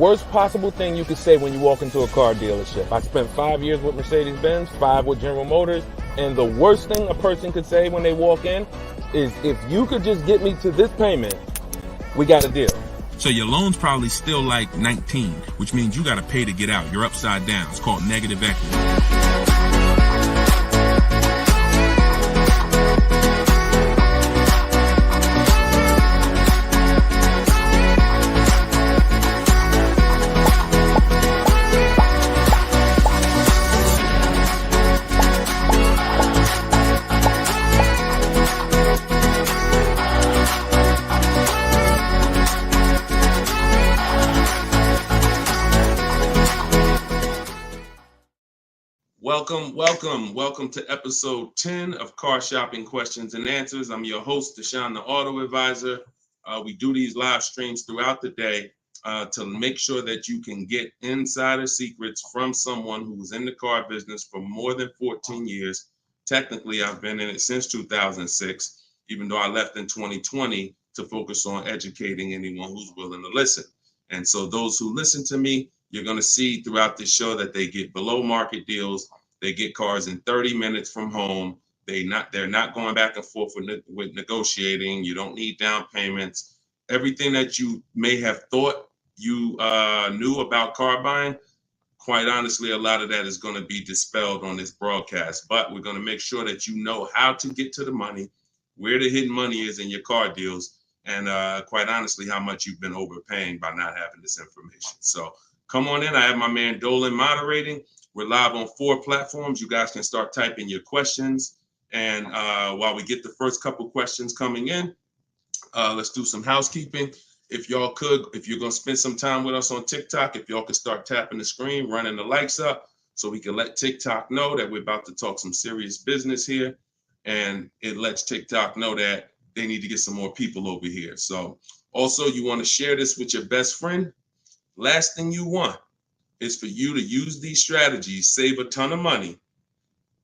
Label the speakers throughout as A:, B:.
A: worst possible thing you could say when you walk into a car dealership. I spent 5 years with Mercedes-Benz, 5 with General Motors, and the worst thing a person could say when they walk in is, if you could just get me to this payment, we got a deal.
B: So your loan's probably still like 19, which means you got to pay to get out. You're upside down. It's called negative equity. Welcome to episode 10 of Car Shopping Questions and Answers. I'm your host, Deshone the Auto Advisor. We do these live streams throughout the day to make sure that you can get insider secrets from someone who was in the car business for more than 14 years. Technically, I've been in it since 2006, even though I left in 2020 to focus on educating anyone who's willing to listen. And so those who listen to me, you're going to see throughout this show that they get below market deals. They get cars in 30 minutes from home. They're not going back and forth with negotiating. You don't need down payments. Everything that you may have thought you knew about car buying, quite honestly, a lot of that is going to be dispelled on this broadcast. But we're going to make sure that you know how to get to the money, where the hidden money is in your car deals, and quite honestly, how much you've been overpaying by not having this information. So come on in. I have my man Dolan moderating. We're live on 4 platforms. You guys can start typing your questions. And while we get the first couple questions coming in, let's do some housekeeping. If you're going to spend some time with us on TikTok, if y'all could start tapping the screen, running the likes up so we can let TikTok know that we're about to talk some serious business here. And it lets TikTok know that they need to get some more people over here. So also, you want to share this with your best friend. Last thing you want is for you to use these strategies, save a ton of money,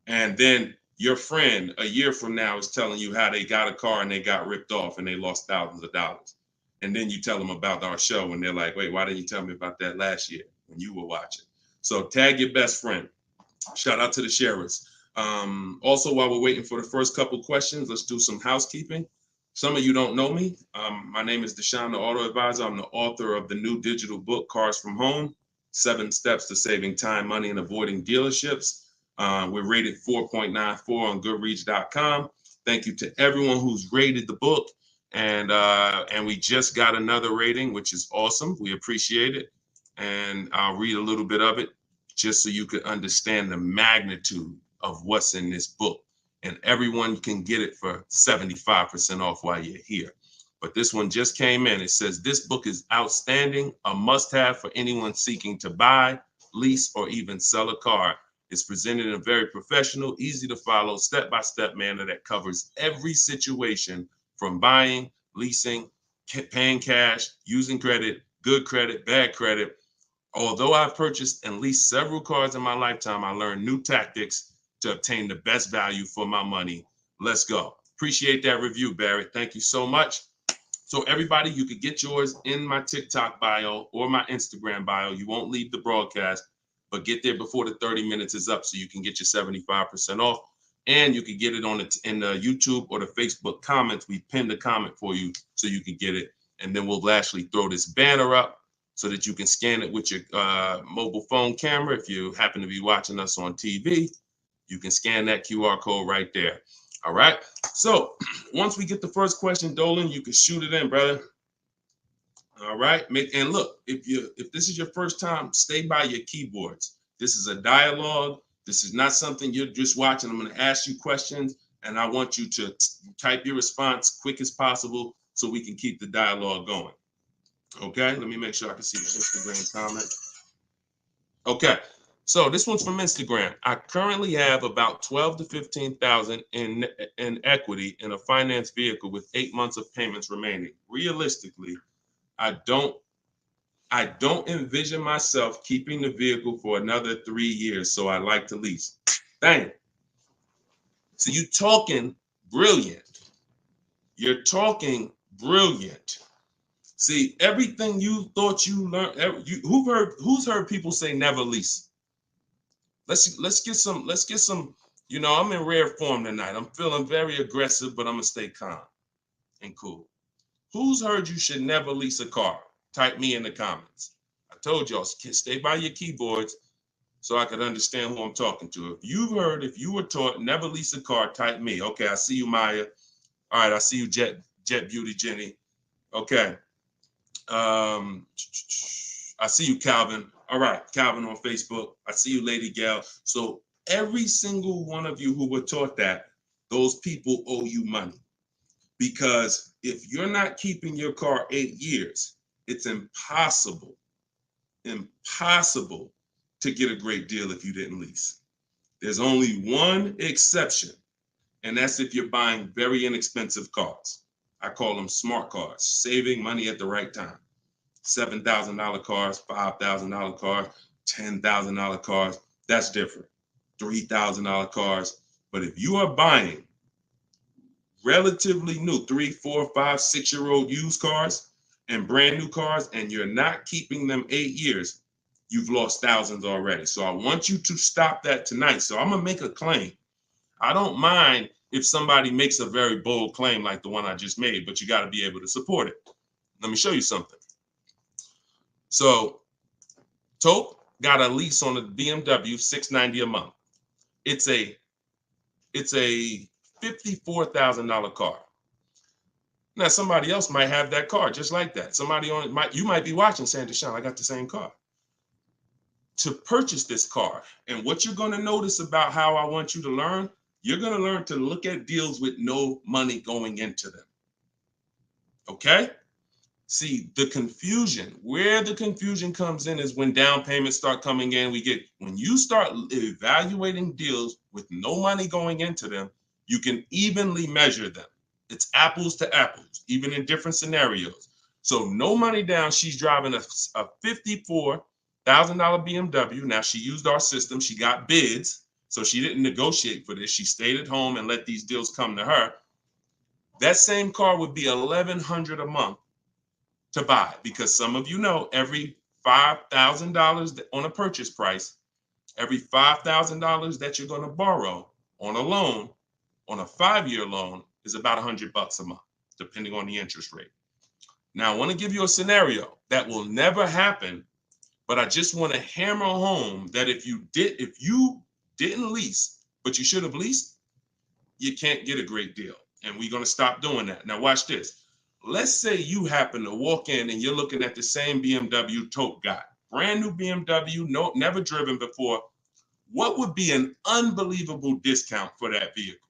B: and then your friend a year from now is telling you how they got a car and they got ripped off and they lost thousands of dollars. And then you tell them about our show and they're like, wait, why didn't you tell me about that last year when you were watching? So tag your best friend. Shout out to the sharers. Also, while we're waiting for the first couple questions, let's do some housekeeping. Some of you don't know me. My name is Deshone the Auto Advisor. I'm the author of the new digital book, Cars from Home, 7 Steps to Saving Time, Money, and Avoiding Dealerships. We're rated 4.94 on Goodreads.com. Thank you to everyone who's rated the book. And we just got another rating, which is awesome. We appreciate it. And I'll read a little bit of it just so you can understand the magnitude of what's in this book. And everyone can get it for 75% off while you're here. But this one just came in. It says, this book is outstanding, a must-have for anyone seeking to buy, lease, or even sell a car. It's presented in a very professional, easy to follow, step-by-step manner that covers every situation from buying, leasing, paying cash, using credit, good credit, bad credit. Although I've purchased and leased several cars in my lifetime, I learned new tactics to obtain the best value for my money. Let's go. Appreciate that review, Barry. Thank you so much. So everybody, you could get yours in my TikTok bio or my Instagram bio. You won't leave the broadcast, but get there before the 30 minutes is up so you can get your 75% off. And you can get it in the YouTube or the Facebook comments. We pinned the comment for you so you can get it. And then we'll actually throw this banner up so that you can scan it with your mobile phone camera. If you happen to be watching us on TV, you can scan that QR code right there. All right. So once we get the first question, Dolan, you can shoot it in, brother. All right. And look, if this is your first time, stay by your keyboards. This is a dialogue. This is not something you're just watching. I'm going to ask you questions, and I want you to type your response quick as possible so we can keep the dialogue going. Okay. Let me make sure I can see the Instagram comment. Okay. So this one's from Instagram. I currently have about 12 to 15,000 in equity in a finance vehicle with 8 months of payments remaining. Realistically, I don't envision myself keeping the vehicle for another 3 years, so I like to lease. Dang. So you're talking brilliant. You're talking brilliant. See, everything you thought you learned, who's heard people say never lease? Let's get some, I'm in rare form tonight. I'm feeling very aggressive, but I'm gonna stay calm and cool. Who's heard you should never lease a car? Type me in the comments. I told y'all, stay by your keyboards so I could understand who I'm talking to. If you were taught never lease a car, type me. Okay, I see you, Maya. All right, I see you, Jet Beauty Jenny. Okay. I see you, Calvin. All right, Calvin on Facebook. I see you, Lady Gail. So every single one of you who were taught that, those people owe you money. Because if you're not keeping your car 8 years, it's impossible to get a great deal if you didn't lease. There's only one exception, and that's if you're buying very inexpensive cars. I call them smart cars, saving money at the right time. $7,000 cars, $5,000 cars, $10,000 cars, that's different. $3,000 cars. But if you are buying relatively new 3, 4, 5, 6-year-old used cars and brand new cars, and you're not keeping them 8 years, you've lost thousands already. So I want you to stop that tonight. So I'm gonna make a claim. I don't mind if somebody makes a very bold claim like the one I just made, but you got to be able to support it. Let me show you something. So Tope got a lease on a BMW $690 a month. It's a $54,000 car. Now somebody else might have that car just like that. You might be watching saying, Deshone, I got the same car. To purchase this car, and what you're going to notice about how I want you to learn, you're going to learn to look at deals with no money going into them. Okay? See, where the confusion comes in is when down payments start coming in. When you start evaluating deals with no money going into them, you can evenly measure them. It's apples to apples, even in different scenarios. So no money down, she's driving a $54,000 BMW. Now she used our system, she got bids, so she didn't negotiate for this. She stayed at home and let these deals come to her. That same car would be $1,100 a month to buy, because some of you know every $5,000 on a purchase price, every $5,000 that you're going to borrow on a loan, on a 5-year loan, is about $100 a month, depending on the interest rate. Now, I want to give you a scenario that will never happen, but I just want to hammer home that if you didn't lease, but you should have leased, you can't get a great deal. And we're going to stop doing that. Now, watch this. Let's say you happen to walk in and you're looking at the same BMW Tope got. Brand new BMW, never driven before. What would be an unbelievable discount for that vehicle?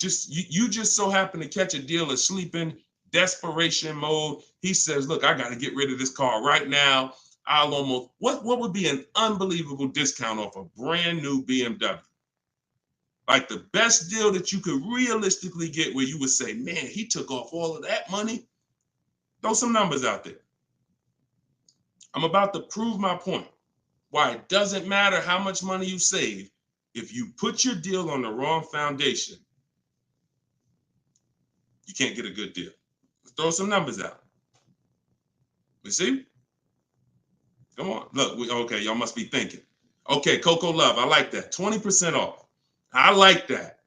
B: You just so happen to catch a deal asleep in desperation mode. He says, look, I got to get rid of this car right now. What would be an unbelievable discount off a brand new BMW? Like the best deal that you could realistically get, where you would say, man, he took off all of that money. Throw some numbers out there. I'm about to prove my point. Why it doesn't matter how much money you save. If you put your deal on the wrong foundation, you can't get a good deal. Let's throw some numbers out. You see? Come on. Look, okay, y'all must be thinking. Okay, Coco Love, I like that. 20% off. I like that.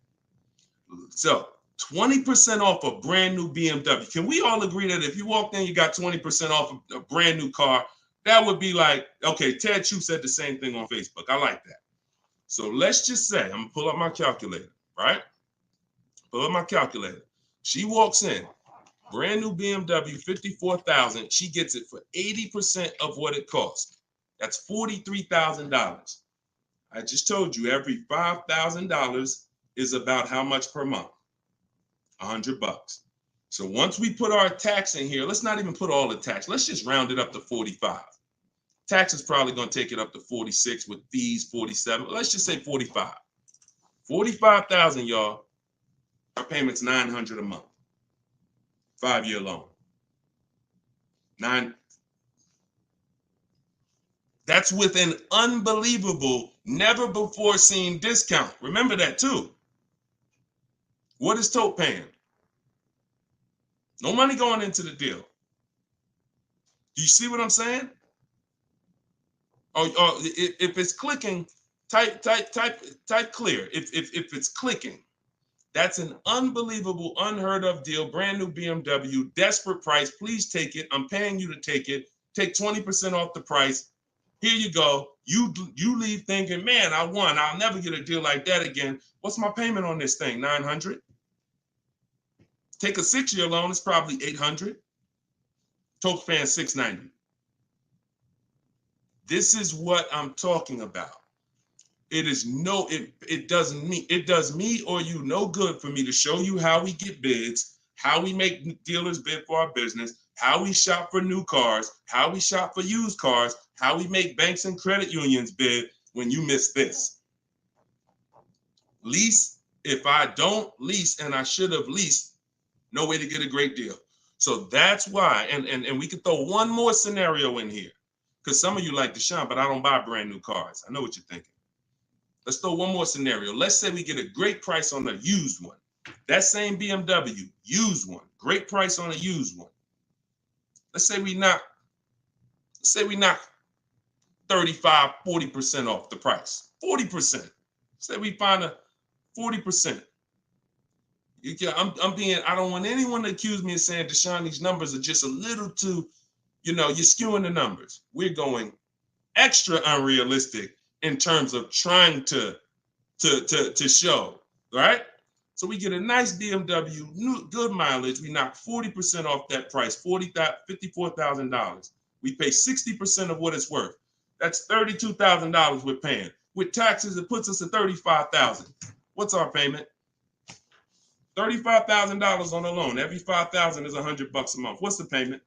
B: So 20% off a brand new BMW. Can we all agree that if you walked in, you got 20% off a brand new car? That would be like, okay, Ted Chu said the same thing on Facebook. I like that. So let's just say, I'm gonna pull up my calculator, right? Pull up my calculator. She walks in, brand new BMW, $54,000. She gets it for 80% of what it costs. That's $43,000. I just told you every $5,000 is about how much per month? $100. So once we put our tax in here, let's not even put all the tax. Let's just round it up to 45. Tax is probably going to take it up to 46 with fees, 47. Let's just say 45. 45,000, y'all. Our payment's $900 a month. 5-year loan. That's with an unbelievable, never before seen discount. Remember that too. What is Tope paying? No money going into the deal. Do you see what I'm saying? Or if it's clicking, type clear. If it's clicking, that's an unbelievable, unheard of deal. Brand new BMW, desperate price. Please take it. I'm paying you to take it. Take 20% off the price. Here you go. You leave thinking, man, I won. I'll never get a deal like that again. What's my payment on this thing? $900. Take a 6-year loan. It's probably $800. Toke paying $690. This is what I'm talking about. It is it does me or you no good for me to show you how we get bids, how we make dealers bid for our business, how we shop for new cars, how we shop for used cars, how we make banks and credit unions bid when you miss this. Lease, if I don't lease and I should have leased, no way to get a great deal. So that's why, and we could throw one more scenario in here, because some of you like Deshone, but I don't buy brand new cars. I know what you're thinking. Let's throw one more scenario. Let's say we get a great price on a used one. That same BMW, used one, great price on a used one. Let's say we knock 35, 40% off the price. 40%. Say we find a 40%. I don't want anyone to accuse me of saying, Deshone, these numbers are just a little too, you're skewing the numbers. We're going extra unrealistic in terms of trying to show, right? So we get a nice BMW, new, good mileage. We knock 40% off that price, $54,000. We pay 60% of what it's worth. That's $32,000 we're paying. With taxes, it puts us at $35,000. What's our payment? $35,000 on a loan. Every $5,000 is $100 a month. What's the payment?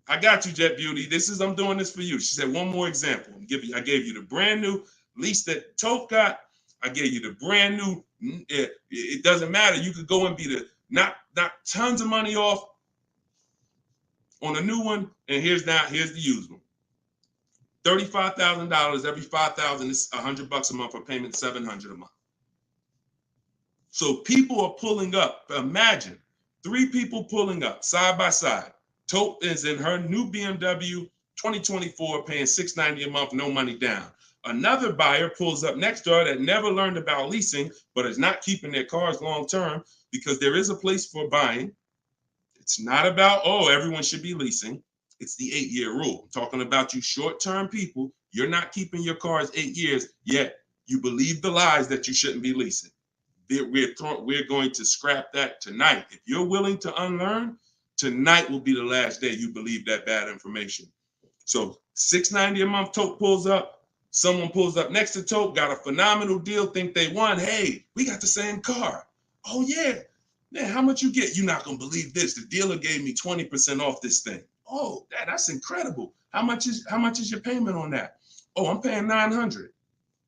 B: I got you, Jet Beauty. I'm doing this for you. She said, one more example. I gave you the brand new lease that Toke got. I gave you the brand new. It doesn't matter. You could go and be knock tons of money off on a new one. And here's the used one. $35,000. Every $5,000 is $100 a month. A payment $700 a month. So people are pulling up. Imagine 3 people pulling up side by side. Toke is in her new BMW 2024, paying $690 a month, no money down. Another buyer pulls up next door that never learned about leasing, but is not keeping their cars long term, because there is a place for buying. It's not about, everyone should be leasing. It's the 8-year rule. I'm talking about you short-term people. You're not keeping your cars 8 years, yet you believe the lies that you shouldn't be leasing. We're going to scrap that tonight. If you're willing to unlearn, tonight will be the last day you believe that bad information. So $690 a month, Toke pulls up. Someone pulls up next to Toke, got a phenomenal deal, think they won. Hey, we got the same car. Oh yeah, man, how much you get? You're not gonna believe this. The dealer gave me 20% off this thing. Oh, that's incredible. How much is your payment on that? Oh, I'm paying $900.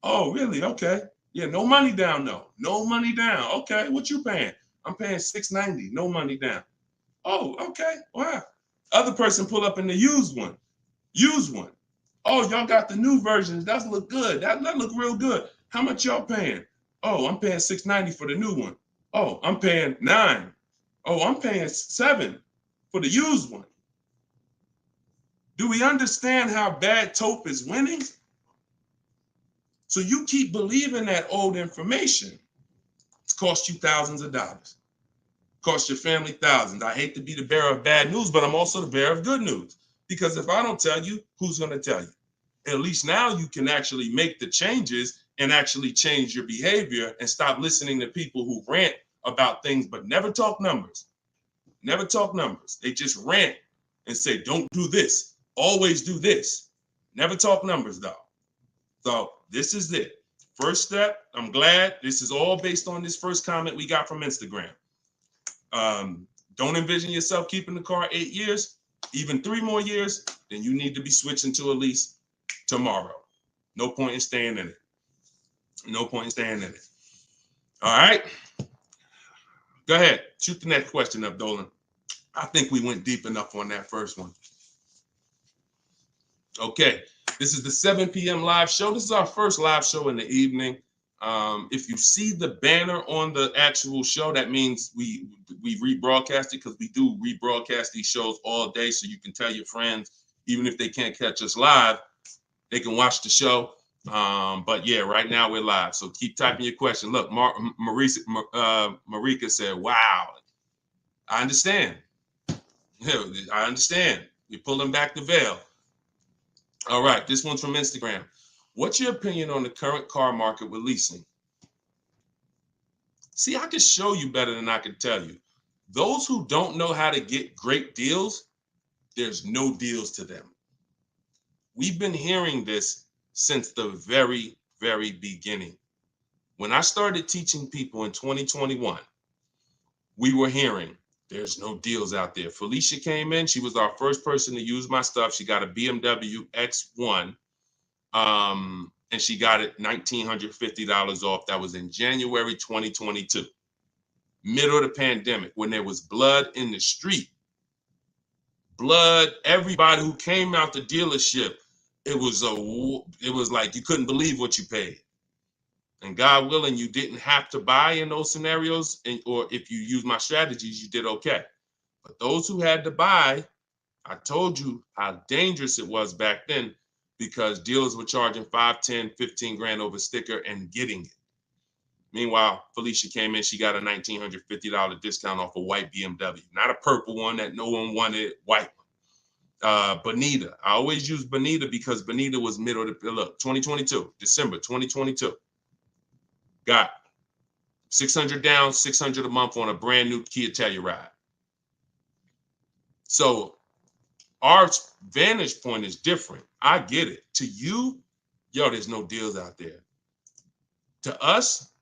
B: Oh, really? Okay. Yeah, no money down though. No money down. Okay, what you paying? I'm paying $690. No money down. Oh, okay. Wow. Other person pull up in the used one. Oh, y'all got the new versions. That look good. That look real good. How much y'all paying? Oh, I'm paying $690 for the new one. Oh, I'm paying $9. Oh, I'm paying $7 for the used one. Do we understand how bad Tope is winning? So you keep believing that old information. It's cost you thousands of dollars. Cost your family thousands. I hate to be the bearer of bad news, but I'm also the bearer of good news. Because if I don't tell you, who's going to tell you? At least now you can actually make the changes and actually change your behavior and stop listening to people who rant about things but never talk numbers. Never talk numbers. They just rant and say, don't do this. Always do this. Never talk numbers though. So this is it. First step, I'm glad this is all based on this first comment we got from Instagram. Don't envision yourself keeping the car 8 years, even 3 more years, then you need to be switching to a lease tomorrow. No point in staying in it. No point in staying in it. All right. Go ahead. Shoot the next question up, Dolan. I think we went deep enough on that first one. Okay. This is the 7 p.m. live show. This is our first live show in the evening. If you see the banner on the actual show, that means we rebroadcast it, because we do rebroadcast these shows all day, so you can tell your friends, even if they can't catch us live, they can watch the show. But yeah, right now we're live, so keep typing your question. Look, Marika said, "Wow, I understand. Yeah, I understand. You're pulling back the veil." All right, this one's from Instagram. What's your opinion on the current car market with leasing? See, I can show you better than I can tell you. Those who don't know how to get great deals, there's no deals to them. We've been hearing this since the very, very beginning. When I started teaching people in 2021, we were hearing there's no deals out there. Felicia came in. She was our first person to use my stuff. She got a BMW X1. And she got it $1,950 off. That was in January 2022, middle of the pandemic, when there was blood in the street. Blood, everybody who came out the dealership, it was like you couldn't believe what you paid. And God willing, you didn't have to buy in those scenarios, or if you use my strategies, you did okay. But those who had to buy, I told you how dangerous it was back then, because dealers were charging 5, 10, 15 grand over sticker and getting it. Meanwhile, Felicia came in, she got a $1,950 discount off a white BMW, not a purple one that no one wanted, white one. Bonita, I always use Bonita because Bonita was middle of the, look, 2022, December 2022. Got 600 down, 600 a month on a brand new Kia Telluride. So our vantage point is different. I get it. To you, yo, there's no deals out there. To us,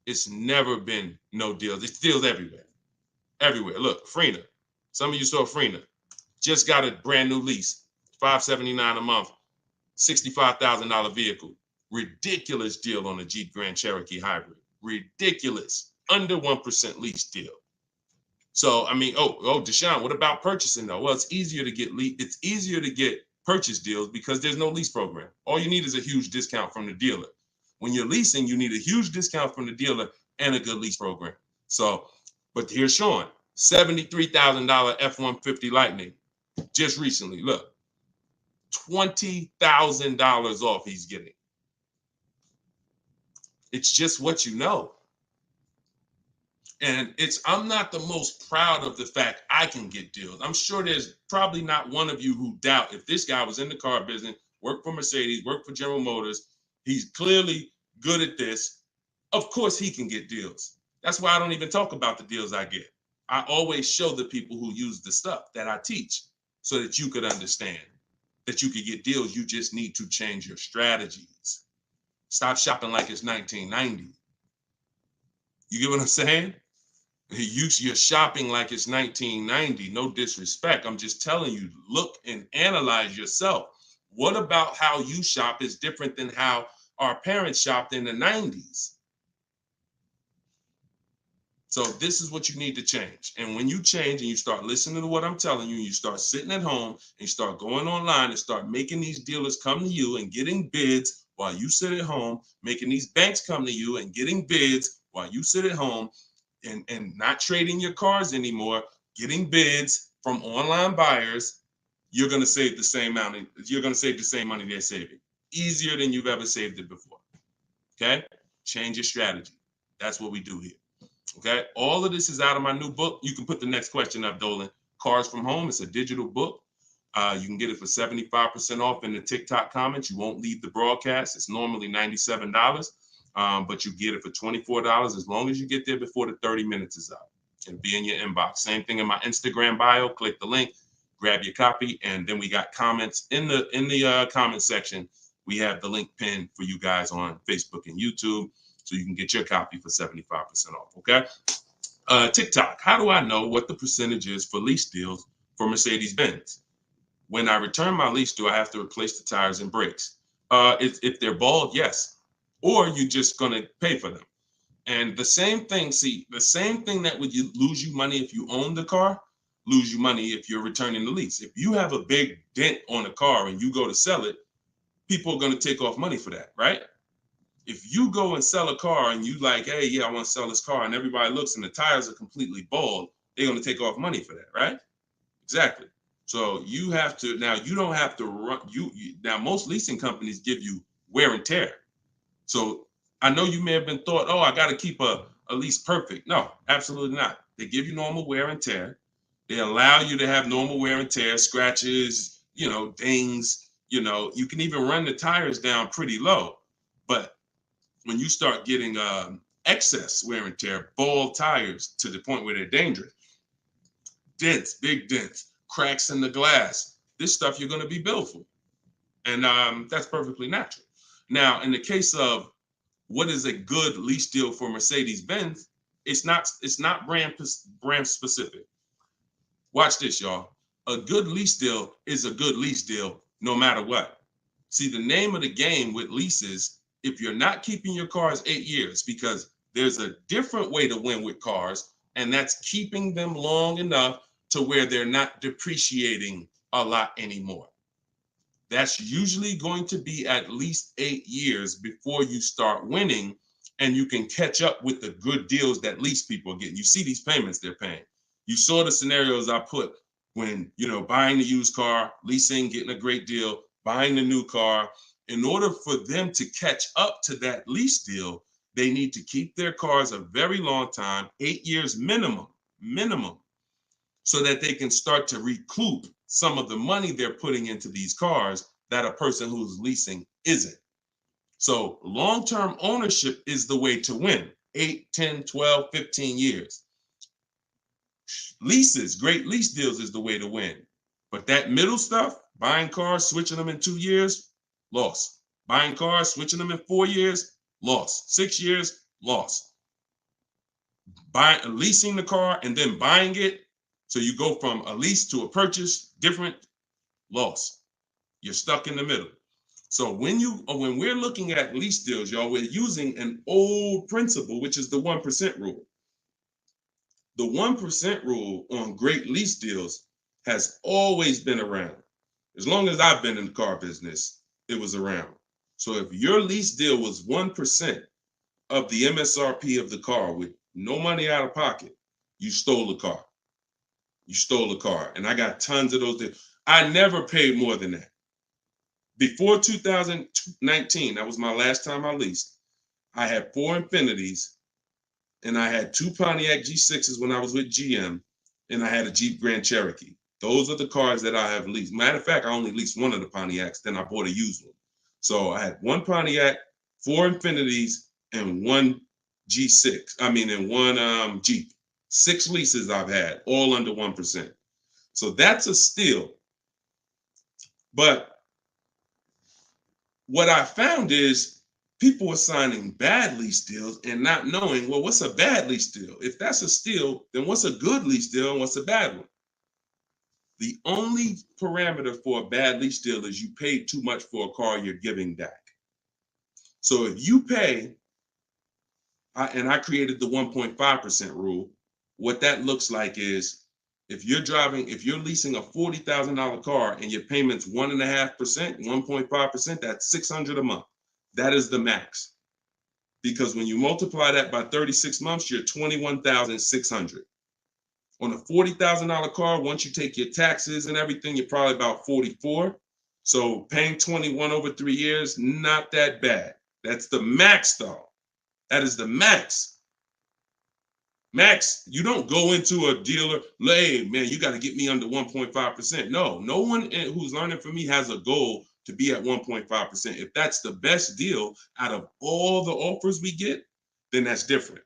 B: it's never been no deals. It's deals everywhere. Everywhere. Look, Frena. Some of you saw Frena. Just got a brand new lease. $579 a month. $65,000 vehicle. Ridiculous deal on a Jeep Grand Cherokee Hybrid. Ridiculous. Under 1% lease deal. So, I mean, Deshone, what about purchasing though? Well, it's easier to get purchase deals because there's no lease program. All you need is a huge discount from the dealer. When you're leasing, you need a huge discount from the dealer and a good lease program. So, but here's Sean, $73,000 F-150 Lightning just recently. Look, $20,000 off he's getting. It's just what you know. And I'm not the most proud of the fact I can get deals. I'm sure there's probably not one of you who doubt if this guy was in the car business, worked for Mercedes, worked for General Motors, he's clearly good at this. Of course he can get deals. That's why I don't even talk about the deals I get. I always show the people who use the stuff that I teach so that you could understand that you could get deals. You just need to change your strategies. Stop shopping like it's 1990. You get what I'm saying? You're shopping like it's 1990. No disrespect. I'm just telling you, look and analyze yourself. What about how you shop is different than how our parents shopped in the 90s? So this is what you need to change. And when you change and you start listening to what I'm telling you, you start sitting at home and you start going online and start making these dealers come to you and getting bids while you sit at home, making these banks come to you and getting bids while you sit at home, and not trading your cars anymore, getting bids from online buyers, you're going to save the same amount. You're going to save the same money they're saving. Easier than you've ever saved it before. Okay? Change your strategy. That's what we do here. Okay? All of this is out of my new book. You can put the next question up, Dolan. Cars from Home. It's a digital book. You can get it for 75% off in the TikTok comments. You won't leave the broadcast. It's normally $97. But you get it for $24 as long as you get there before the 30 minutes is up. It'll be in your inbox. Same thing in my Instagram bio. Click the link, grab your copy, and then we got comments in the comment section. We have the link pinned for you guys on Facebook and YouTube, so you can get your copy for 75% off. Okay. TikTok. How do I know what the percentage is for lease deals for Mercedes-Benz? When I return my lease, do I have to replace the tires and brakes? If they're bald, yes. Or you're just going to pay for them. And the same thing that would lose you money if you own the car, lose you money if you're returning the lease. If you have a big dent on a car and you go to sell it, people are going to take off money for that, right? If you go and sell a car and you like, hey, yeah, I want to sell this car, and everybody looks and the tires are completely bald, they're going to take off money for that, right? Exactly. So you have to, now you don't have to run, now most leasing companies give you wear and tear. So I know you may have been thought, oh, I got to keep a lease perfect. No, absolutely not. They give you normal wear and tear. They allow you to have normal wear and tear, scratches, dings, you can even run the tires down pretty low. But when you start getting excess wear and tear, bald tires to the point where they're dangerous, dents, big dents, cracks in the glass, this stuff you're going to be billed for. And that's perfectly natural. Now, in the case of what is a good lease deal for Mercedes-Benz, it's not brand specific. Watch this, y'all. A good lease deal is a good lease deal no matter what. See, the name of the game with leases, if you're not keeping your cars 8 years, because there's a different way to win with cars, and that's keeping them long enough to where they're not depreciating a lot anymore. That's usually going to be at least 8 years before you start winning, and you can catch up with the good deals that lease people are getting. You see these payments they're paying. You saw the scenarios I put when, buying the used car, leasing, getting a great deal, buying the new car. In order for them to catch up to that lease deal, they need to keep their cars a very long time, 8 years minimum, so that they can start to recoup some of the money they're putting into these cars that a person who's leasing isn't. So long-term ownership is the way to win. 8, 10, 12, 15 years. Leases, great lease deals is the way to win. But that middle stuff, buying cars, switching them in 2 years, loss. Buying cars, switching them in 4 years, loss. 6 years, loss. Leasing the car and then buying it, so you go from a lease to a purchase, different, loss. You're stuck in the middle. So when we're looking at lease deals, y'all, we're using an old principle, which is the 1% rule. The 1% rule on great lease deals has always been around. As long as I've been in the car business, it was around. So if your lease deal was 1% of the MSRP of the car with no money out of pocket, you stole the car. You stole a car. And I got tons of those deals. I never paid more than that. Before 2019, that was my last time I leased, I had 4 Infinities, and I had 2 Pontiac G6s when I was with GM, and I had a Jeep Grand Cherokee. Those are the cars that I have leased. Matter of fact, I only leased one of the Pontiacs, then I bought a used one. So I had 1 Pontiac, 4 Infinities, and 1 G6. And 1 Jeep. 6 leases I've had, all under 1%. So that's a steal. But what I found is people were signing bad lease deals and not knowing, well, what's a bad lease deal? If that's a steal, then what's a good lease deal and what's a bad one? The only parameter for a bad lease deal is you paid too much for a car you're giving back. So if you pay, and I created the 1.5% rule, what that looks like is if you're leasing a $40,000 car and your payment's 1.5%, 1.5%, that's $600 a month. That is the max. Because when you multiply that by 36 months, you're $21,600. On a $40,000 car, once you take your taxes and everything, you're probably about 44. So paying 21 over 3 years, not that bad. That's the max though. That is the max. Max, you don't go into a dealer, hey, man, you got to get me under 1.5%. No one who's learning from me has a goal to be at 1.5%. If that's the best deal out of all the offers we get, then that's different.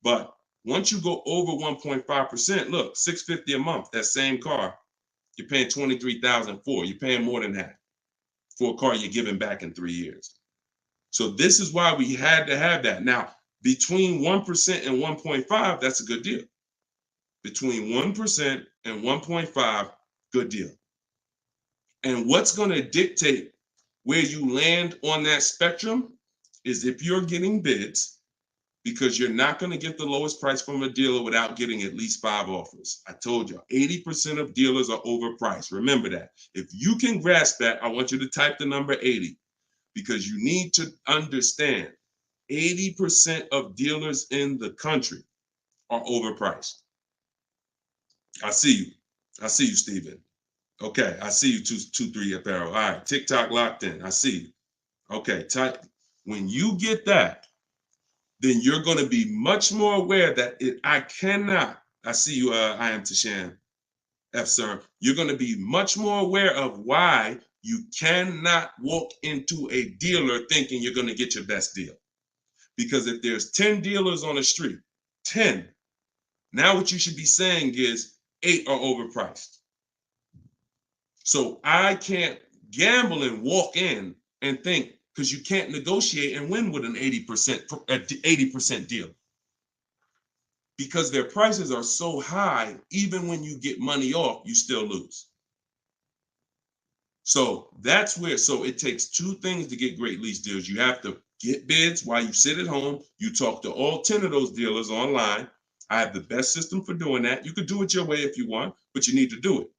B: But once you go over 1.5%, look, $650 a month, that same car, you're paying $23,000 for. You're paying more than that for a car you're giving back in 3 years. So this is why we had to have that. Now, between 1% and 1.5, that's a good deal. Between 1% and 1.5, good deal. And what's going to dictate where you land on that spectrum is if you're getting bids, because you're not going to get the lowest price from a dealer without getting at least 5 offers. I told you, 80% of dealers are overpriced. Remember that. If you can grasp that, I want you to type the number 80, because you need to understand 80% of dealers in the country are overpriced. I see you. I see you, Steven. Okay, I see you, 223 apparel. All right, TikTok locked in. I see you. Okay, type. When you get that, then you're going to be much more aware that I cannot. I see you. I am Tashan F. Sir. You're going to be much more aware of why you cannot walk into a dealer thinking you're going to get your best deal. Because if there's 10 dealers on the street, 10, now what you should be saying is 8 are overpriced. So I can't gamble and walk in and think, because you can't negotiate and win with an 80% deal. Because their prices are so high, even when you get money off, you still lose. So that's where, so it takes two things to get great lease deals. You have to get bids while you sit at home. You talk to all 10 of those dealers online. I have the best system for doing that. You could do it your way if you want, but you need to do it.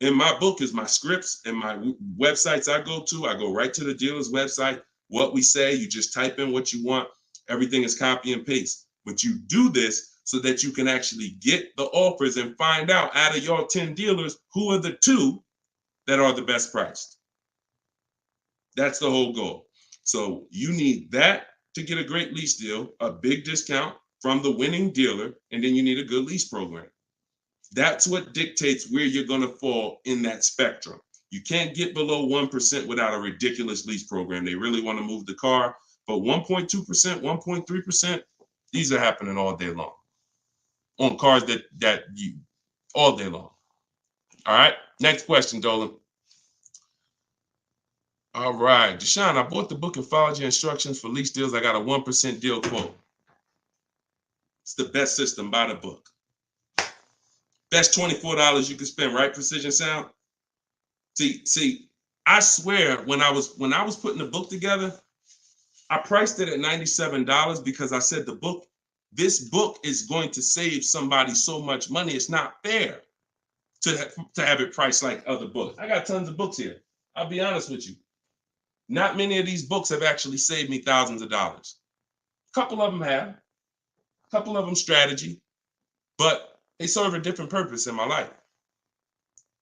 B: In my book is my scripts and my websites I go to. I go right to the dealer's website. What we say, you just type in what you want. Everything is copy and paste. But you do this so that you can actually get the offers and find out of your 10 dealers, who are the 2 that are the best priced. That's the whole goal. So you need that to get a great lease deal, a big discount from the winning dealer, and then you need a good lease program. That's what dictates where you're going to fall in that spectrum. You can't get below 1% without a ridiculous lease program. They really want to move the car, but 1.2%, 1.3%, these are happening all day long on cars that you all day long. All right, next question, Dolan. All right, Deshaun, I bought the book and followed your instructions for lease deals. I got a 1% deal quote. It's the best system. Buy the book. Best $24 you can spend, right? Precision Sound. See, I swear when I was putting the book together, I priced it at $97 because I said this book is going to save somebody so much money. It's not fair to have it priced like other books. I got tons of books here. I'll be honest with you. Not many of these books have actually saved me thousands of dollars. A couple of them have. A couple of them strategy, but they serve a different purpose in my life.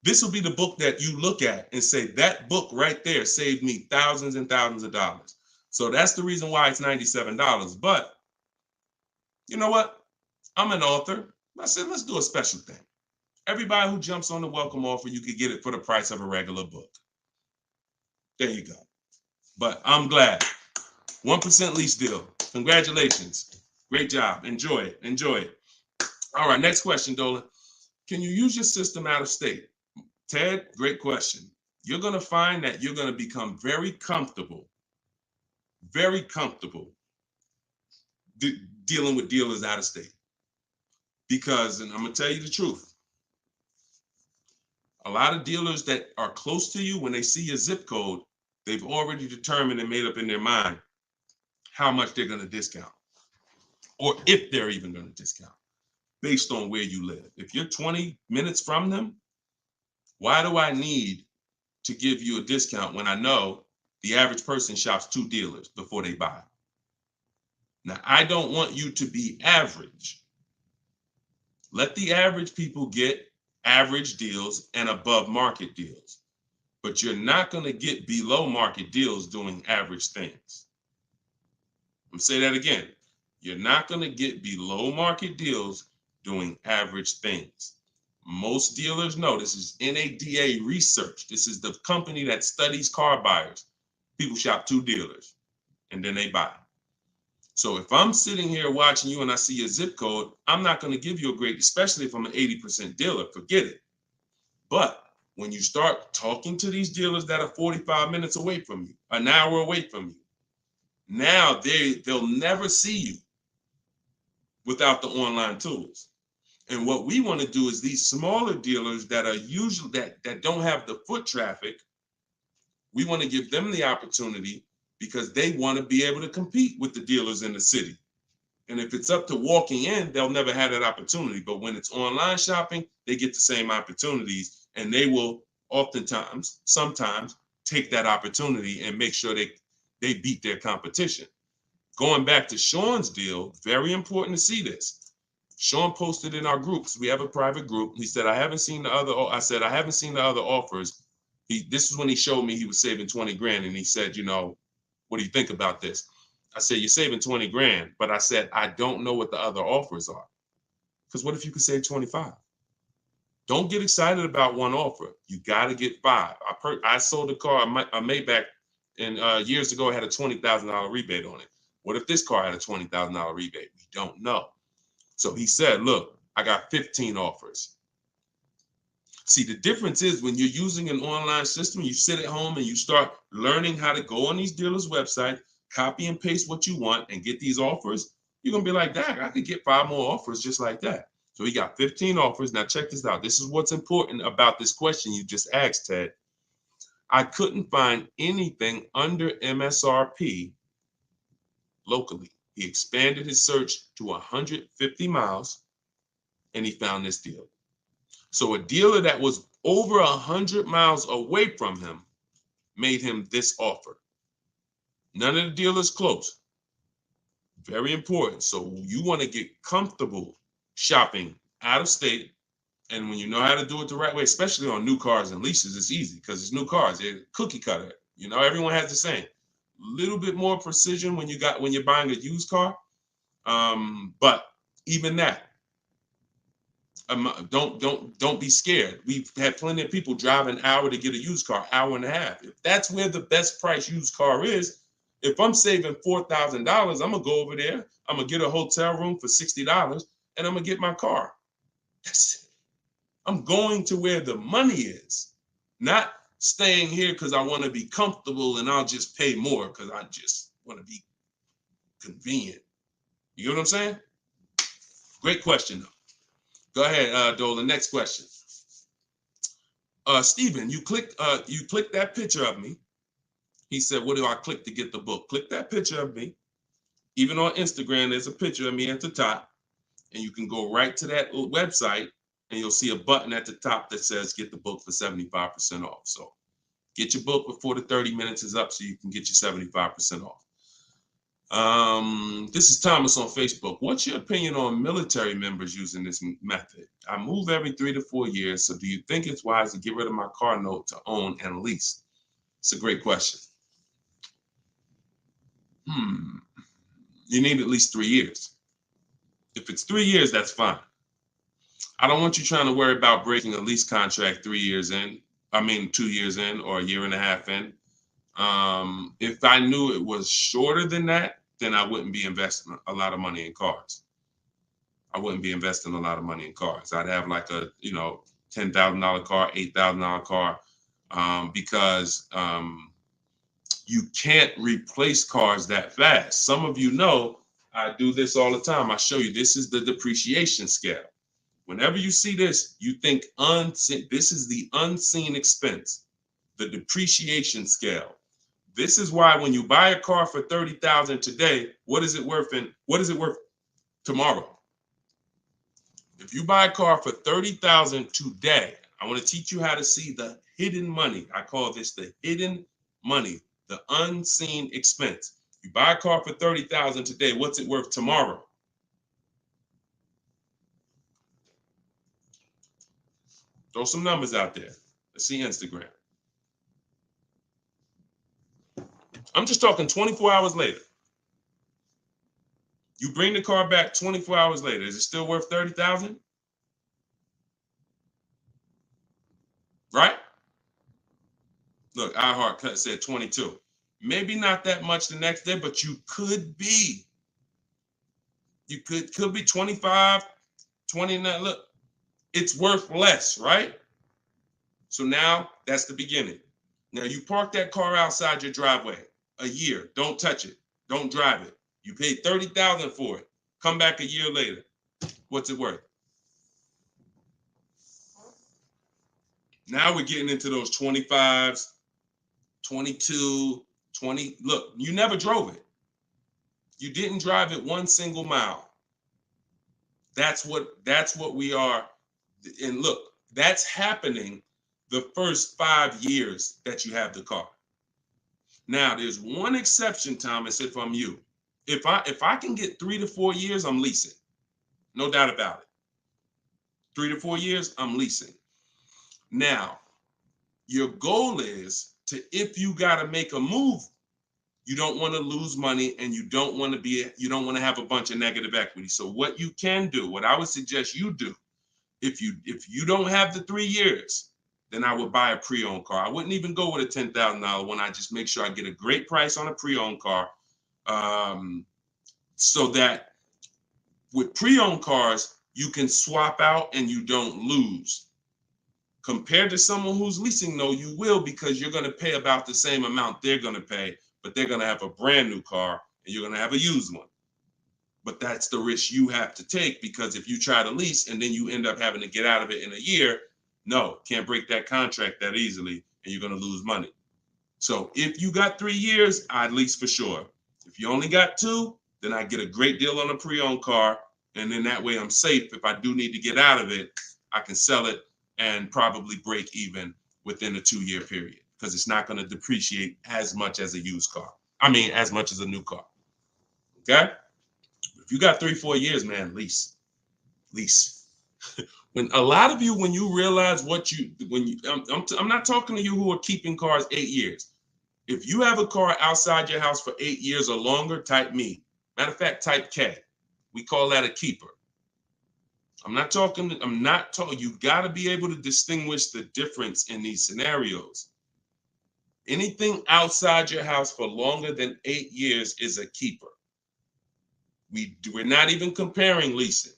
B: This will be the book that you look at and say, that book right there saved me thousands and thousands of dollars. So that's the reason why it's $97. But you know what? I'm an author. I said, let's do a special thing. Everybody who jumps on the welcome offer, you could get it for the price of a regular book. There you go. But I'm glad. 1% lease deal. Congratulations. Great job. Enjoy it. Enjoy it. All right, next question, Dolan. Can you use your system out of state? Ted, great question. You're going to find that you're going to become very comfortable dealing with dealers out of state. Because, and I'm going to tell you the truth, a lot of dealers that are close to you, when they see your zip code, they've already determined and made up in their mind how much they're going to discount, or if they're even going to discount, based on where you live. If you're 20 minutes from them, why do I need to give you a discount when I know the average person shops 2 dealers before they buy? Now, I don't want you to be average. Let the average people get average deals and above market deals, but you're not going to get below market deals doing average things. I'm going to say that again. You're not going to get below market deals doing average things. Most dealers know, this is NADA research. This is the company that studies car buyers. People shop 2 dealers and then they buy. So if I'm sitting here watching you and I see a zip code, I'm not going to give you a great, especially if I'm an 80% dealer, forget it. But when you start talking to these dealers that are 45 minutes away from you, an hour away from you, now they'll never see you without the online tools. And what we want to do is these smaller dealers that are usually that don't have the foot traffic, we want to give them the opportunity because they want to be able to compete with the dealers in the city. And if it's up to walking in, they'll never have that opportunity. But when it's online shopping, they get the same opportunities, and they will sometimes take that opportunity and make sure they beat their competition. going back to Sean's deal, very important to see this. Sean posted in our groups. We have a private group. He said, I haven't seen the other. I said, I haven't seen the other offers. This is when he showed me he was saving 20 grand. And he said, you know, what do you think about this? I said, you're saving 20 grand. But I said, I don't know what the other offers are. Because what if you could save 25? Don't get excited about one offer. You got to get 5. I sold a car, a Maybach, and years ago, it had a $20,000 rebate on it. What if this car had a $20,000 rebate? We don't know. So he said, look, I got 15 offers. See, the difference is when you're using an online system, you sit at home and you start learning how to go on these dealers' website, copy and paste what you want and get these offers. You're going to be like, dang, I could get 5 more offers just like that. So he got 15 offers. Now check this out. This is what's important about this question you just asked, Ted. I couldn't find anything under MSRP locally. He expanded his search to 150 miles and he found this deal. So a dealer that was over 100 miles away from him made him this offer. None of the dealers close. Very important. So you want to get comfortable shopping out of state. And when you know how to do it the right way, especially on new cars and leases, it's easy because it's new cars. They're cookie cutter. You know, everyone has the same. Little bit more precision when you're buying a used car. But even that, don't be scared. We've had plenty of people drive an hour to get a used car, hour and a half. If that's where the best price used car is, if I'm saving $4,000, I'm gonna go over there. I'm gonna get a hotel room for $60, and I'm gonna get my car. I'm going to where the money is, not staying here because I want to be comfortable and I'll just pay more because I just want to be convenient. You know what I'm saying? Great question, though. Go ahead, Dolan. Next question. Steven, you clicked that picture of me. He said, what do I click to get the book? Click that picture of me. Even on Instagram, there's a picture of me at the top. And you can go right to that website and you'll see a button at the top that says get the book for 75% off. So get your book before the 30 minutes is up so you can get your 75% off. This is Thomas on Facebook. What's your opinion on military members using this method? I move every 3 to 4 years. So do you think it's wise to get rid of my car note to own and lease? It's a great question. You need at least 3 years. If it's 3 years, that's fine. I don't want you trying to worry about breaking a lease contract 2 years in, or a year and a half in. If I knew it was shorter than that, then I wouldn't be investing a lot of money in cars. I'd have like a, $10,000 car, $8,000 car, because you can't replace cars that fast. Some of you know I do this all the time. I show you, this is the depreciation scale. Whenever you see this, you think unseen. This is the unseen expense, the depreciation scale. This is why when you buy a car for $30,000 today, what is it worth tomorrow? If you buy a car for $30,000 today, I want to teach you how to see the hidden money. I call this the hidden money, the unseen expense. You buy a car for $30,000 today, what's it worth tomorrow? Throw some numbers out there. Let's see Instagram. I'm just talking 24 hours later. You bring the car back 24 hours later. Is it still worth $30,000? Right? Look, iHeart said 22. Maybe not that much the next day, but you could be. You could be 25, 29. Look, it's worth less, right? So now that's the beginning. Now you park that car outside your driveway a year. Don't touch it. Don't drive it. You paid $30,000 for it. Come back a year later. What's it worth? Now we're getting into those 25s, 22, 20. Look, you never drove it. You didn't drive it one single mile. That's what we are. And look, that's happening the first 5 years that you have the car. Now, there's one exception, Thomas, if I'm you. if I can get 3 to 4 years, I'm leasing. No doubt about it. 3 to 4 years, I'm leasing. Now, your goal is to, if you got to make a move, you don't want to lose money and you don't want to have a bunch of negative equity. So what you can do, what I would suggest you do, if you don't have the 3 years, then I would buy a pre-owned car. I wouldn't even go with a $10,000 one. I just make sure I get a great price on a pre-owned car, so that with pre-owned cars, you can swap out and you don't lose. Compared to someone who's leasing, though, you will, because you're going to pay about the same amount they're going to pay, but they're going to have a brand new car and you're going to have a used one. But that's the risk you have to take, because if you try to lease and then you end up having to get out of it in a year, no, can't break that contract that easily and you're going to lose money. So if you got 3 years, I'd lease for sure. If you only got 2, then I get a great deal on a pre-owned car. And then that way I'm safe. If I do need to get out of it, I can sell it and probably break even within a 2-year period, because it's not going to depreciate as much as a used car. I mean, as much as a new car. Okay? If you got 3-4 years, man, lease. When a lot of you, when you realize I'm not talking to you who are keeping cars 8 years. If you have a car outside your house for 8 years or longer, type me. Matter of fact, type K. We call that a keeper. You got to be able to distinguish the difference in these scenarios. Anything outside your house for longer than 8 years is a keeper. We're not even comparing leasing.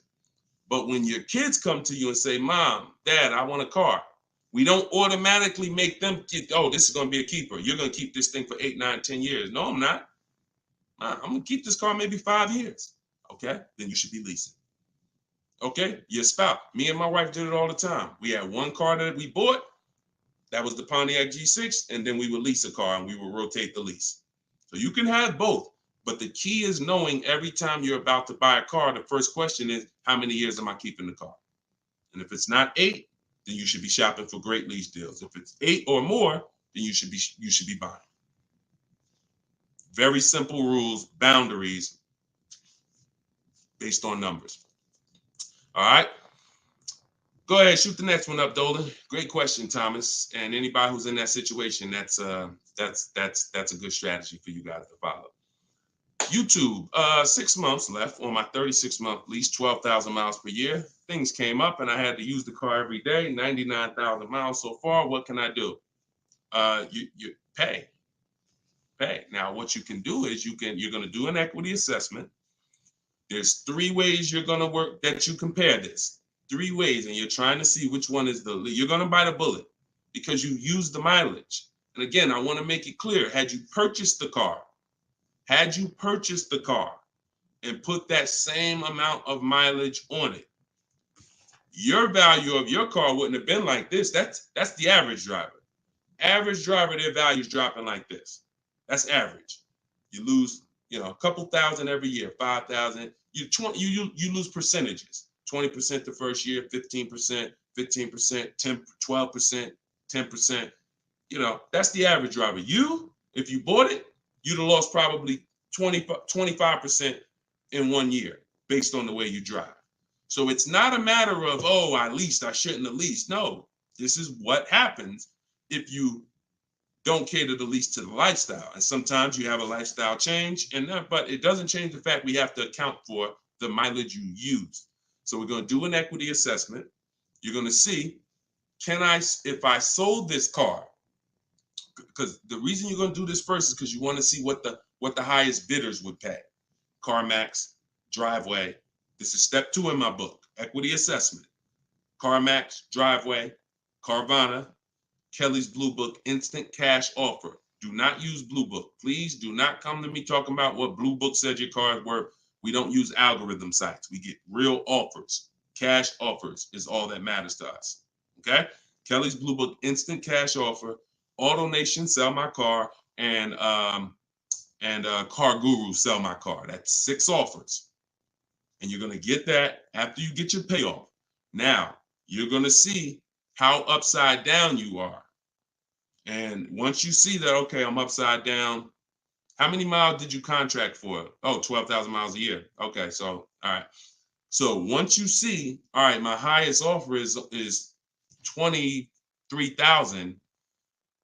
B: But when your kids come to you and say, Mom, Dad, I want a car, we don't automatically make them this is going to be a keeper. You're going to keep this thing for 8, 9, 10 years. No, I'm not. I'm going to keep this car maybe 5 years. Okay, then you should be leasing. Okay, your spouse. Me and my wife did it all the time. We had one car that we bought. That was the Pontiac G6. And then we would lease a car and we would rotate the lease. So you can have both. But the key is knowing every time you're about to buy a car, the first question is, how many years am I keeping the car? And if it's not 8, then you should be shopping for great lease deals. If it's 8 or more, then you should be buying. Very simple rules, boundaries based on numbers. All right. Go ahead, shoot the next one up, Dolan. Great question, Thomas. And anybody who's in that situation, that's a good strategy for you guys to follow. YouTube, 6 months left on my 36-month lease, 12,000 miles per year. Things came up and I had to use the car every day, 99,000 miles so far. What can I do? You pay. Now, what you can do is you're going to do an equity assessment. There's 3 ways you're going to work that you compare this. 3 ways, and you're trying to see which one is you're going to bite a bullet because you use the mileage. And again, I want to make it clear, had you purchased the car and put that same amount of mileage on it, your value of your car wouldn't have been like this. That's the average driver. Average driver, their value's dropping like this. That's average. You lose, a couple thousand every year, 5,000. You lose percentages. 20% the first year, 15%, 10%, 12%, 10%. That's the average driver. If you bought it, you'd have lost probably 25% in 1 year based on the way you drive. So it's not a matter of, I leased, I shouldn't have leased. No, this is what happens if you don't cater the lease to the lifestyle. And sometimes you have a lifestyle change, but it doesn't change the fact we have to account for the mileage you use. So we're going to do an equity assessment. You're going to see, if I sold this car, because the reason you're going to do this first is because you want to see what the highest bidders would pay. CarMax, Driveway. This is step 2 in my book, equity assessment. CarMax, Driveway, Carvana, Kelly's Blue Book, instant cash offer. Do not use Blue Book. Please do not come to me talking about what Blue Book said your car is worth. We don't use algorithm sites. We get real offers. Cash offers is all that matters to us. Okay? Kelly's Blue Book, instant cash offer. AutoNation, sell my car, and Car Guru, sell my car. That's 6 offers. And you're going to get that after you get your payoff. Now, you're going to see how upside down you are. And once you see that, okay, I'm upside down, How many miles did you contract for? Oh, 12,000 miles a year. Okay, so all right. So once you see, all right, my highest offer is 23,000,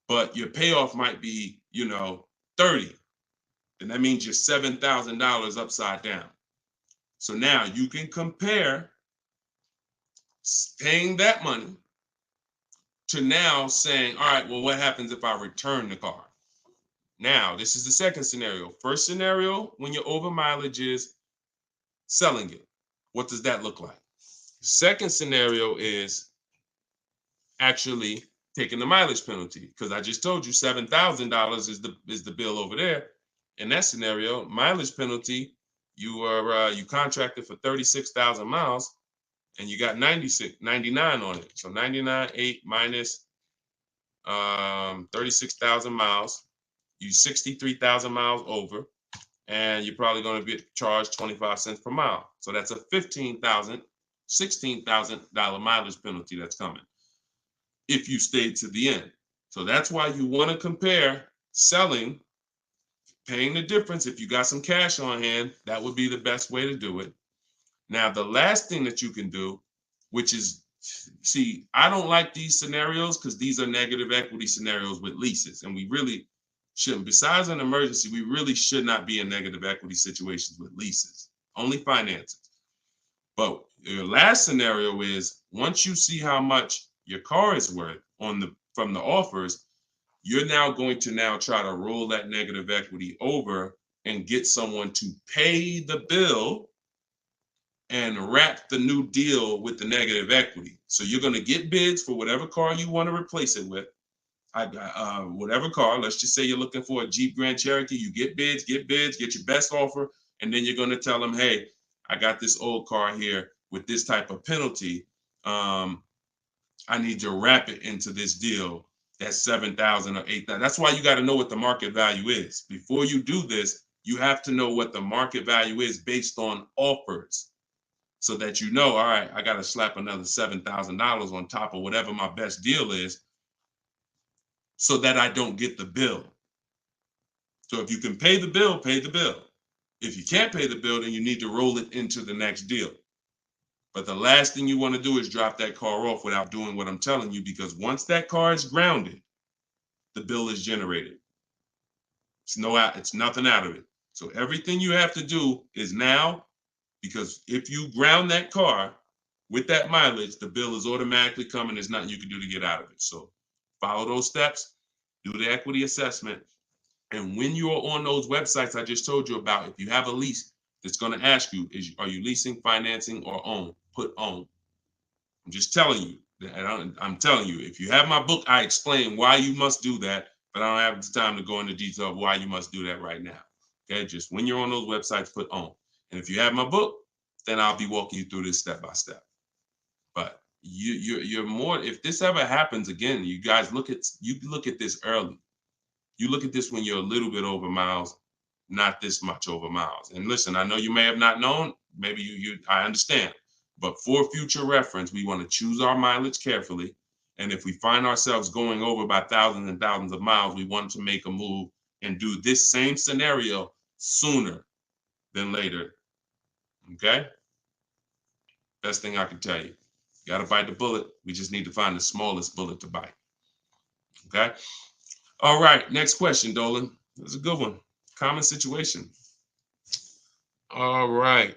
B: but your payoff might be, 30. Then that means you're $7,000 upside down. So now you can compare paying that money to now saying, all right, well, what happens if I return the car? Now, this is the second scenario. First scenario, when your over mileage is selling it. What does that look like? Second scenario is actually taking the mileage penalty, because I just told you $7,000 is the bill over there. In that scenario, mileage penalty, you contracted for 36,000 miles and you got 99 on it. So 99.8 minus 36,000 miles, you 63,000 miles over, and you're probably going to be charged 25 cents per mile. So that's a $16,000 mileage penalty that's coming if you stayed to the end. So that's why you want to compare selling, paying the difference. If you got some cash on hand, that would be the best way to do it. Now, the last thing that you can do, which is, see, I don't like these scenarios because these are negative equity scenarios with leases, and we really shouldn't. Besides an emergency, we really should not be in negative equity situations with leases, only finances. But your last scenario is, once you see how much your car is worth from the offers, you're now going to try to roll that negative equity over and get someone to pay the bill and wrap the new deal with the negative equity. So you're going to get bids for whatever car you want to replace it with. Whatever car, let's just say you're looking for a Jeep Grand Cherokee, you get bids, get your best offer, and then you're going to tell them, hey, I got this old car here with this type of penalty. I need to wrap it into this deal that's 7,000 or 8,000. That's why you got to know what the market value is. Before you do this, you have to know what the market value is based on offers, so that you know, all right, I got to slap another $7,000 on top of whatever my best deal is, so that I don't get the bill. So if you can pay the bill, pay the bill. If you can't pay the bill, then you need to roll it into the next deal. But the last thing you want to do is drop that car off without doing what I'm telling you, because once that car is grounded, the bill is generated. It's nothing out of it. So everything you have to do is now, because if you ground that car with that mileage, the bill is automatically coming. There's nothing you can do to get out of it. So follow those steps, do the equity assessment. And when you're on those websites I just told you about, if you have a lease, that's going to ask you, are you leasing, financing, or own? Put own. I'm just telling you. And I'm telling you, if you have my book, I explain why you must do that, but I don't have the time to go into detail of why you must do that right now. Okay, just when you're on those websites, put own. And if you have my book, then I'll be walking you through this step by step. But you're more, if this ever happens again, you guys look at this early. You look at this when you're a little bit over miles, not this much over miles. And listen, I know you may have not known, maybe I understand, but for future reference, we want to choose our mileage carefully. And if we find ourselves going over by thousands and thousands of miles, we want to make a move and do this same scenario sooner than later. Okay? Best thing I can tell you. You got to bite the bullet. We just need to find the smallest bullet to bite. Okay? All right, next question, Dolan. That's a good one. Common situation. All right.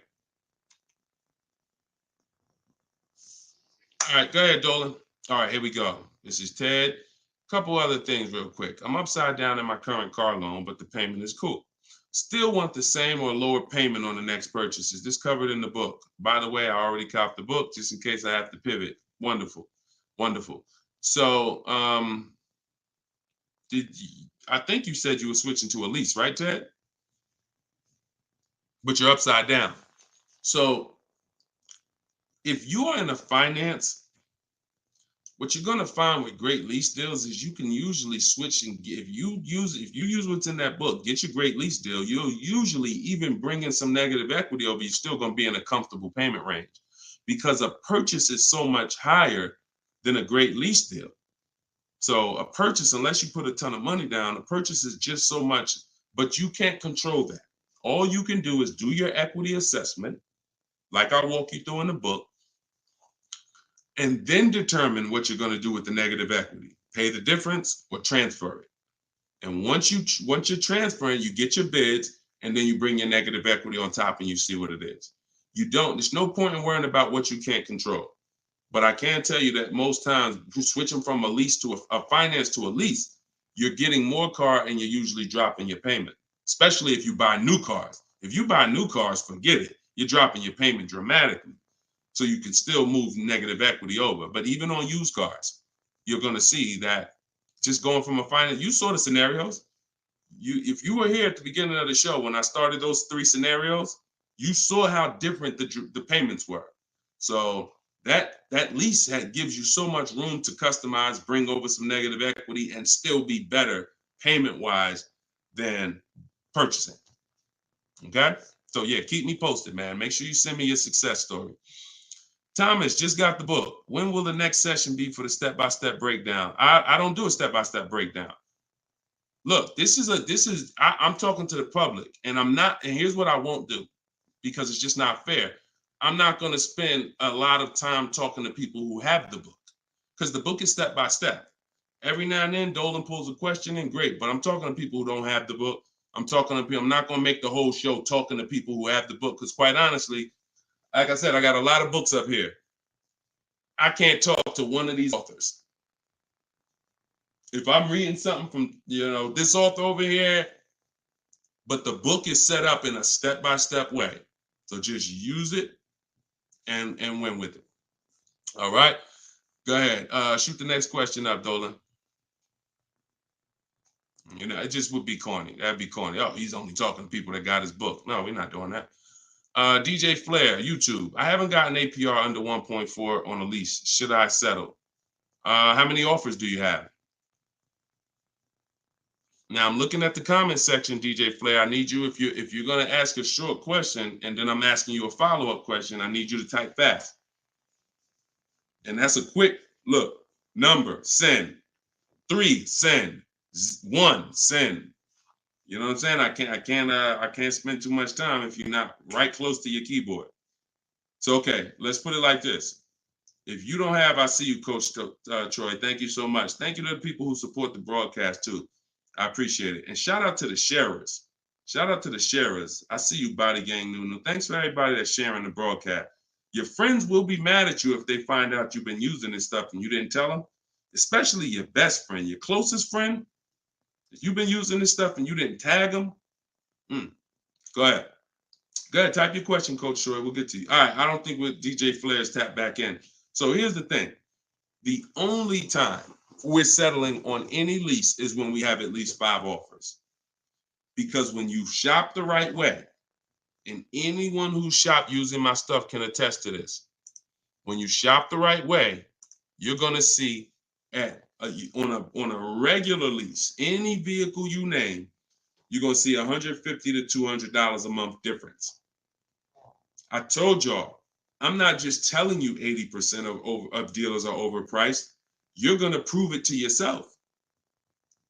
B: All right, go ahead, Dolan. All right, here we go. This is Ted. A couple other things real quick. I'm upside down in my current car loan, but the payment is cool. Still want the same or lower payment on the next purchases. This covered in the book. By the way, I already copied the book just in case I have to pivot. Wonderful. Wonderful. So I think you said you were switching to a lease, right, Ted? But you're upside down. So if you are in a finance, what you're going to find with great lease deals is you can usually switch, and if you use what's in that book, get your great lease deal, you'll usually even bring in some negative equity over, you're still going to be in a comfortable payment range, because a purchase is so much higher than a great lease deal. So a purchase, unless you put a ton of money down, a purchase is just so much but you can't control that. All you can do is do your equity assessment, like I walk you through in the book, and then determine what you're going to do with the negative equity. Pay the difference or transfer it. And once you're transferring, you get your bids, and then you bring your negative equity on top and you see what it is. There's no point in worrying about what you can't control. But I can tell you that most times switching from a lease to a finance to a lease, you're getting more car and you're usually dropping your payment, especially if you buy new cars. If you buy new cars, forget it. You're dropping your payment dramatically. So you can still move negative equity over. But even on used cars, you're going to see that just going from a finance, you saw the scenarios. If you were here at the beginning of the show when I started those 3 scenarios, you saw how different the payments were. So that lease gives you so much room to customize, bring over some negative equity, and still be better payment-wise than purchasing. Okay? So yeah, keep me posted, man. Make sure you send me your success story. Thomas just got the book. When will the next session be for the step-by-step breakdown? I don't do a step-by-step breakdown. Look, I'm talking to the public, and here's what I won't do, because it's just not fair. I'm not going to spend a lot of time talking to people who have the book, because the book is step by step. Every now and then, Dolan pulls a question in, great, but I'm talking to people who don't have the book. I'm not going to make the whole show talking to people who have the book, because quite honestly, like I said, I got a lot of books up here. I can't talk to one of these authors. If I'm reading something from, this author over here, but the book is set up in a step-by-step way. So just use it and win with it. All right. Go ahead. Shoot the next question up, Dolan. It just would be corny. That'd be corny. Oh, he's only talking to people that got his book. No, we're not doing that. DJ Flair, YouTube. I haven't gotten APR under 1.4 on a lease. Should I settle? How many offers do you have? Now I'm looking at the comment section, DJ Flair. I need you, if you're going to ask a short question and then I'm asking you a follow-up question, I need you to type fast. And that's a quick look. Number, send. 3, send. 1, send. You know what I'm saying? I can't spend too much time if you're not right close to your keyboard. So okay, let's put it like this. If you don't have, I see you, Coach Troy. Thank you so much. Thank you to the people who support the broadcast too. I appreciate it. And shout out to the sharers. Shout out to the sharers. I see you, Body Gang Nunu. Thanks for everybody that's sharing the broadcast. Your friends will be mad at you if they find out you've been using this stuff and you didn't tell them, especially your best friend, your closest friend. If you've been using this stuff and you didn't tag them, go ahead. Go ahead, type your question, Coach Troy. We'll get to you. All right, I don't think DJ Flair's tapped back in. So here's the thing. The only time we're settling on any lease is when we have at least 5 offers. Because when you shop the right way, and anyone who shopped using my stuff can attest to this, when you shop the right way, you're going to see on a regular lease, any vehicle you name, you're going to see $150 to $200 a month difference. I told y'all, I'm not just telling you 80% of dealers are overpriced. You're going to prove it to yourself.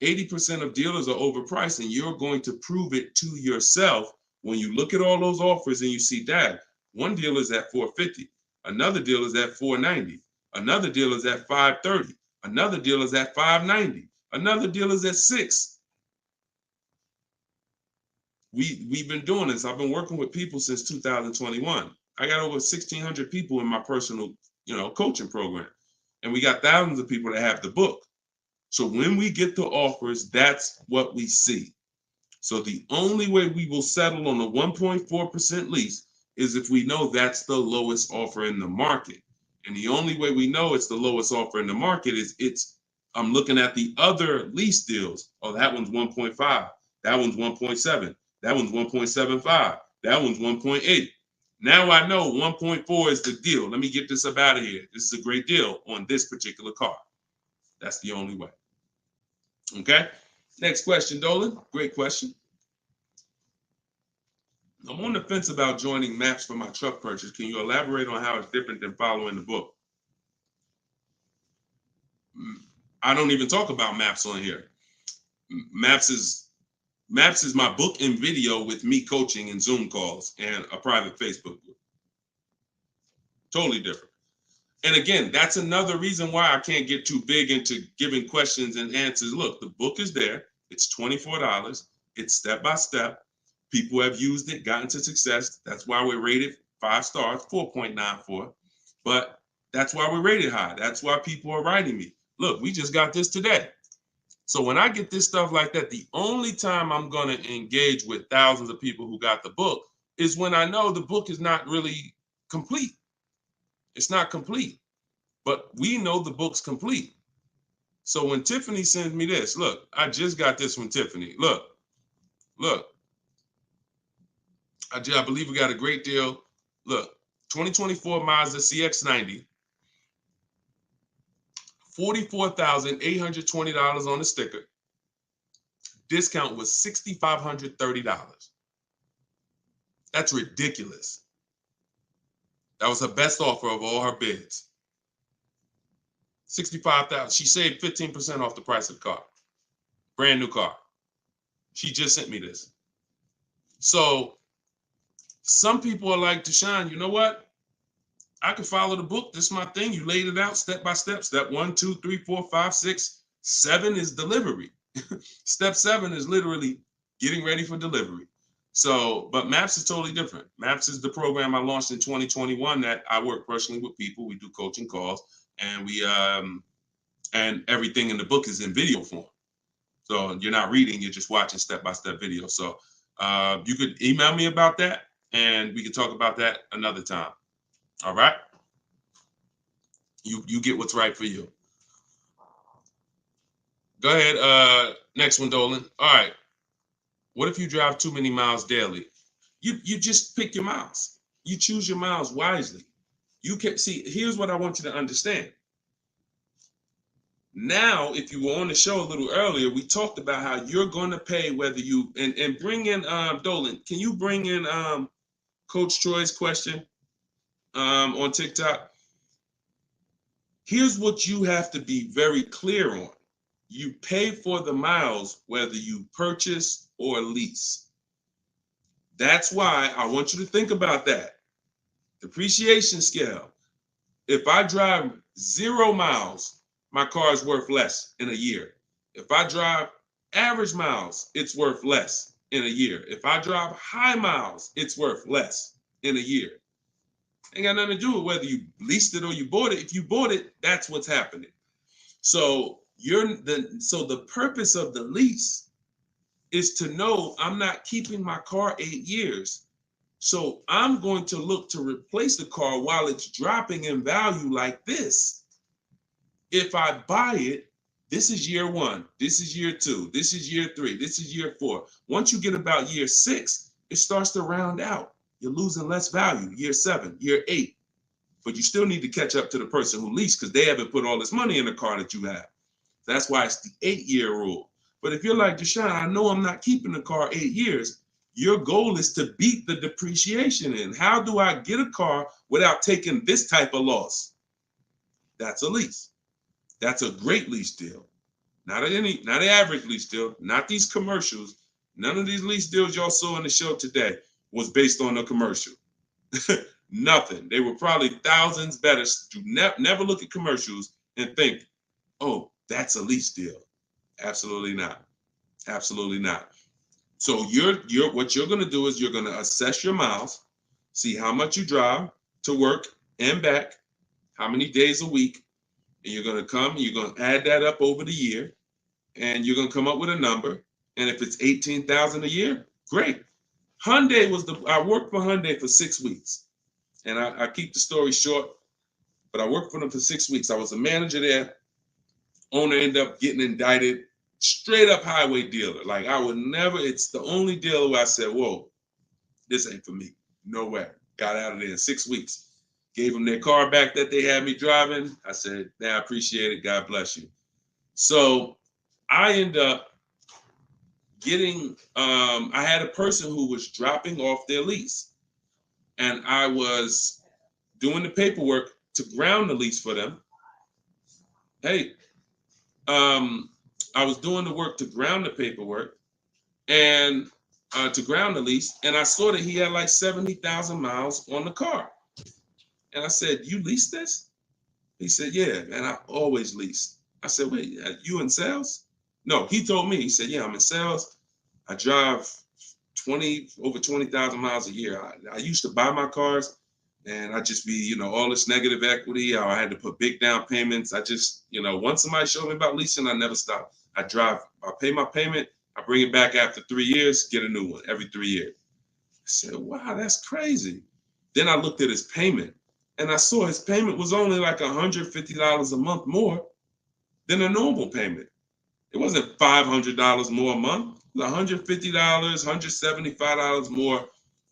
B: 80% of dealers are overpriced, and you're going to prove it to yourself when you look at all those offers and you see that one dealer is at $450, another dealer is at $490, another dealer is at $530, another dealer is at $590, another dealer is at $6. We've been doing this. I've been working with people since 2021. I got over 1,600 people in my personal, coaching program, and we got thousands of people that have the book. So when we get the offers, that's what we see. So the only way we will settle on a 1.4% lease is if we know that's the lowest offer in the market. And the only way we know it's the lowest offer in the market is I'm looking at the other lease deals. Oh, that one's 1.5. That one's 1.7. That one's 1.75. That one's 1.8. Now I know 1.4 is the deal. Let me get this up out of here. This is a great deal on this particular car. That's the only way. Okay. Next question, Dolan. Great question. I'm on the fence about joining maps for my truck purchase. Can you elaborate on how it's different than following the book? I don't even talk about maps on here. Maps is Maps is my book and video with me coaching and Zoom calls and a private Facebook group. Totally different. And again, that's another reason why I can't get too big into giving questions and answers. Look, the book is there. It's $24. It's step by step. People have used it, gotten to success. That's why we're rated 5 stars, 4.94. But that's why we're rated high. That's why people are writing me. Look, we just got this today. So when I get this stuff like that, the only time I'm going to engage with thousands of people who got the book is when I know the book is not really complete. It's not complete, but we know the book's complete. So when Tiffany sends me this, look, I just got this from Tiffany. Look. I believe we got a great deal. Look, 2024 Mazda CX-90, $44,820 on the sticker. Discount was $6,530. That's ridiculous. That was her best offer of all her bids. $65,000. She saved 15% off the price of the car. Brand new car. She just sent me this. So some people are like, Deshone, you know what? I can follow the book. This is my thing. You laid it out step by step. Step 1, 2, 3, 4, 5, 6, 7 is delivery. Step 7 is literally getting ready for delivery. So, but Maps is totally different. Maps is the program I launched in 2021 that I work personally with people. We do coaching calls, and we and everything in the book is in video form. So you're not reading, you're just watching step-by-step video. So you could email me about that, and we could talk about that another time. All right? You get what's right for you. Go ahead. Next one, Dolan. All right. What if you drive too many miles daily? You just pick your miles. You choose your miles wisely. You can see, here's what I want you to understand. Now, if you were on the show a little earlier, we talked about how you're going to pay whether you, and bring in, Dolan, can you bring in Coach Troy's question on TikTok? Here's what you have to be very clear on. You pay for the miles whether you purchase or lease. That's why I want you to think about that. Depreciation scale. If I drive 0 miles, my car is worth less in a year. If I drive average miles, it's worth less in a year. If I drive high miles, it's worth less in a year. Ain't got nothing to do with whether you leased it or you bought it. If you bought it, that's what's happening. So the purpose of the lease is to know I'm not keeping my car 8 years. So I'm going to look to replace the car while it's dropping in value like this. If I buy it, this is year 1, this is year 2, this is year 3, this is year 4. Once you get about year 6, it starts to round out. You're losing less value, year 7, year 8. But you still need to catch up to the person who leased because they haven't put all this money in the car that you have. That's why it's the 8-year rule. But if you're like, Deshone, I know I'm not keeping the car 8 years. Your goal is to beat the depreciation in. How do I get a car without taking this type of loss? That's a lease. That's a great lease deal. Not an average lease deal, not these commercials. None of these lease deals y'all saw in the show today was based on a commercial. Nothing. They were probably thousands better. Do never look at commercials and think, oh, that's a lease deal. Absolutely not. Absolutely not. So what you're going to do is you're going to assess your miles, see how much you drive to work and back, how many days a week, and you're going to add that up over the year, and you're going to come up with a number. And if it's $18,000 a year, great. I worked for Hyundai for 6 weeks, and I keep the story short, but I worked for them for 6 weeks. I was a manager there. Owner ended up getting indicted. Straight up highway dealer. Like I would never, it's the only dealer where I said, whoa, this ain't for me. No way. Got out of there in 6 weeks. Gave them their car back that they had me driving. I said, I appreciate it. God bless you. So I end up getting, I had a person who was dropping off their lease. And I was doing the paperwork to ground the lease for them. Hey, I was doing the work to ground the paperwork, and to ground the lease, and I saw that he had like 70,000 miles on the car. And I said, "You lease this?" He said, "Yeah, man, I always lease." I said, "Wait, you in sales?" No, he told me. He said, "Yeah, I'm in sales. I drive over 20,000 miles a year. I used to buy my cars, and I just be, all this negative equity. I had to put big down payments. I just, once somebody showed me about leasing, I never stop. I pay my payment, I bring it back after 3 years, get a new one every 3 years." I said, "Wow, that's crazy." Then I looked at his payment, and I saw his payment was only like $150 a month more than a normal payment. It wasn't $500 more a month. It was $150, $175 more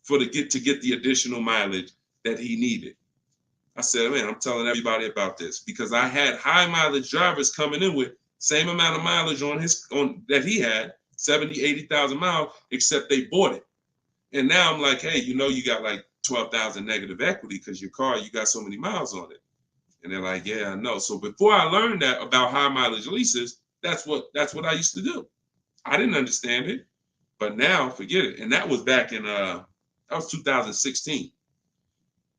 B: to get the additional mileage that he needed. I said, "Man, I'm telling everybody about this," because I had high mileage drivers coming in with same amount of mileage on that he had, 70, 80,000 miles, except they bought it. And now I'm like, "Hey, you got like 12,000 negative equity because your car, you got so many miles on it." And they're like, "Yeah, I know." So before I learned that about high mileage leases, that's what I used to do. I didn't understand it, but now forget it. And that was back in that was 2016.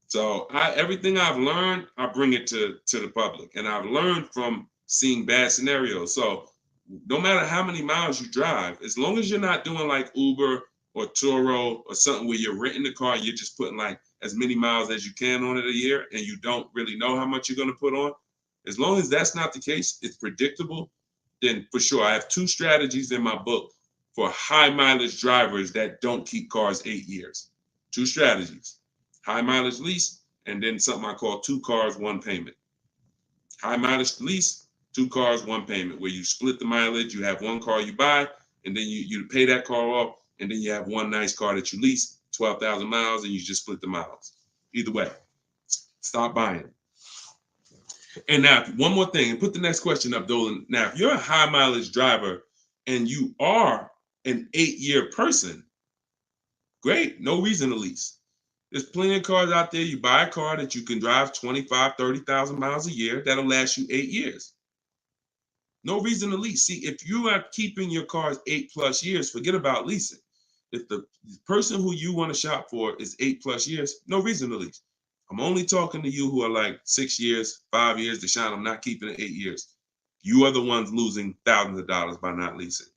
B: So everything I've learned, I bring it to the public, and I've learned from seeing bad scenarios. So no matter how many miles you drive, as long as you're not doing like Uber or Turo or something where you're renting the car, you're just putting like as many miles as you can on it a year, and you don't really know how much you're going to put on. As long as that's not the case, it's predictable, then for sure. I have 2 strategies in my book for high mileage drivers that don't keep cars 8 years. 2 strategies: high mileage lease, and then something I call 2 cars, 1 payment. High mileage lease, 2 cars, 1 payment, where you split the mileage. You have 1 car you buy, and then you pay that car off, and then you have 1 nice car that you lease, 12,000 miles, and you just split the miles. Either way, stop buying. And now, one more thing, and put the next question up, Dolan. Now, if you're a high mileage driver and you are an 8-year person, great, no reason to lease. There's plenty of cars out there. You buy a car that you can drive 25, 30,000 miles a year. That'll last you 8 years. No reason to lease. See, if you are keeping your cars 8+ years, forget about leasing. If the person who you want to shop for is 8+ years, no reason to lease. I'm only talking to you who are like 6 years, 5 years. Deshone, I'm not keeping it 8 years. You are the ones losing thousands of dollars by not leasing.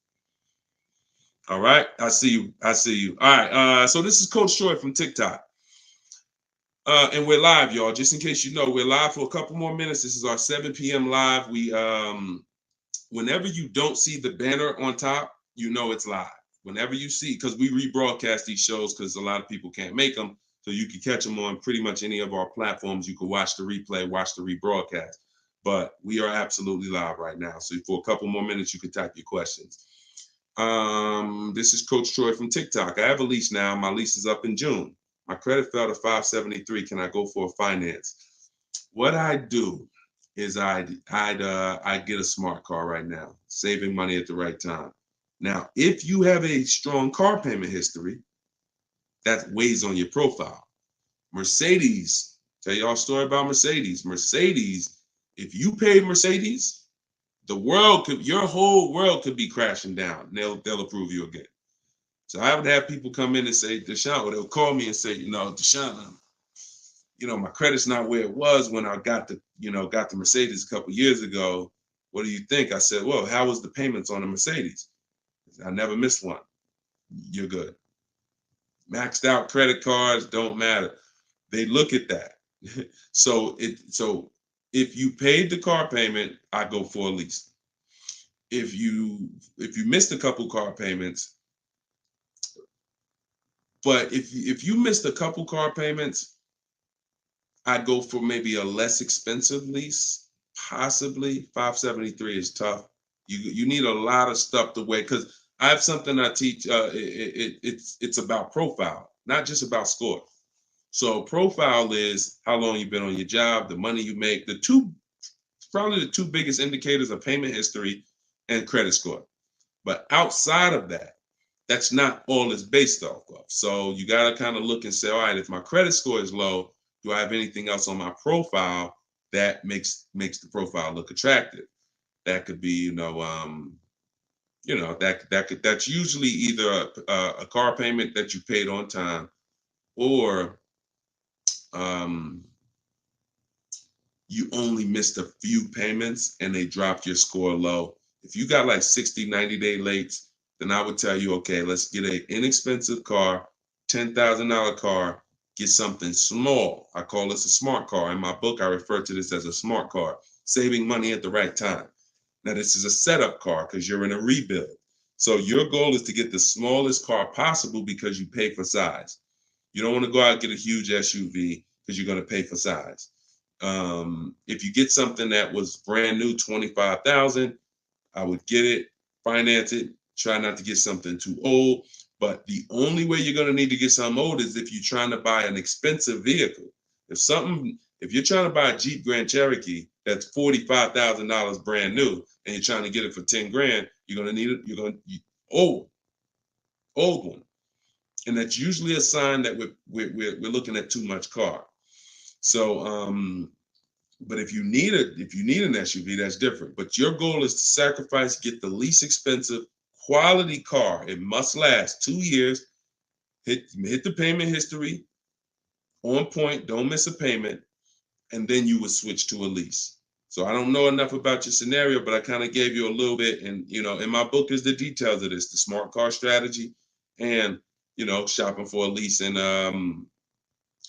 B: All right, I see you. All right, so this is Coach Troy from TikTok. And we're live, y'all. Just in case you know, we're live for a couple more minutes. This is our 7 p.m. live. We whenever you don't see the banner on top, you know it's live. Whenever you see, because we rebroadcast these shows because a lot of people can't make them, so you can catch them on pretty much any of our platforms. You can watch the replay, watch the rebroadcast. But we are absolutely live right now. So for a couple more minutes, you can type your questions. This is Coach Troy from TikTok. I have a lease now. My lease is up in June. My credit fell to 573. Can I go for a finance? What I do is I'd get a smart car right now, saving money at the right time. Now, if you have a strong car payment history, that weighs on your profile. Mercedes, tell y'all a story about Mercedes. Mercedes, if you paid Mercedes, your whole world could be crashing down. They'll approve you again. So I would have people come in and say, Deshone, or they'll call me and say, Deshone, my credit's not where it was when I got the Mercedes a couple years ago. What do you think? I said, well, how was the payments on the Mercedes? I never missed one. You're good. Maxed out credit cards don't matter. They look at that. So if you paid the car payment, I go for a lease. If you missed a couple car payments, but if you missed a couple car payments, I'd go for maybe a less expensive lease. Possibly 573 is tough. You need a lot of stuff to weigh, because I have something I teach. It's about profile, not just about score. So profile is how long you've been on your job, the money you make. Probably the 2 biggest indicators are payment history and credit score. But outside of that, that's not all it's based off of. So you got to kind of look and say, all right, if my credit score is low, do I have anything else on my profile that makes the profile look attractive? That could be, you know, that's usually either a car payment that you paid on time, or um, you only missed a few payments and they dropped your score low. If you got like 60, 90-day late, then I would tell you, okay, let's get an inexpensive car, $10,000 car, get something small. I call this a smart car. In my book, I refer to this as a smart car, saving money at the right time. Now, this is a setup car because you're in a rebuild. So your goal is to get the smallest car possible because you pay for size. You don't want to go out and get a huge SUV because you're going to pay for size. If you get something that was brand new, 25,000, I would get it, finance it, try not to get something too old. But the only way you're going to need to get something old is if you're trying to buy an expensive vehicle. If you're trying to buy a Jeep Grand Cherokee that's $45,000 brand new and you're trying to get it for 10 grand, you're going to need it. Old one, and that's usually a sign that we're looking at too much car. So, but if you need an SUV, that's different. But your goal is to sacrifice, get the least expensive quality car. It must last 2 years. Hit the payment history on point. Don't miss a payment, and then you would switch to a lease. So I don't know enough about your scenario, but I kind of gave you a little bit. And in my book is the details of this: the smart car strategy, and shopping for a lease, and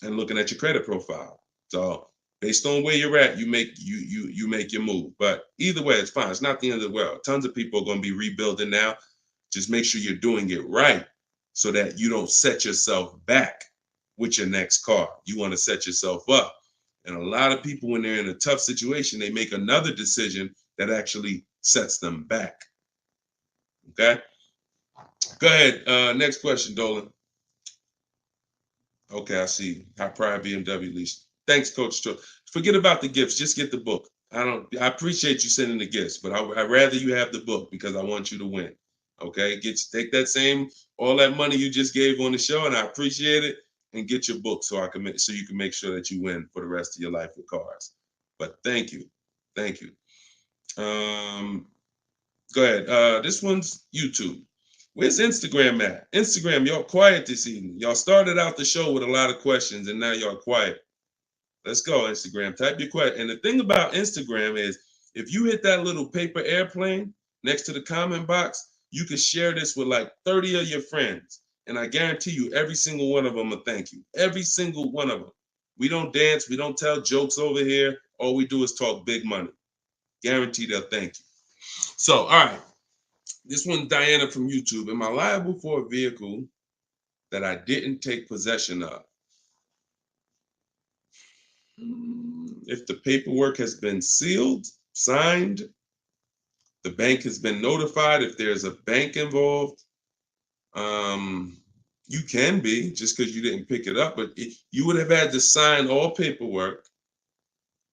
B: looking at your credit profile. So based on where you're at, you make your move. But either way, it's fine. It's not the end of the world. Tons of people are going to be rebuilding now. Just make sure you're doing it right so that you don't set yourself back with your next car. You want to set yourself up. And a lot of people, when they're in a tough situation, they make another decision that actually sets them back. Okay? Go ahead. Next question, Dolan. Okay, I see. High pride BMW lease. Thanks, Coach Cho. Forget about the gifts. Just get the book. I appreciate you sending the gifts, but I'd rather you have the book because I want you to win. Okay, take all that money you just gave on the show, and I appreciate it, and get your book so you can make sure that you win for the rest of your life with cars. But thank you. Go ahead. This one's YouTube. Where's Instagram at? Instagram, y'all quiet this evening. Y'all started out the show with a lot of questions, and now y'all quiet. Let's go, Instagram. Type your question. And the thing about Instagram is, if you hit that little paper airplane next to the comment box, you can share this with like 30 of your friends. And I guarantee you, every single one of them will thank you. Every single one of them. We don't dance. We don't tell jokes over here. All we do is talk big money. Guarantee they'll thank you. So, all right. This one, Diana from YouTube. Am I liable for a vehicle that I didn't take possession of? If the paperwork has been sealed, signed, the bank has been notified, if there's a bank involved, you can be, just because you didn't pick it up, but you would have had to sign all paperwork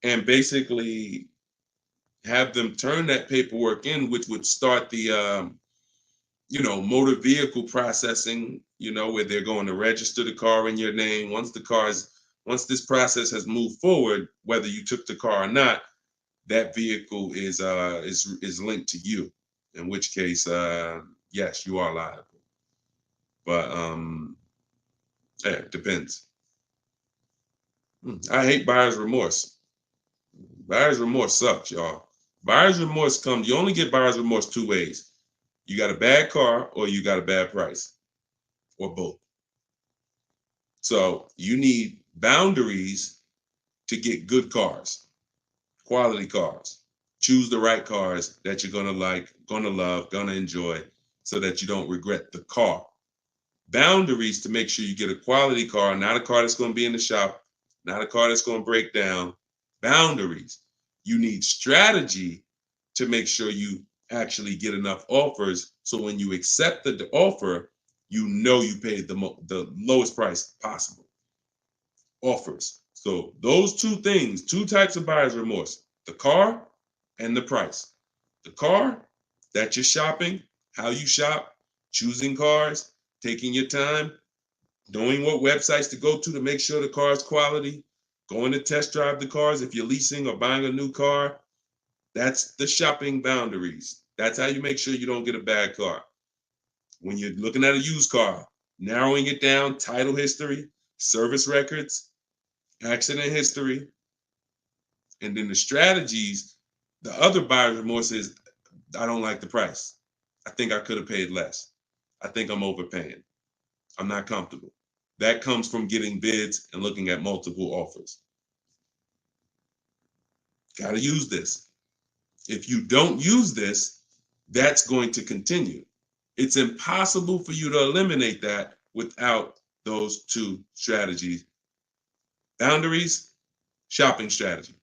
B: and basically have them turn that paperwork in, which would start the motor vehicle processing, where they're going to register the car in your name. Once this process has moved forward, whether you took the car or not, that vehicle is linked to you. In which case, yes, you are liable. But yeah, it depends. I hate buyer's remorse. Buyer's remorse sucks, y'all. Buyer's remorse comes. You only get buyer's remorse two ways. You got a bad car or you got a bad price, or both. So you need boundaries to get good cars, quality cars. Choose the right cars that you're gonna like, gonna love, gonna enjoy, so that you don't regret the car. Boundaries to make sure you get a quality car, not a car that's gonna be in the shop, not a car that's gonna break down. Boundaries. You need strategy to make sure you actually get enough offers, so when you accept the offer, you paid the lowest price possible. Offers. So those two things, two types of buyer's remorse: the car and the price. The car, that you're shopping, how you shop, choosing cars, taking your time, knowing what websites to go to make sure the car is quality, going to test drive the cars if you're leasing or buying a new car. That's the shopping boundaries. That's how you make sure you don't get a bad car. When you're looking at a used car, narrowing it down, title history, service records, accident history, and then the strategies. The other buyer's remorse is, I don't like the price. I think I could have paid less. I think I'm overpaying. I'm not comfortable. That comes from getting bids and looking at multiple offers. Got to use this. If you don't use this, that's going to continue. It's impossible for you to eliminate that without those two strategies. Boundaries, shopping strategy.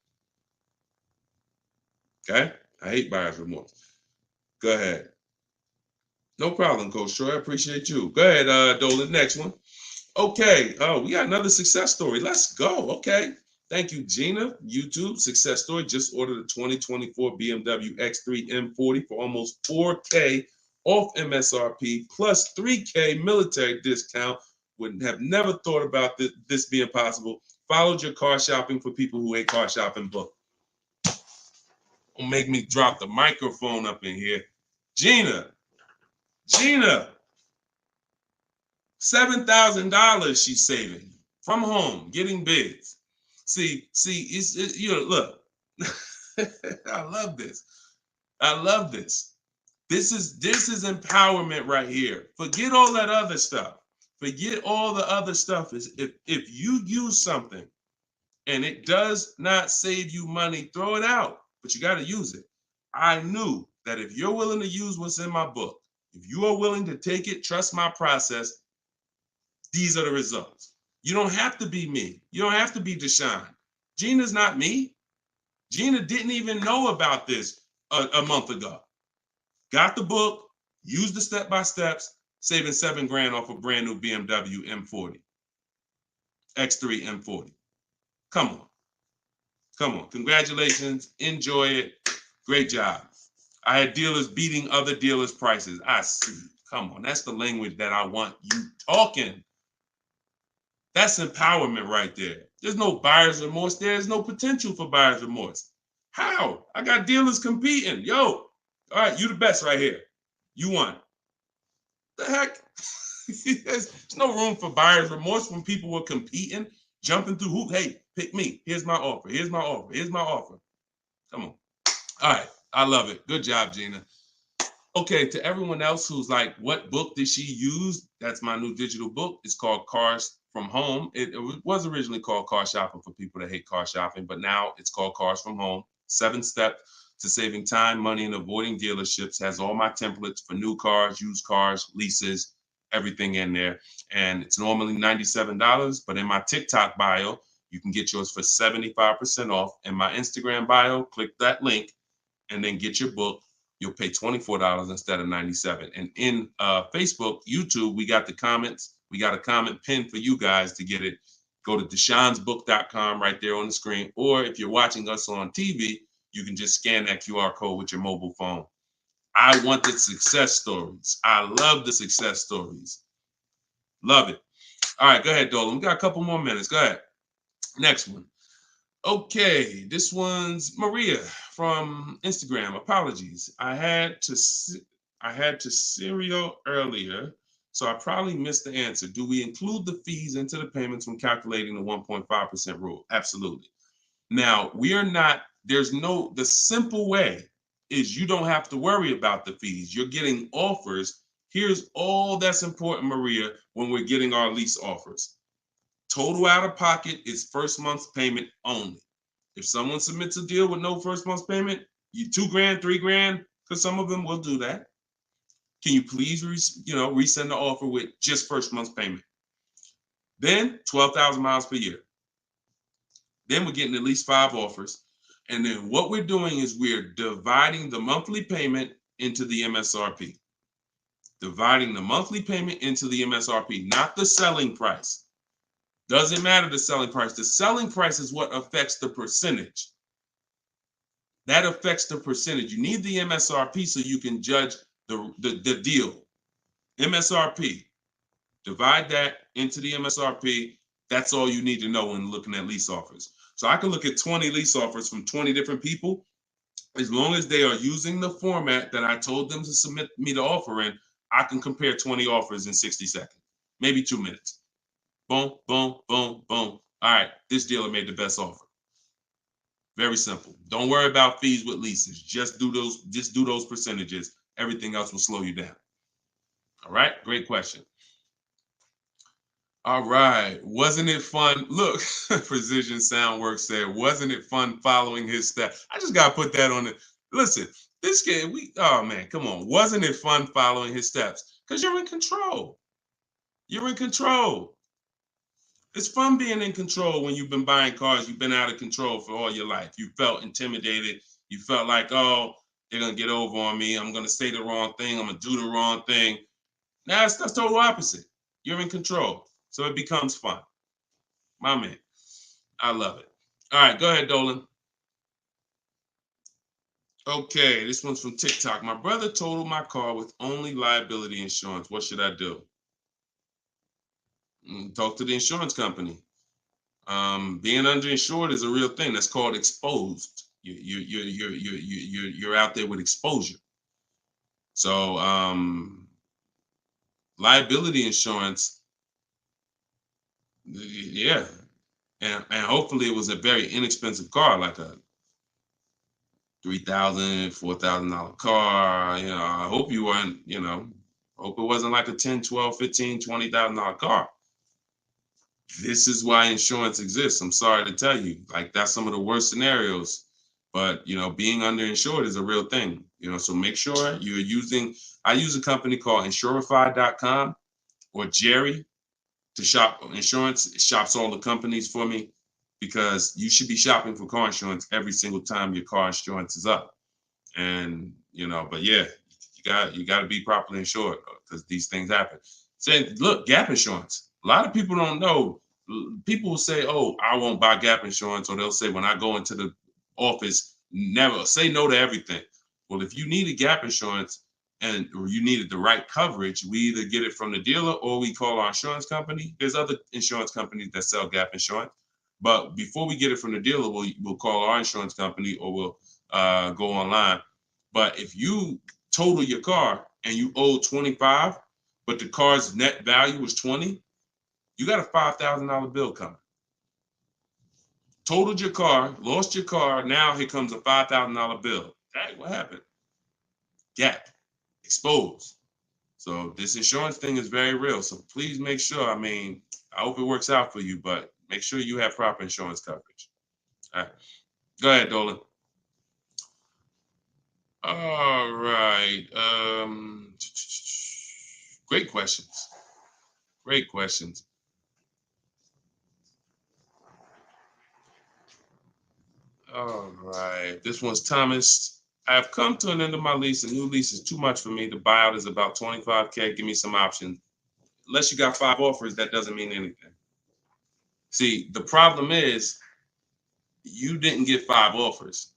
B: Okay? I hate buyer's remorse. Go ahead. No problem, Coach Troy. I appreciate you. Go ahead, Dolan. Next one. Okay. Oh, we got another success story. Let's go. Okay. Thank you, Gina. YouTube success story. Just ordered a 2024 BMW X3 M40 for almost $4K off MSRP plus $3K military discount. Would have never thought about this being possible. Followed your car shopping for people who hate car shopping book. Don't make me drop the microphone up in here. Gina, $7,000 she's saving from home, getting bids. See, look, I love this. I love this. This is empowerment right here. Forget all that other stuff. Forget all the other stuff. Is if you use something and it does not save you money, throw it out. But you got to use it. I knew that if you're willing to use what's in my book, if you are willing to take it, trust my process, these are the results. You don't have to be me. You don't have to be Deshone. Gina's not me. Gina didn't even know about this a month ago. Got the book, used the step-by-steps, saving $7,000 off a brand new BMW M40. X3 M40. Come on. Come on. Congratulations. Enjoy it. Great job. I had dealers beating other dealers' prices. I see. Come on. That's the language that I want you talking. That's empowerment right there. There's no buyer's remorse. There's no potential for buyer's remorse. How? I got dealers competing. Yo, all right, you the best right here. You won. The heck? There's no room for buyer's remorse when people were competing, jumping through hoops. Hey, pick me. Here's my offer. Here's my offer. Here's my offer. Come on. All right. I love it. Good job, Gina. Okay, to everyone else who's like, what book did she use? That's my new digital book. It's called Cars from Home. It was originally called Car Shopping for people that hate car shopping, but now it's called Cars from Home. 7 steps to saving time, money, and avoiding dealerships. Has all my templates for new cars, used cars, leases, everything in there. And it's normally $97, but in my TikTok bio, you can get yours for 75% off. In my Instagram bio, click that link and then get your book. You'll pay $24 instead of $97. And in Facebook, YouTube, we got the comments. We got a comment pinned for you guys to get it. Go to deshonsbook.com right there on the screen. Or if you're watching us on TV, you can just scan that QR code with your mobile phone. I want the success stories. I love the success stories. Love it. All right, go ahead, Dolan. We got a couple more minutes. Go ahead. Next one. Okay, this one's Maria from Instagram. Apologies. I had to serial earlier, so I probably missed the answer. Do we include the fees into the payments when calculating the 1.5% rule? Absolutely. Now, the simple way is you don't have to worry about the fees. You're getting offers. Here's all that's important, Maria, when we're getting our lease offers. Total out of pocket is first month's payment only. If someone submits a deal with no first month's payment, you $2,000, $3,000, because some of them will do that. Can you please, resend the offer with just first month's payment? Then 12,000 miles per year. Then we're getting at least 5 offers. And then what we're doing is we're dividing the monthly payment into the MSRP. Dividing the monthly payment into the MSRP, not the selling price. Doesn't matter the selling price. The selling price is what affects the percentage. That affects the percentage. You need the MSRP so you can judge the deal. MSRP. Divide that into the MSRP. That's all you need to know when looking at lease offers. So I can look at 20 lease offers from 20 different people, As long as they are using the format that I told them to submit me the offer in, I can compare 20 offers in 60 seconds, maybe 2 minutes. Boom, boom, boom, boom. All right, this dealer made the best offer. Very simple. Don't worry about fees with leases. Just do those percentages. Everything else will slow you down. All right, great question. All right, wasn't it fun? Look, Precision Soundworks said, wasn't it fun following his steps? I just gotta put that on it. Listen, this game, oh man, come on. Wasn't it fun following his steps? Because you're in control. You're in control. It's fun being in control when you've been buying cars. You've been out of control for all your life. You felt intimidated. You felt like, oh, they're gonna get over on me. I'm gonna say the wrong thing. I'm gonna do the wrong thing. Now it's the total opposite. You're in control. So it becomes fun. My man. I love it. All right, go ahead, Dolan. Okay, this one's from TikTok. My brother totaled my car with only liability insurance. What should I do? Talk to the insurance company. Being underinsured is a real thing. That's called exposed. You're out there with exposure. So liability insurance, yeah, and hopefully it was a very inexpensive car, like a $3,000, $4,000 car. I hope you weren't. Hope it wasn't like a $10, $12, $15, $20,000 car. This is why insurance exists. I'm sorry to tell you, like that's some of the worst scenarios. But being underinsured is a real thing. So make sure you're using. I use a company called Insurify.com or Jerry to shop insurance. It shops all the companies for me because you should be shopping for car insurance every single time your car insurance is up. And but yeah, you got to be properly insured because these things happen. Say, look, gap insurance. A lot of people don't know. People will say, "Oh, I won't buy gap insurance," or they'll say, "When I go into the office, never say no to everything." Well, if you needed gap insurance or you needed the right coverage, we either get it from the dealer or we call our insurance company. There's other insurance companies that sell gap insurance, but before we get it from the dealer, we'll call our insurance company or we'll go online. But if you total your car and you owe 25, but the car's net value was 20, you got a $5,000 bill coming. Totaled your car, lost your car. Now here comes a $5,000 bill. Hey, what happened? Gap, exposed. So this insurance thing is very real. So please make sure. I hope it works out for you, but make sure you have proper insurance coverage. All right, go ahead, Dolan. All right. Great questions. Great questions. All right. This one's Thomas. I have come to an end of my lease. A new lease is too much for me. The buyout is about $25K. Give me some options. Unless you got 5 offers, that doesn't mean anything. See, the problem is you didn't get 5 offers.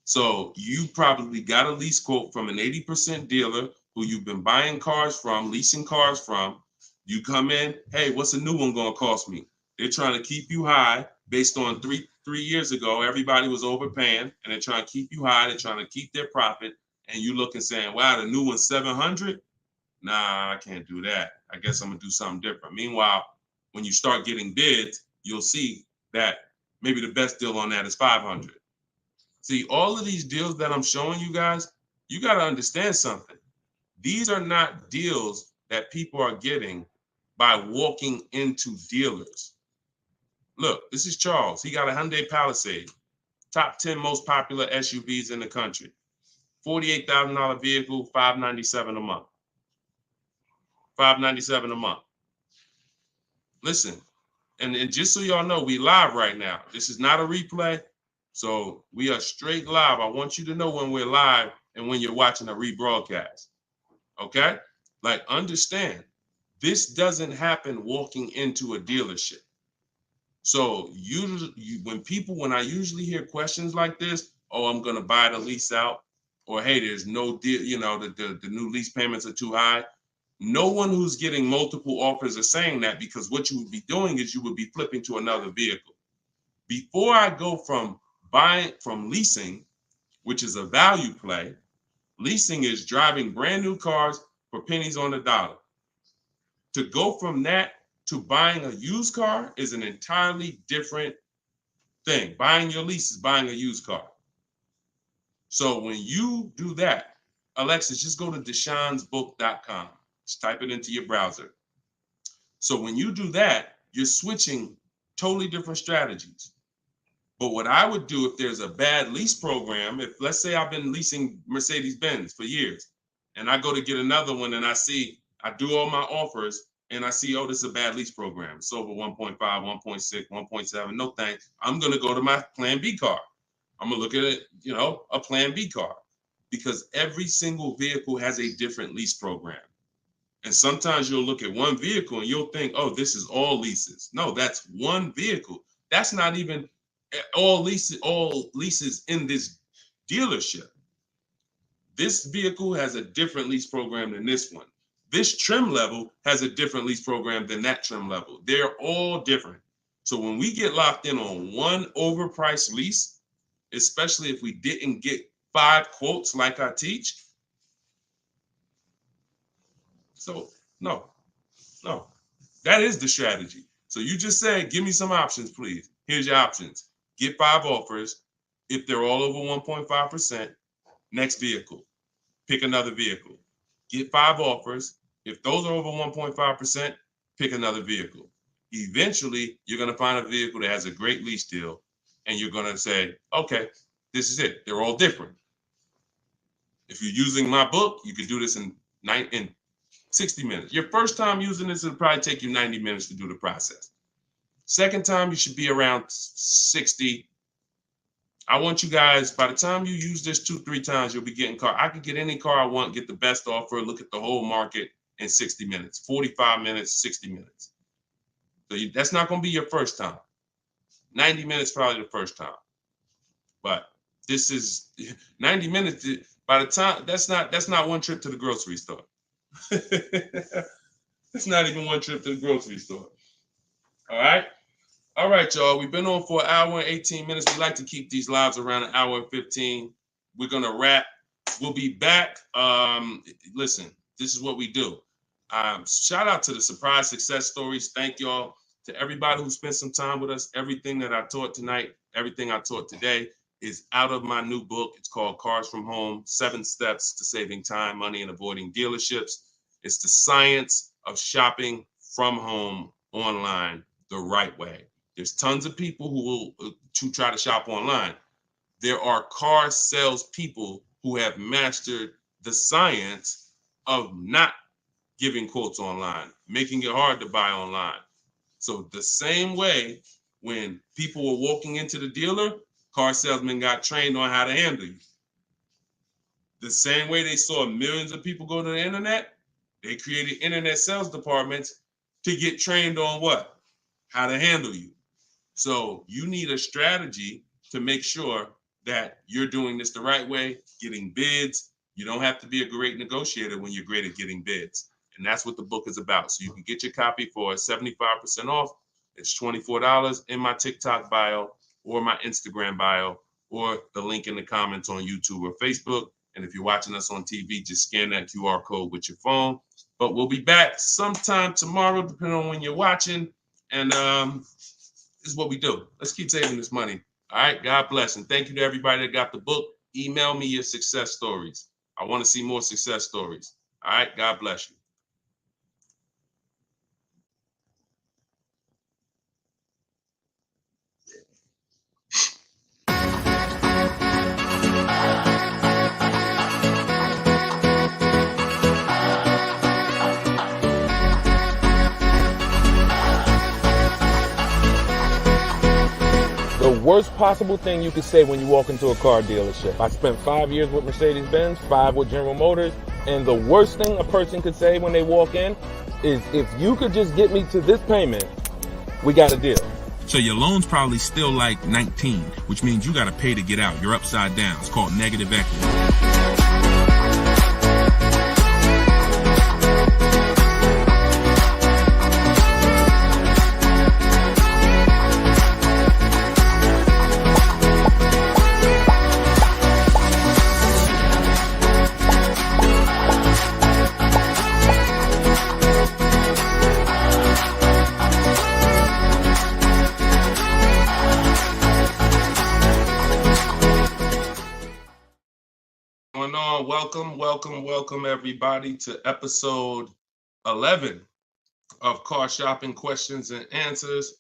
B: So you probably got a lease quote from an 80% dealer who you've been buying cars from, leasing cars from. You come in, hey, what's a new one going to cost me? They're trying to keep you high based on three years ago. Everybody was overpaying and they're trying to keep you high. They're trying to keep their profit. And you look and saying, wow, the new one's 700. Nah, I can't do that. I guess I'm going to do something different. Meanwhile, when you start getting bids, you'll see that maybe the best deal on that is 500. See, all of these deals that I'm showing you guys, you got to understand something. These are not deals that people are getting by walking into dealers. Look, this is Charles. He got a Hyundai Palisade, top 10 most popular SUVs in the country. $48,000 vehicle, $597 a month. $597 a month. Listen, and just so y'all know, we live right now. This is not a replay. So we are straight live. I want you to know when we're live and when you're watching a rebroadcast. Okay? Like, understand, this doesn't happen walking into a dealership. So when I usually hear questions like this, oh, I'm gonna buy the lease out, or hey, there's no deal, the new lease payments are too high. No one who's getting multiple offers are saying that, because what you would be doing is you would be flipping to another vehicle. Before I go from leasing, which is a value play. Leasing is driving brand new cars for pennies on the dollar. To go from that to buying a used car is an entirely different thing. Buying your lease is buying a used car. So when you do that, Alexis, just go to deshonsbook.com. Just type it into your browser. So when you do that, you're switching totally different strategies. But what I would do if there's a bad lease program, if let's say I've been leasing Mercedes-Benz for years and I go to get another one and I do all my offers and I see, oh, this is a bad lease program. It's over 1.5, 1.6, 1.7. No thanks. I'm going to go to my plan B car. I'm going to look at it, a plan B car, because every single vehicle has a different lease program. And sometimes you'll look at one vehicle and you'll think, oh, this is all leases. No, that's one vehicle. That's not even all leases in this dealership. This vehicle has a different lease program than this one. This trim level has a different lease program than that trim level. They're all different. So when we get locked in on one overpriced lease, especially if we didn't get 5 quotes like I teach, so no, that is the strategy. So you just say, give me some options, please. Here's your options. Get 5 offers. If they're all over 1.5%, next vehicle, pick another vehicle. Get 5 offers. If those are over 1.5%, pick another vehicle. Eventually, you're going to find a vehicle that has a great lease deal, and you're going to say, okay, this is it. They're all different. If you're using my book, you can do this in 60 minutes. Your first time using this, it'll probably take you 90 minutes to do the process. Second time, you should be around 60. I want you guys, by the time you use this 2-3 times, you'll be getting car. I can get any car I want, get the best offer, look at the whole market in 60 minutes, 45 minutes, 60 minutes. So that's not going to be your first time. 90 minutes probably the first time. But this is 90 minutes. By the time, that's not one trip to the grocery store. It's not even one trip to the grocery store. All right, y'all. We've been on for an hour and 18 minutes. We like to keep these lives around an hour and 15. We're gonna wrap. We'll be back. Listen, this is what we do. Shout out to the surprise success stories. Thank y'all to everybody who spent some time with us. Everything that I taught tonight, everything I taught today is out of my new book. It's called Cars from Home: 7 Steps to Saving Time, Money, and Avoiding Dealerships. It's the science of shopping from home online the right way. There's tons of people who try to shop online. There are car sales people who have mastered the science of not giving quotes online, making it hard to buy online. So the same way when people were walking into the dealer, car salesmen got trained on how to handle you. The same way they saw millions of people go to the internet, they created internet sales departments to get trained on what? How to handle you. So you need a strategy to make sure that you're doing this the right way, getting bids. You don't have to be a great negotiator when you're great at getting bids. And that's what the book is about. So you can get your copy for 75% off. It's $24 in my TikTok bio or my Instagram bio or the link in the comments on YouTube or Facebook. And if you're watching us on TV, just scan that QR code with your phone. But we'll be back sometime tomorrow, depending on when you're watching. And this is what we do. Let's keep saving this money. All right. God bless. And thank you to everybody that got the book. Email me your success stories. I want to see more success stories. All right. God bless you.
A: The worst possible thing you could say when you walk into a car dealership. I spent 5 years with Mercedes-Benz, 5 with General Motors, and the worst thing a person could say when they walk in is, if you could just get me to this payment, we got a deal.
C: So your loan's probably still like 19, which means you got to pay to get out. You're upside down. It's called negative equity.
B: Welcome everybody to episode 11 of Car Shopping Questions and Answers.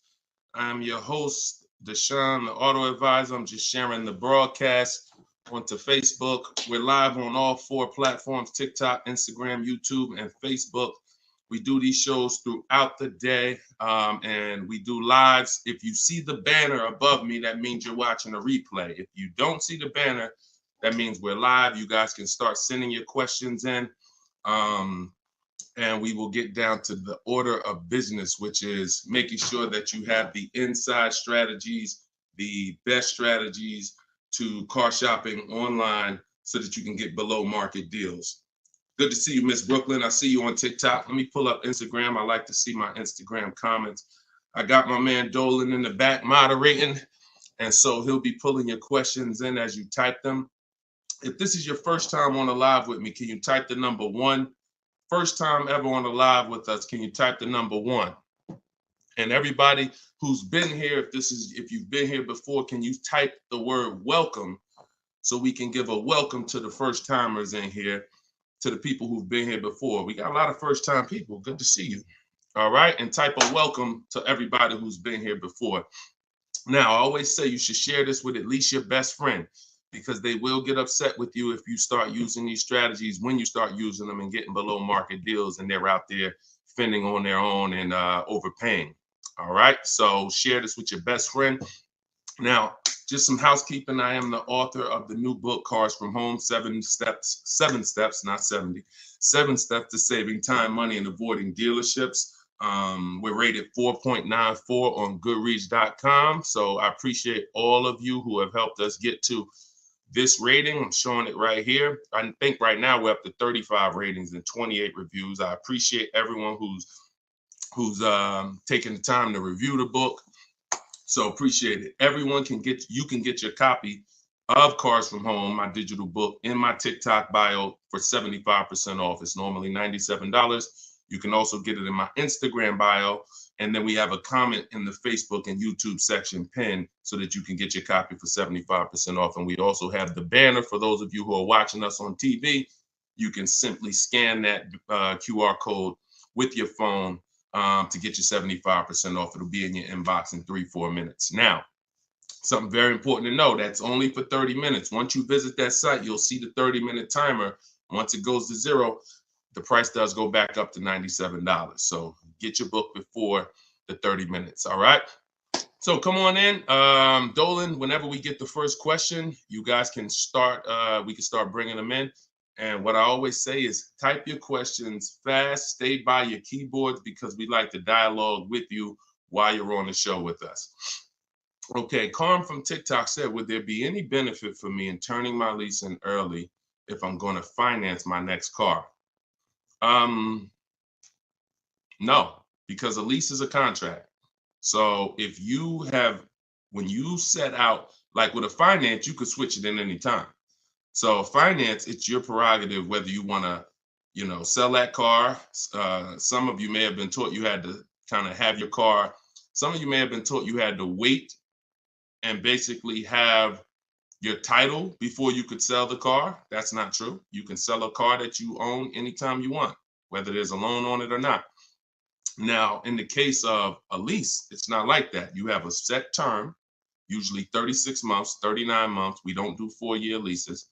B: I'm your host, Deshone the Auto Advisor. I'm just sharing the broadcast onto Facebook. We're live on all 4 platforms: TikTok, Instagram, YouTube, and Facebook. We do these shows throughout the day, and we do lives. If you see the banner above me, that means you're watching a replay. If you don't see the banner, that means we're live. You guys can start sending your questions in, and we will get down to the order of business, which is making sure that you have the inside strategies, the best strategies to car shopping online so that you can get below market deals. Good to see you, Miss Brooklyn. I see you on TikTok. Let me pull up Instagram. I like to see my Instagram comments. I got my man Dolan in the back moderating, and so he'll be pulling your questions in as you type them. If this is your first time on a live with me, can you type the number 1? First time ever on a live with us, can you type the number 1? And everybody who's been here, if you've been here before, can you type the word welcome so we can give a welcome to the first timers in here, to the people who've been here before. We got a lot of first time people. Good to see you. All right. And type a welcome to everybody who's been here before. Now, I always say you should share this with at least your best friend, because they will get upset with you if you start using these strategies, when you start using them and getting below market deals and they're out there fending on their own and overpaying. All right. So share this with your best friend. Now, just some housekeeping. I am the author of the new book, Cars from Home, 7 steps, not 70, 7 steps to saving time, money, and avoiding dealerships. We're rated 4.94 on Goodreads.com. So I appreciate all of you who have helped us get to this rating. I'm showing it right here. I think right now we're up to 35 ratings and 28 reviews. I appreciate everyone who's taking the time to review the book. So appreciate it. Everyone can get your copy of Cars from Home, my digital book, in my TikTok bio for 75% off. It's normally $97. You can also get it in my Instagram bio. And then we have a comment in the Facebook and YouTube section pinned so that you can get your copy for 75% off. And we also have the banner for those of you who are watching us on TV. You can simply scan that QR code with your phone to get your 75% off. It'll be in your inbox in 3-4 minutes. Now, something very important to know, that's only for 30 minutes. Once you visit that site, you'll see the 30-minute timer. Once it goes to 0, the price does go back up to $97. So get your book before the 30 minutes. All right. So come on in. Dolan, whenever we get the first question, you guys can start. We can start bringing them in. And what I always say is type your questions fast, stay by your keyboards, because we like to dialogue with you while you're on the show with us. Okay, Carm from TikTok said, would there be any benefit for me in turning my lease in early if I'm going to finance my next car? No, because a lease is a contract. So if when you set out, like with a finance, you could switch it in any time. So finance, it's your prerogative whether you want to, sell that car. Some of you may have been taught you had to kind of have your car. Some of you may have been taught you had to wait and basically have your title before you could sell the car. That's not true. You can sell a car that you own anytime you want, whether there's a loan on it or not. Now, in the case of a lease, it's not like that. You have a set term, usually 36 months, 39 months. We don't do 4-year leases.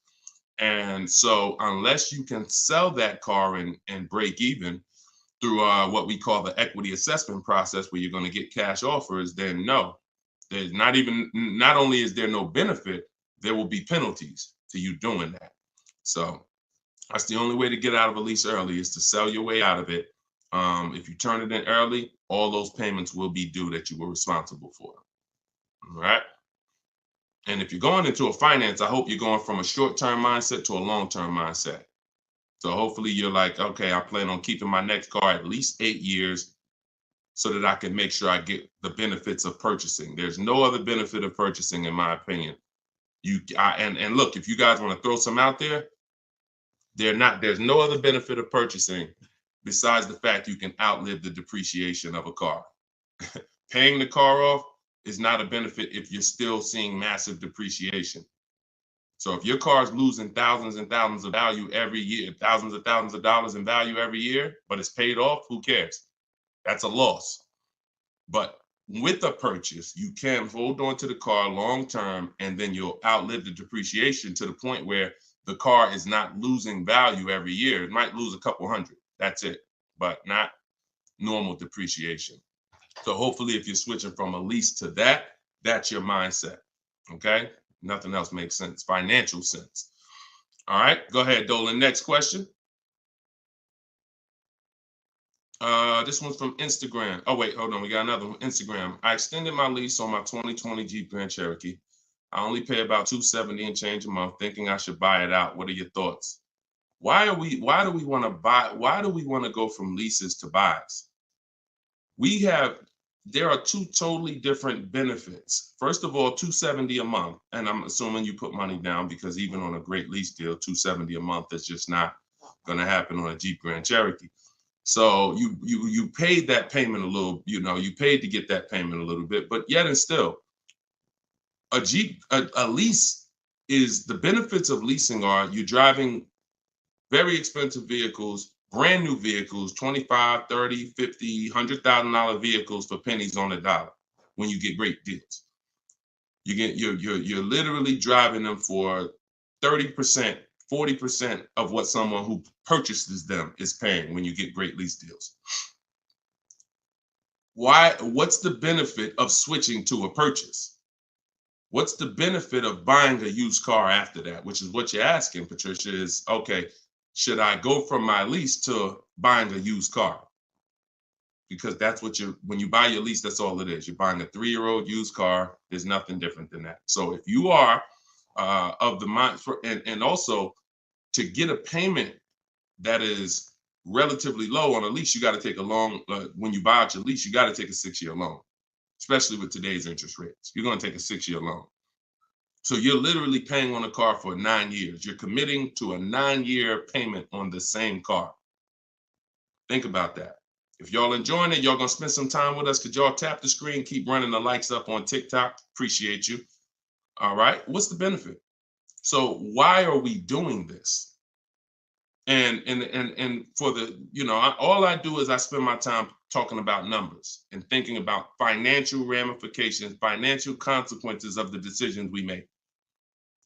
B: And so unless you can sell that car and break even through what we call the equity assessment process, where you're going to get cash offers, then no, there's not only is there no benefit, there will be penalties to you doing that. So that's the only way to get out of a lease early, is to sell your way out of it. If you turn it in early, all those payments will be due that you were responsible for. All right. And if you're going into a finance, I hope you're going from a short-term mindset to a long-term mindset. So hopefully you're like, okay, I plan on keeping my next car at least 8 years so that I can make sure I get the benefits of purchasing. There's no other benefit of purchasing, in my opinion. And look, if you guys want to throw some out there, there's no other benefit of purchasing besides the fact you can outlive the depreciation of a car. Paying the car off is not a benefit if you're still seeing massive depreciation. So if your car is losing thousands and thousands of value every year, thousands of dollars in value every year, but it's paid off, who cares? That's a loss. But with a purchase, you can hold on to the car long term, and then you'll outlive the depreciation to the point where the car is not losing value every year. It might lose a couple hundred. That's it, but not normal depreciation. So hopefully if you're switching from a lease to that, that's your mindset. Okay? Nothing else makes sense. Financial sense. All right, go ahead, Dolan. Next question. This one's from Instagram. Oh, wait, hold on. We got another one. Instagram. I extended my lease on my 2020 Jeep Grand Cherokee. I only pay about $270 and change a month, thinking I should buy it out. What are your thoughts? Why do we want to go from leases to buys? There are two totally different benefits. First of all, $270 a month, and I'm assuming you put money down, because even on a great lease deal, $270 a month is just not going to happen on a Jeep Grand Cherokee. So you paid that payment a little, you paid to get that payment a little bit, but yet and still, a lease is, the benefits of leasing are you're driving very expensive vehicles, brand new vehicles, $25,000, $30,000, $50,000, $100,000 vehicles for pennies on the dollar when you get great deals. You're literally driving them for 30%, 40% of what someone who purchases them is paying when you get great lease deals. What's the benefit of switching to a purchase? What's the benefit of buying a used car after that? Which is what you're asking, Patricia, is, okay, should I go from my lease to buying a used car? Because that's what when you buy your lease, that's all it is. You're buying a 3-year-old used car. There's nothing different than that. So if you are of the mind, and also to get a payment that is relatively low on a lease, you got to take a long, when you buy out your lease, you got to take a 6-year loan, especially with today's interest rates. You're going to take a 6-year loan. So you're literally paying on a car for 9 years. You're committing to a 9-year payment on the same car. Think about that. If y'all enjoying it, y'all going to spend some time with us. Could y'all tap the screen, keep running the likes up on TikTok? Appreciate you. All right. What's the benefit? So why are we doing this? And for the, all I do is I spend my time talking about numbers and thinking about financial ramifications, financial consequences of the decisions we make.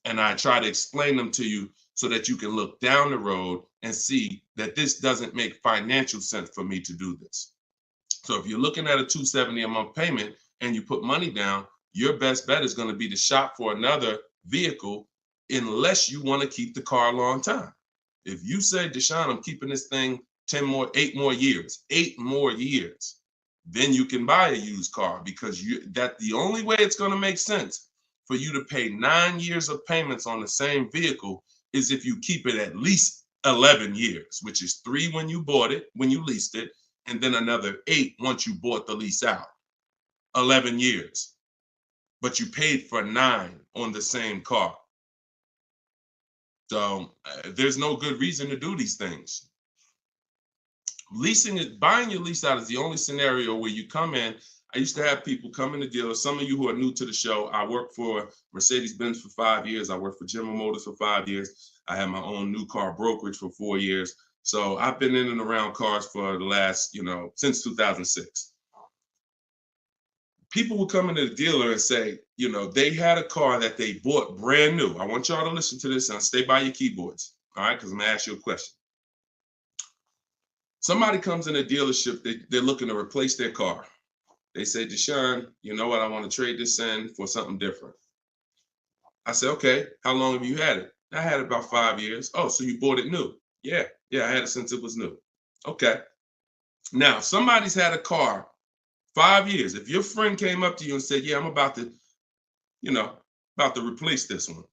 B: And I try to explain them to you so that you can look down the road and see that this doesn't make financial sense for me to do this. So if you're looking at a $270 a month payment and you put money down, your best bet is going to be to shop for another vehicle, unless you want to keep the car a long time. If you say, Deshone, I'm keeping this thing 8 more years, then you can buy a used car, because the only way it's going to make sense for you to pay 9 years of payments on the same vehicle is if you keep it at least 11 years, which is 3 when you bought it, when you leased it, and then another 8 once you bought the lease out. 11 years. But you paid for 9 on the same car. So there's no good reason to do these things. Buying your lease out is the only scenario where you come in. I used to have people come in the dealer. Some of you who are new to the show, I worked for Mercedes-Benz for 5 years. I worked for General Motors for 5 years. I had my own new car brokerage for 4 years. So I've been in and around cars for the last, since 2006. People would come into the dealer and say, they had a car that they bought brand new. I want y'all to listen to this and stay by your keyboards, all right? Because I'm going to ask you a question. Somebody comes in a dealership, they're looking to replace their car. They say, Deshone, you know what? I want to trade this in for something different. I say, okay, how long have you had it? I had it about 5 years. Oh, so you bought it new? Yeah, I had it since it was new. Okay. Now, somebody's had a car 5 years. If your friend came up to you and said, yeah, I'm about to replace this one,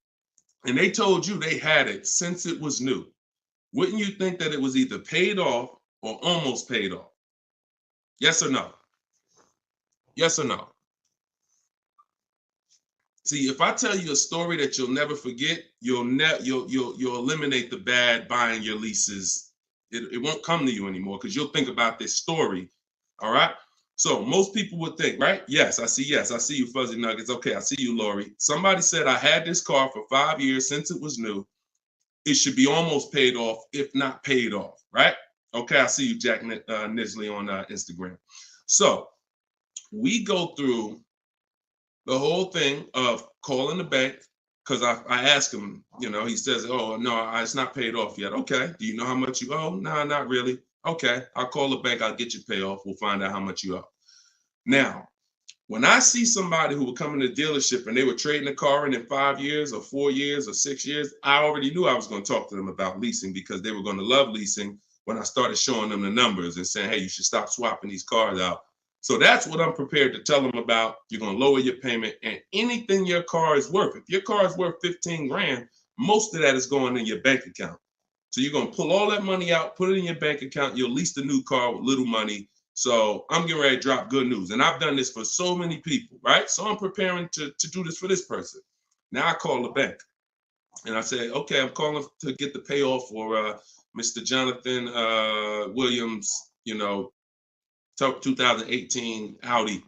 B: and they told you they had it since it was new, wouldn't you think that it was either paid off or almost paid off? Yes or no? Yes or no? See, if I tell you a story that you'll never forget, you'll eliminate the bad buying your leases. It won't come to you anymore, because you'll think about this story. All right. So most people would think, right? Yes, I see you, Fuzzy Nuggets. Okay, I see you, Lori. Somebody said I had this car for 5 years since it was new. It should be almost paid off, if not paid off, right? Okay, I see you, Jack Nisley on Instagram. So we go through the whole thing of calling the bank, because I ask him, he says, oh, no, it's not paid off yet. Okay, do you know how much you owe? No, not really. Okay, I'll call the bank, I'll get you pay off. We'll find out how much you owe. Now, when I see somebody who would come in the dealership and they were trading the car in 5 years or 4 years or 6 years, I already knew I was going to talk to them about leasing, because they were going to love leasing when I started showing them the numbers and saying, hey, you should stop swapping these cars out. So that's what I'm prepared to tell them about. You're going to lower your payment, and anything your car is worth. If your car is worth 15 grand, most of that is going in your bank account. So you're going to pull all that money out, put it in your bank account. You'll lease the new car with little money. So I'm getting ready to drop good news. And I've done this for so many people, right? So I'm preparing to do this for this person. Now I call the bank and I say, okay, I'm calling to get the payoff for Mr. Jonathan Williams, 2018 Audi.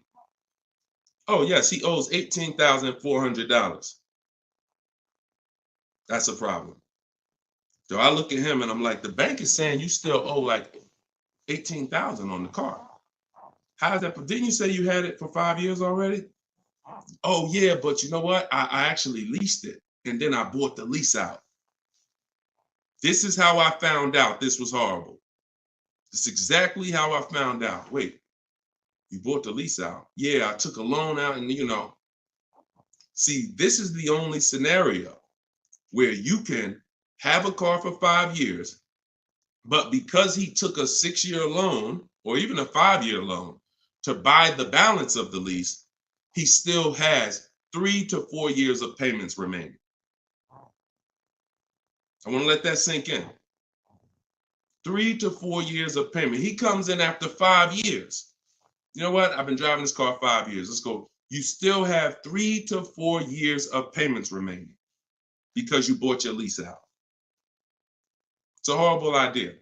B: Oh, yes, he owes $18,400. That's a problem. So I look at him and I'm like, the bank is saying you still owe like $18,000 on the car. How's that? Didn't you say you had it for 5 years already? Oh, yeah, but you know what? I actually leased it, and then I bought the lease out. This is how I found out this was horrible. It's exactly how I found out. Wait, you bought the lease out? Yeah, I took a loan out, and See, this is the only scenario where you can have a car for 5 years, but because he took a 6-year loan or even a 5-year loan to buy the balance of the lease, he still has 3 to 4 years of payments remaining. I want to let that sink in. 3 to 4 years of payment. He comes in after 5 years. You know what? I've been driving this car 5 years. Let's go. You still have 3 to 4 years of payments remaining because you bought your lease out. It's a horrible idea.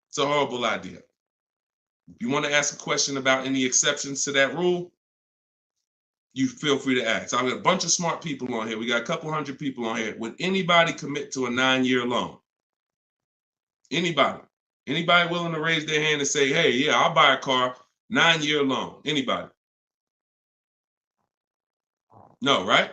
B: It's a horrible idea. If you want to ask a question about any exceptions to that rule, you feel free to ask. I've got a bunch of smart people on here. We got a couple hundred people on here. Would anybody commit to a 9-year loan? Anybody? Anybody willing to raise their hand and say, hey, yeah, I'll buy a car, 9-year loan? Anybody? No, right?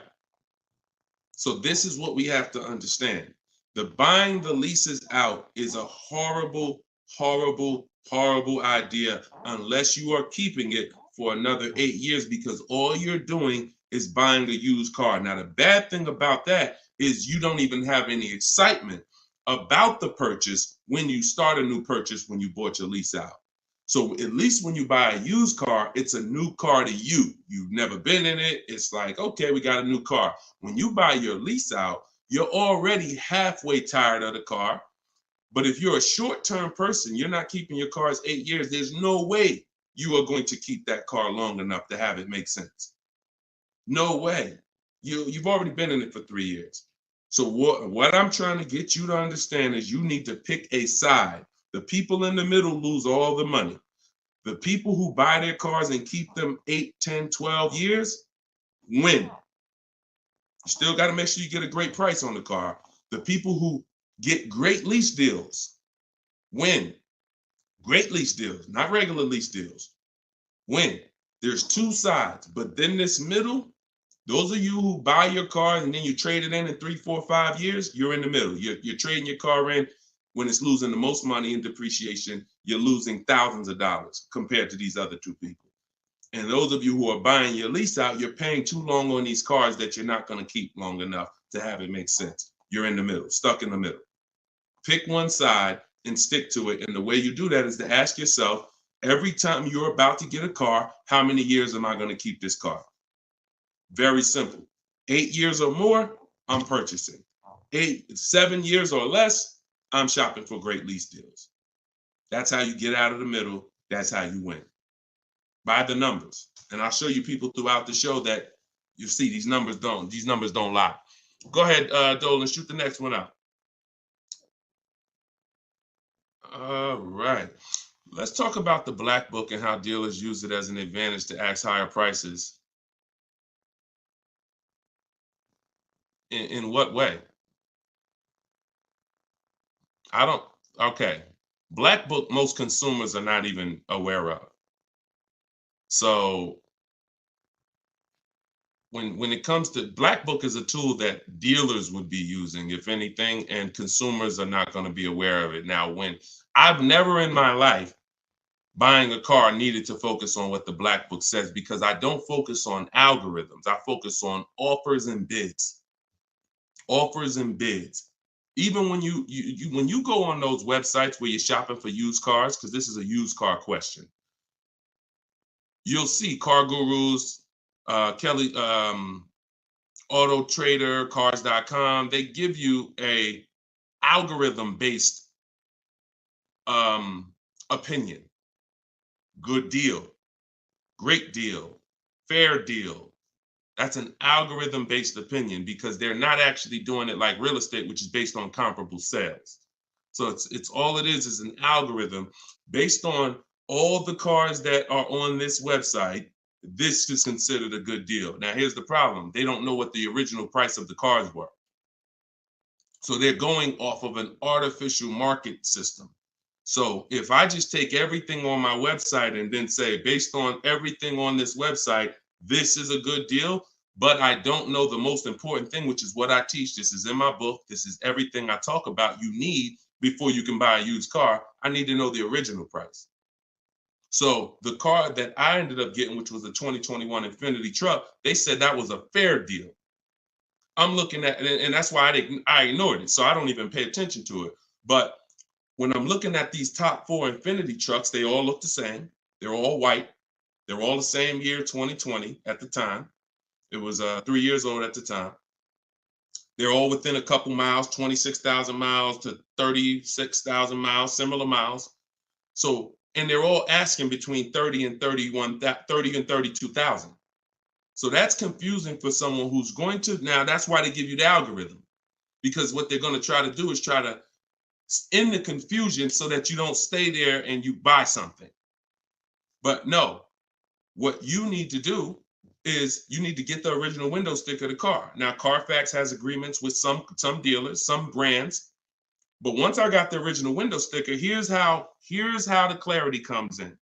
B: So this is what we have to understand. The buying the leases out is a horrible, horrible, horrible idea unless you are keeping it for another 8 years, because all you're doing is buying a used car. Now, the bad thing about that is you don't even have any excitement about the purchase when you start a new purchase, when you bought your lease out. So at least when you buy a used car, it's a new car to you. You've never been in it. It's like, okay, we got a new car. When you buy your lease out, you're already halfway tired of the car. But if you're a short-term person, you're not keeping your cars 8 years, there's no way you are going to keep that car long enough to have it make sense. No way. You've already been in it for 3 years. So what I'm trying to get you to understand is you need to pick a side. The people in the middle lose all the money. The people who buy their cars and keep them 8, 10, 12 years win. You still got to make sure you get a great price on the car. The people who get great lease deals win. Great lease deals, not regular lease deals. Win. There's two sides, but then this middle, those of you who buy your car and then you trade it in 3, 4, 5 years, you're in the middle. You're trading your car in when it's losing the most money in depreciation. You're losing thousands of dollars compared to these other two people. And those of you who are buying your lease out, you're paying too long on these cars that you're not going to keep long enough to have it make sense. You're in the middle, stuck in the middle. Pick one side and stick to it. And the way you do that is to ask yourself, every time you're about to get a car, how many years am I going to keep this car? Very simple. 8 years or more, I'm purchasing. 7 years or less, I'm shopping for great lease deals. That's how you get out of the middle. That's how you win. By the numbers. And I'll show you people throughout the show that you see these numbers don't lie. Go ahead, Dolan, shoot the next one out. All right. Let's talk about the black book and how dealers use it as an advantage to ask higher prices. In what way? Okay. Black book, most consumers are not even aware of. So when it comes to black book is a tool that dealers would be using, if anything, and consumers are not going to be aware of it. Now, when I've never in my life buying a car needed to focus on what the black book says, because I don't focus on algorithms. I focus on offers and bids. Offers and bids. Even when you go on those websites where you're shopping for used cars, because this is a used car question, you'll see Car Gurus, Kelly, Auto Trader, Cars.com. They give you a algorithm-based opinion. Good deal, great deal, fair deal. That's an algorithm-based opinion because they're not actually doing it like real estate, which is based on comparable sales. So it's all it is an algorithm based on all the cars that are on this website. This is considered a good deal. Now, here's the problem. They don't know what the original price of the cars were. So they're going off of an artificial market system. So if I just take everything on my website and then say, based on everything on this website, this is a good deal, but I don't know the most important thing, which is what I teach. This is in my book. This is everything I talk about you need before you can buy a used car. I need to know the original price. So the car that I ended up getting, which was a 2021 Infiniti truck, they said that was a fair deal. I'm looking at it, and that's why I ignored it. So I don't even pay attention to it. But when I'm looking at these top 4 Infiniti trucks, they all look the same. They're all white. They're all the same year, 2020 at the time. It was 3 years old at the time. They're all within a couple miles, 26,000 miles to 36,000 miles, similar miles. So, and they're all asking between 30 and 32,000. So that's confusing for someone who's going to, now that's why they give you the algorithm, because what they're going to try to do is try to end the confusion so that you don't stay there and you buy something. But no, what you need to do is you need to get the original window sticker of the car. Now, Carfax has agreements with some dealers, some brands. But once I got the original window sticker, here's how the clarity comes in.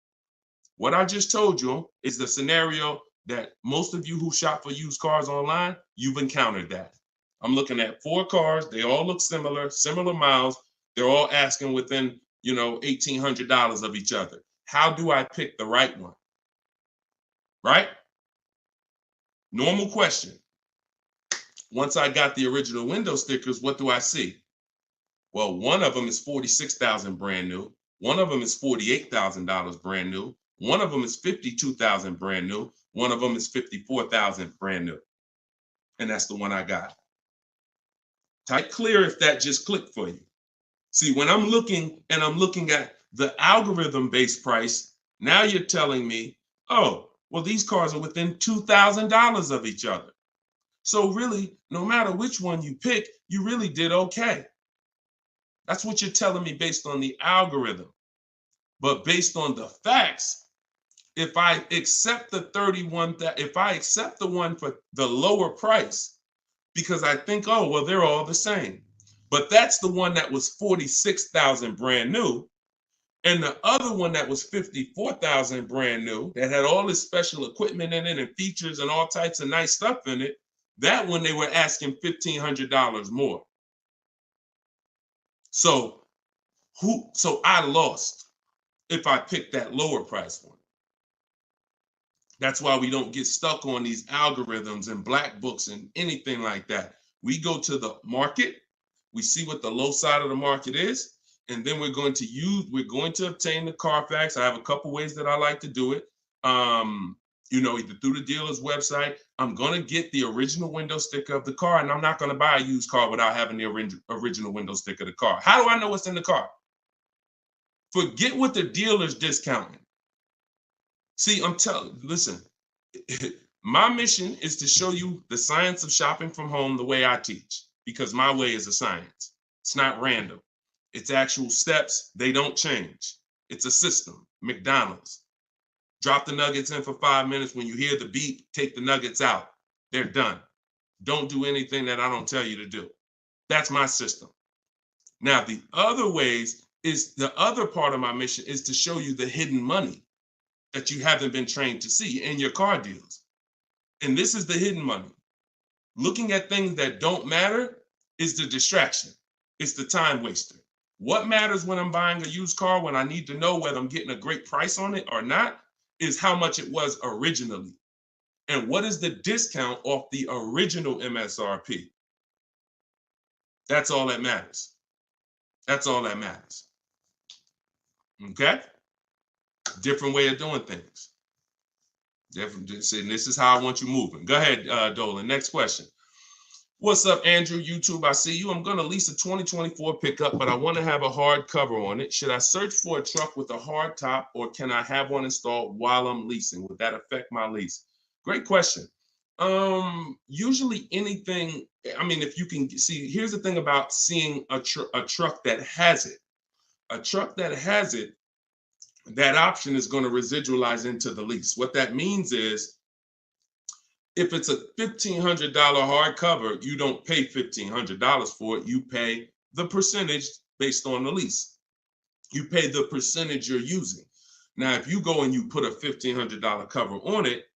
B: What I just told you is the scenario that most of you who shop for used cars online, you've encountered that. I'm looking at 4 cars. They all look similar miles. They're all asking within, $1,800 of each other. How do I pick the right one? Right? Normal question. Once I got the original window stickers, what do I see? Well, one of them is $46,000 brand new. One of them is $48,000 brand new. One of them is $52,000 brand new. One of them is $54,000 brand new. And that's the one I got. Type clear if that just clicked for you. See, when I'm looking at the algorithm-based price, now you're telling me, oh, well, these cars are within $2,000 of each other. So really, no matter which one you pick, you really did okay. That's what you're telling me based on the algorithm. But based on the facts, if I accept the one for the lower price, because I think, oh, well, they're all the same. But that's the one that was $46,000 brand new. And the other one that was $54,000 brand new, that had all this special equipment in it and features and all types of nice stuff in it, that one they were asking $1,500 more. So I lost if I picked that lower price one. That's why we don't get stuck on these algorithms and black books and anything like that. We go to the market, we see what the low side of the market is, and then we're going to obtain the Carfax. I have a couple ways that I like to do it. Either through the dealer's website. I'm going to get the original window sticker of the car, and I'm not going to buy a used car without having the original window sticker of the car. How do I know what's in the car? Forget what the dealer's discounting. See, listen, my mission is to show you the science of shopping from home the way I teach, because my way is a science. It's not random. It's actual steps. They don't change. It's a system. McDonald's. Drop the nuggets in for 5 minutes. When you hear the beep, take the nuggets out. They're done. Don't do anything that I don't tell you to do. That's my system. Now, the other ways is the other part of my mission is to show you the hidden money that you haven't been trained to see in your car deals. And this is the hidden money. Looking at things that don't matter is the distraction. It's the time waster. What matters when I'm buying a used car, when I need to know whether I'm getting a great price on it or not, is how much it was originally. And what is the discount off the original MSRP? That's all that matters. That's all that matters. Okay? Different way of doing things. Different. And this is how I want you moving. Go ahead, Dolan. Next question. What's up, Andrew? YouTube, I see you. I'm going to lease a 2024 pickup, but I want to have a hard cover on it. Should I search for a truck with a hard top, or can I have one installed while I'm leasing? Would that affect my lease? Great question. Usually anything, I mean, if you can see, here's the thing about seeing a truck that has it. A truck that has it, that option is going to residualize into the lease. What that means is, if it's a $1,500 hardcover, you don't pay $1,500 for it. You pay the percentage based on the lease. You pay the percentage you're using. Now, if you go and you put a $1,500 cover on it,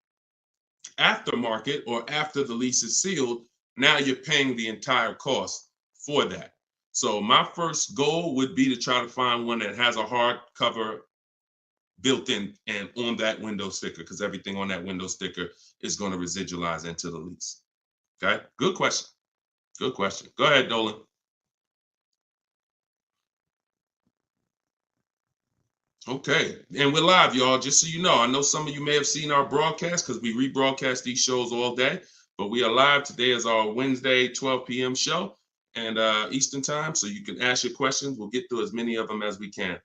B: aftermarket or after the lease is sealed, now you're paying the entire cost for that. So my first goal would be to try to find one that has a hard cover built in and on that window sticker, because everything on that window sticker is going to residualize into the lease. Okay, good question. Good question. Go ahead, Dolan. Okay, and we're live, y'all. Just so you know, I know some of you may have seen our broadcast because we rebroadcast these shows all day, but we are live. Today is our Wednesday 12 p.m. show and Eastern time, so you can ask your questions. We'll get through as many of them as we can.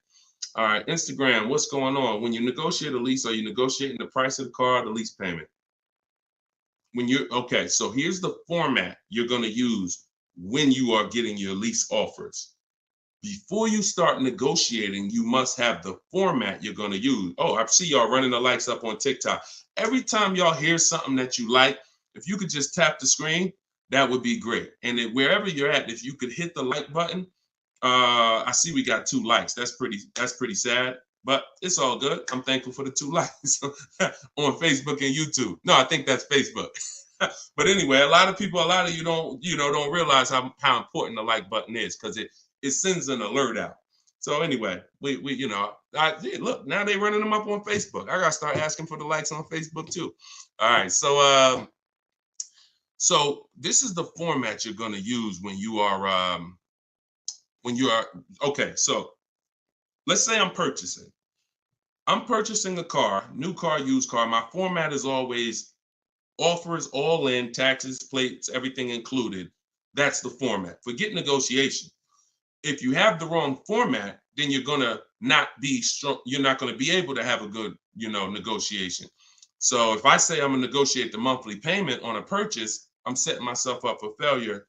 B: All right, Instagram, what's going on? When you negotiate a lease, are you negotiating the price of the car or the lease payment? Okay, so here's the format you're going to use when you are getting your lease offers. Before you start negotiating, you must have the format you're going to use. Oh, I see y'all running the likes up on TikTok. Every time y'all hear something that you like, if you could just tap the screen, that would be great. And then wherever you're at, if you could hit the like button, I see we got 2 likes. That's pretty sad, but it's all good. I'm thankful for the 2 likes on Facebook and YouTube. No, I think that's Facebook. But anyway, a lot of you don't realize how important the like button is, because it sends an alert out. So anyway, we look, now they're running them up on Facebook. I gotta start asking for the likes on Facebook too. All right, so this is the format you're gonna use when you are okay. So let's say I'm purchasing a car, new car, used car. My format is always offers all in, taxes, plates, everything included. That's the format. Forget negotiation. If you have the wrong format, then you're gonna not be strong. You're not gonna be able to have a good, negotiation. So if I say I'm gonna negotiate the monthly payment on a purchase, I'm setting myself up for failure.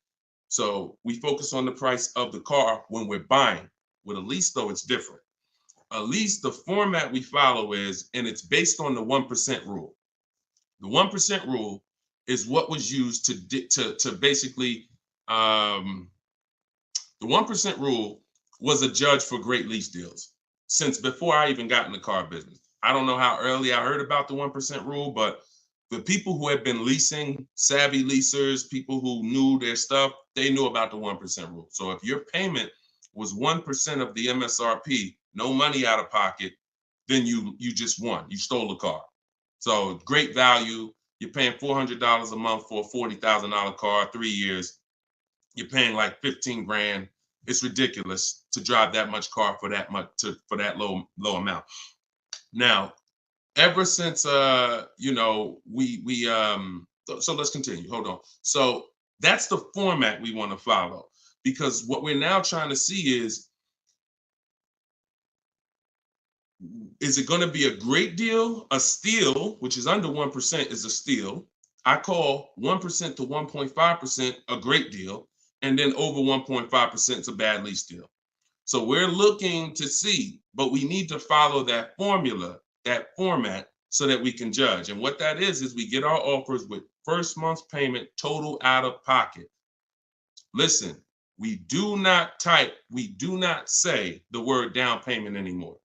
B: So we focus on the price of the car when we're buying. With a lease, though, it's different. A lease, the format we follow is, and it's based on the 1% rule. The 1% rule is what was used to basically, the 1% rule was a judge for great lease deals since before I even got in the car business. I don't know how early I heard about the 1% rule, but the people who had been leasing, savvy leasers, people who knew their stuff, they knew about the 1% rule. So if your payment was 1% of the MSRP, no money out of pocket, then you just won. You stole the car. So great value. You're paying $400 a month for a $40,000 car, 3 years. You're paying like 15 grand. It's ridiculous to drive that much car for that low amount. Now, ever since so let's continue. Hold on. So that's the format we want to follow, because what we're now trying to see is it going to be a great deal? A steal, which is under 1%, is a steal. I call 1% to 1.5% a great deal, and then over 1.5% is a bad lease deal. So we're looking to see, but we need to follow that formula, that format, so that we can judge. And what that is we get our offers with first month's payment total out of pocket. Listen, we do not say the word down payment anymore.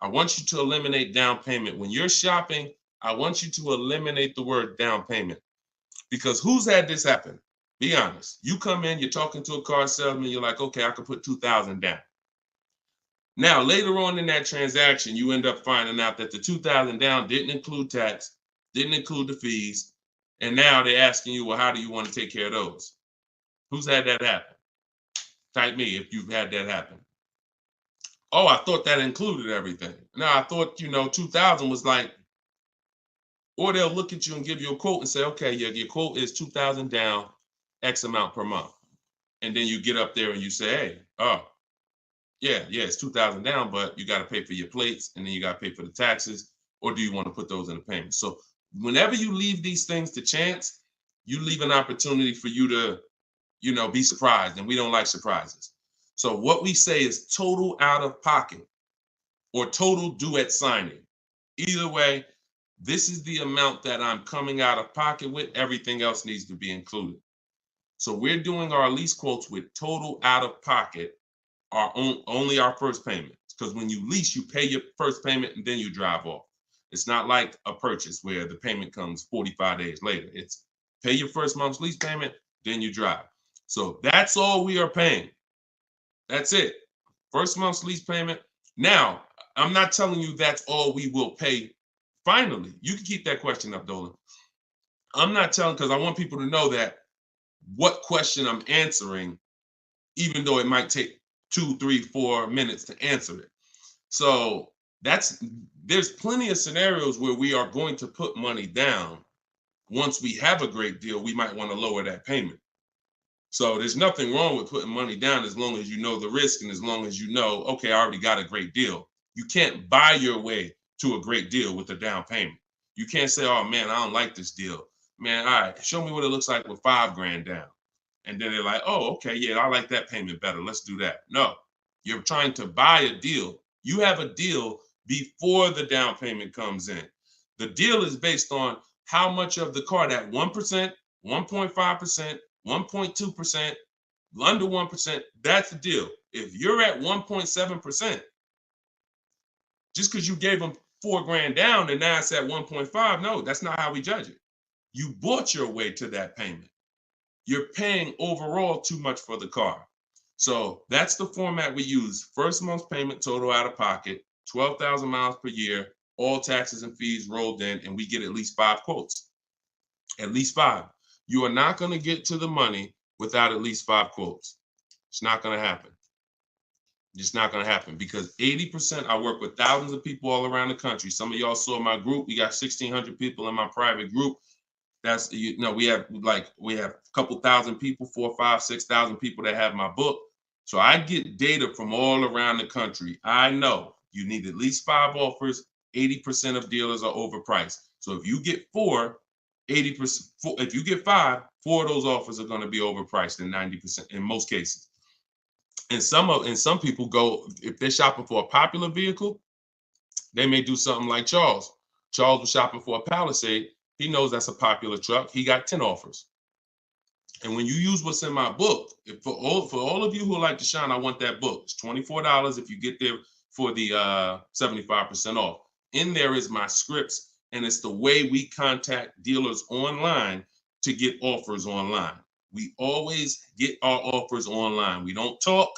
B: I want you to eliminate down payment. When you're shopping, I want you to eliminate the word down payment. Because who's had this happen? Be honest. You come in, you're talking to a car salesman, you're like, okay, I can put $2,000 down. Now, later on in that transaction, you end up finding out that the $2,000 down didn't include tax, didn't include the fees, and now they're asking you, well, how do you want to take care of those? Who's had that happen? Type me if you've had that happen. Oh, I thought that included everything. Now, I thought, 2,000 was like, or they'll look at you and give you a quote and say, okay, yeah, your quote is 2,000 down, X amount per month. And then you get up there and you say, hey, oh, yeah, it's 2,000 down, but you got to pay for your plates and then you got to pay for the taxes, or do you want to put those in the payment? So whenever you leave these things to chance, you leave an opportunity for you to, be surprised, and we don't like surprises. So what we say is total out of pocket or total due at signing. Either way, this is the amount that I'm coming out of pocket with. Everything else needs to be included. So we're doing our lease quotes with total out of pocket, only our first payment. Because when you lease, you pay your first payment and then you drive off. It's not like a purchase where the payment comes 45 days later. It's pay your first month's lease payment, then you drive. So that's all we are paying. That's it. First month's lease payment. Now, I'm not telling you that's all we will pay finally. You can keep that question up, Dolan. I'm not telling, because I want people to know that what question I'm answering, even though it might take 2, 3, 4 minutes to answer it. So there's plenty of scenarios where we are going to put money down. Once we have a great deal, we might want to lower that payment. So there's nothing wrong with putting money down as long as you know the risk and as long as you know, okay, I already got a great deal. You can't buy your way to a great deal with a down payment. You can't say, oh man, I don't like this deal. Man, all right, show me what it looks like with $5,000 down. And then they're like, oh, okay, yeah, I like that payment better. Let's do that. No, you're trying to buy a deal. You have a deal before the down payment comes in. The deal is based on how much of the car, that 1%, 1.5%, 1.2%, under 1%, that's the deal. If you're at 1.7%, just because you gave them $4,000 down and now it's at 1.5, no, that's not how we judge it. You bought your way to that payment. You're paying overall too much for the car. So that's the format we use. First month's payment total out of pocket, 12,000 miles per year, all taxes and fees rolled in, and we get at least 5 quotes. At least 5. You are not going to get to the money without at least 5 quotes. It's not going to happen. It's not going to happen because 80%, I work with thousands of people all around the country. Some of y'all saw my group. We got 1,600 people in my private group. That's, we have a couple thousand people, 4,000, 5,000, 6,000 people that have my book. So I get data from all around the country. I know you need at least 5 offers. 80% of dealers are overpriced. So if you get 4, 80%, if you get 5, 4 of those offers are going to be overpriced in 90% in most cases. And some people go, if they're shopping for a popular vehicle, they may do something like Charles. Charles was shopping for a Palisade. He knows that's a popular truck. He got 10 offers. And when you use what's in my book, for all of you who like Deshone, I want that book. It's $24 if you get there for the 75% off. In there is my scripts, and it's the way we contact dealers online to get offers online. We always get our offers online. We don't talk.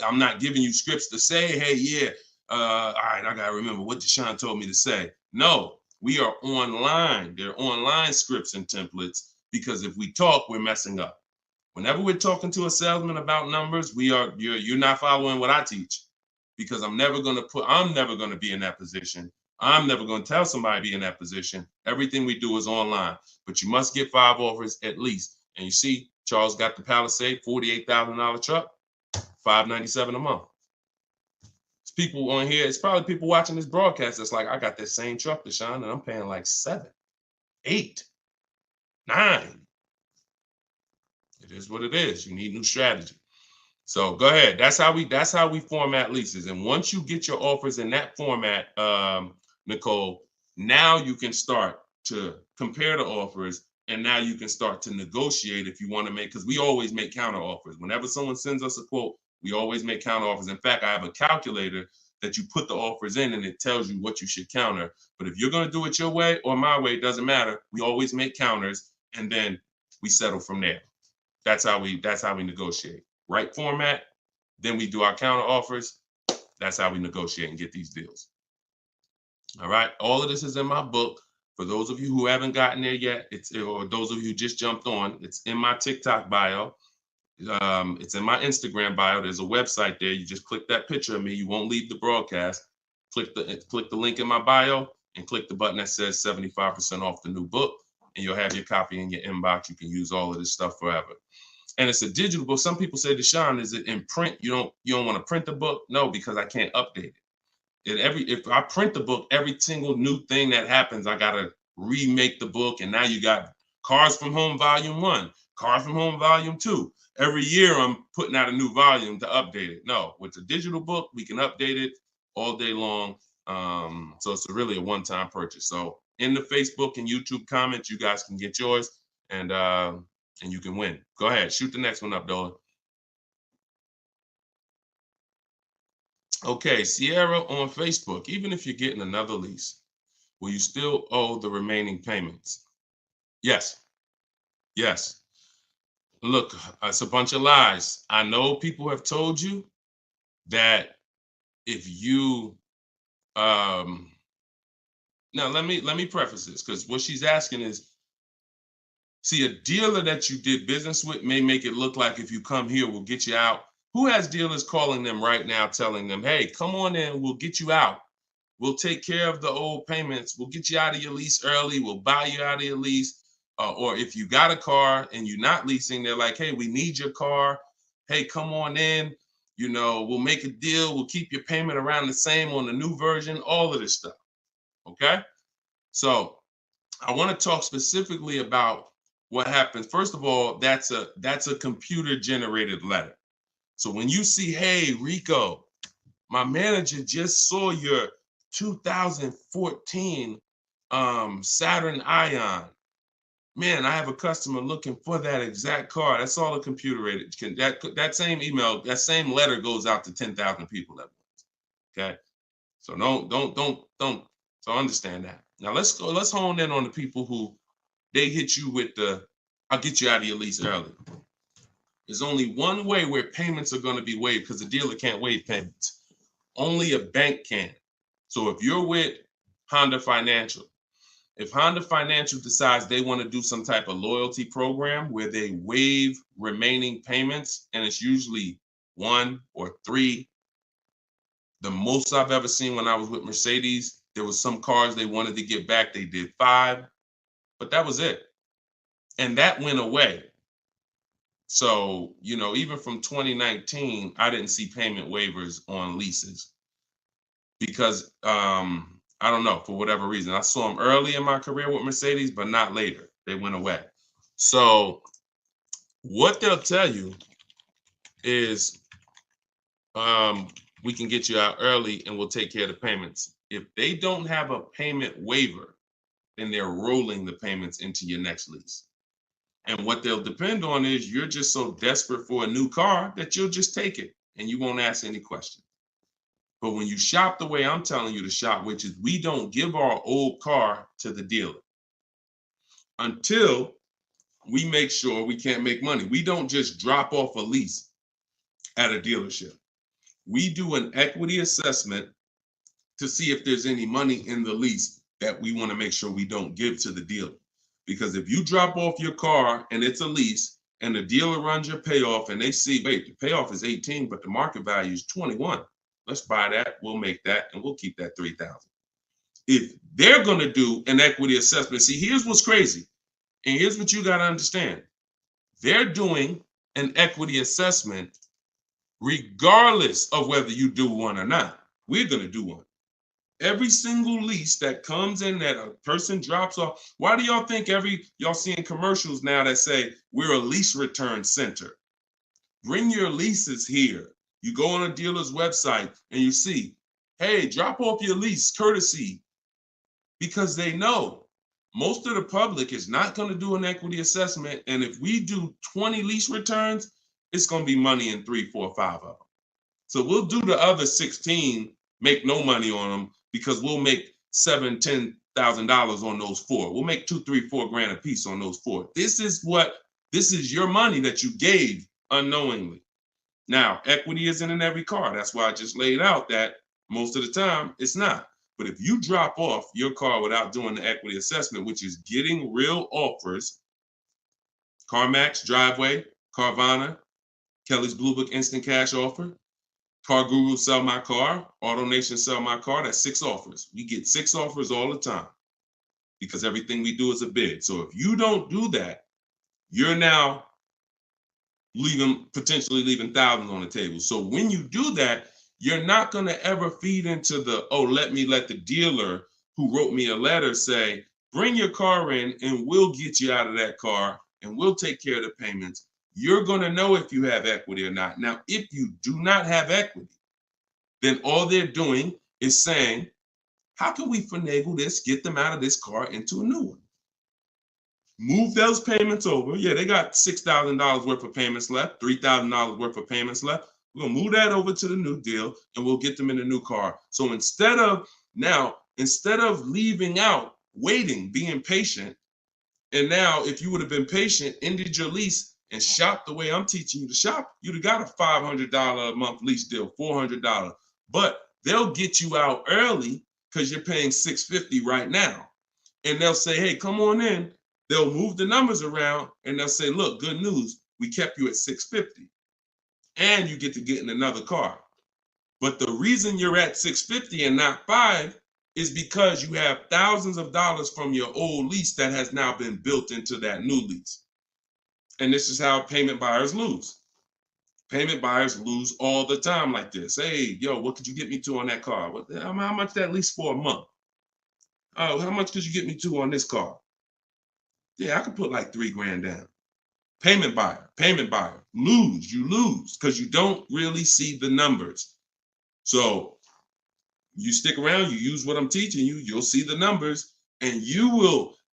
B: I'm not giving you scripts to say, hey, yeah, all right, I gotta remember what Deshone told me to say. No, we are online. They're online scripts and templates, because if we talk, we're messing up. Whenever we're talking to a salesman about numbers, you're not following what I teach, because I'm never gonna be in that position. I'm never gonna tell somebody to be in that position. Everything we do is online, but you must get 5 offers at least. And you see, Charles got the Palisade, $48,000 truck, $597 a month. It's people on here. It's probably people watching this broadcast that's like, I got that same truck, Deshone, and I'm paying like 7, 8, 9. It is what it is. You need new strategy. So go ahead. That's how we format leases. And once you get your offers in that format, Nicole, now you can start to compare the offers, and now you can start to negotiate if you want to make, because we always make counter offers. Whenever someone sends us a quote, we always make counter offers. In fact, I have a calculator that you put the offers in and it tells you what you should counter. But if you're going to do it your way or my way, it doesn't matter. We always make counters and then we settle from there. That's how we negotiate. Right format, then we do our counter offers. That's how we negotiate and get these deals. All right. All of this is in my book. For those of you who haven't gotten there yet, or those of you who just jumped on, it's in my TikTok bio. It's in my Instagram bio. There's a website there. You just click that picture of me. You won't leave the broadcast. Click the link in my bio and click the button that says 75% off the new book, and you'll have your copy in your inbox. You can use all of this stuff forever. And it's a digital book. Some people say, Deshone, is it in print? You don't want to print the book? No, because I can't update it. If I print the book, every single new thing that happens, I gotta remake the book. And now you got Cars from Home Volume 1, Cars from Home Volume 2. Every year I'm putting out a new volume to update it. No, with the digital book, we can update it all day long. So it's really a one-time purchase. So in the Facebook and YouTube comments, you guys can get yours, and you can win. Go ahead, shoot the next one up, Dolan. Okay, Sierra on Facebook. Even if you're getting another lease, will you still owe the remaining payments? Yes. Yes. Look, it's a bunch of lies. I know people have told you that if you now let me preface this, because what she's asking is, see, a dealer that you did business with may make it look like if you come here, we'll get you out. Who has dealers calling them right now telling them, hey, come on in, we'll get you out. We'll take care of the old payments. We'll get you out of your lease early. We'll buy you out of your lease. Or if you got a car and you're not leasing, they're like, hey, we need your car. Hey, come on in. We'll make a deal. We'll keep your payment around the same on the new version, all of this stuff. Okay? So I want to talk specifically about what happens. First of all, that's a computer generated letter. So when you see, hey, Rico, my manager just saw your 2014 Saturn Ion. Man, I have a customer looking for that exact car. That's all a computer rated. That same email, that same letter goes out to 10,000 people at once. Okay, so don't. So understand that. Now let's hone in on the people who they hit you with I'll get you out of your lease early. There's only one way where payments are going to be waived, because the dealer can't waive payments. Only a bank can. So if you're with Honda Financial, if Honda Financial decides they want to do some type of loyalty program where they waive remaining payments, and it's usually 1 or 3. The most I've ever seen when I was with Mercedes, there was some cars they wanted to get back. They did 5, but that was it. And that went away. So, even from 2019, I didn't see payment waivers on leases because I don't know, for whatever reason. I saw them early in my career with Mercedes, but not later. They went away. So what they'll tell you is we can get you out early and we'll take care of the payments. If they don't have a payment waiver, then they're rolling the payments into your next lease. And what they'll depend on is you're just so desperate for a new car that you'll just take it and you won't ask any questions. But when you shop the way I'm telling you to shop, which is we don't give our old car to the dealer until we make sure we can't make money. We don't just drop off a lease at a dealership. We do an equity assessment to see if there's any money in the lease that we want to make sure we don't give to the dealer. Because if you drop off your car and it's a lease and the dealer runs your payoff and they see, wait, the payoff is 18, but the market value is 21. Let's buy that. We'll make that and we'll keep that 3,000. If they're going to do an equity assessment, see, here's what's crazy. And here's what you got to understand. They're doing an equity assessment regardless of whether you do one or not. We're going to do one. Every single lease that comes in that a person drops off. Why do y'all think y'all seeing commercials now that say we're a lease return center? Bring your leases here. You go on a dealer's website and you see, hey, drop off your lease courtesy, because they know most of the public is not going to do an equity assessment. And if we do 20 lease returns, it's going to be money in 3, 4, 5 of them. So we'll do the other 16, make no money on them, because we'll make $7,000, $10,000 on those 4. We'll make 2, 3, 4 grand a piece on those 4. This is your money that you gave unknowingly. Now, equity isn't in every car. That's why I just laid out that most of the time it's not. But if you drop off your car without doing the equity assessment, which is getting real offers, CarMax, Driveway, Carvana, Kelly's Blue Book Instant Cash Offer, Car Guru Sell My Car, AutoNation Sell My Car, that's 6 offers. We get 6 offers all the time because everything we do is a bid. So if you don't do that, you're now potentially leaving thousands on the table. So when you do that, you're not going to ever feed into the, oh, let the dealer who wrote me a letter say, bring your car in and we'll get you out of that car and we'll take care of the payments. You're going to know if you have equity or not. Now, if you do not have equity, then all they're doing is saying, how can we finagle this, get them out of this car into a new one? Move those payments over. Yeah, they got $6,000 worth of payments left, $3,000 worth of payments left. We're going to move that over to the new deal and we'll get them in a new car. So instead of leaving out, waiting, being patient, and now if you would have been patient, ended your lease and shopped the way I'm teaching you to shop, you'd have got a $500 a month lease deal, $400. But they'll get you out early because you're paying $650 right now. And they'll say, hey, come on in. They'll move the numbers around and they'll say, look, good news, we kept you at $650 and you get to get in another car. But the reason you're at $650 and not $5 is because you have thousands of dollars from your old lease that has now been built into that new lease. And this is how payment buyers lose. Payment buyers lose all the time like this. Hey, yo, what could you get me to on that car? How much that lease for a month? Oh, how much could you get me to on this car? Yeah, I could put like $3 grand down. Payment buyer, you lose because you don't really see the numbers. So you stick around, you use what I'm teaching you, you'll see the numbers and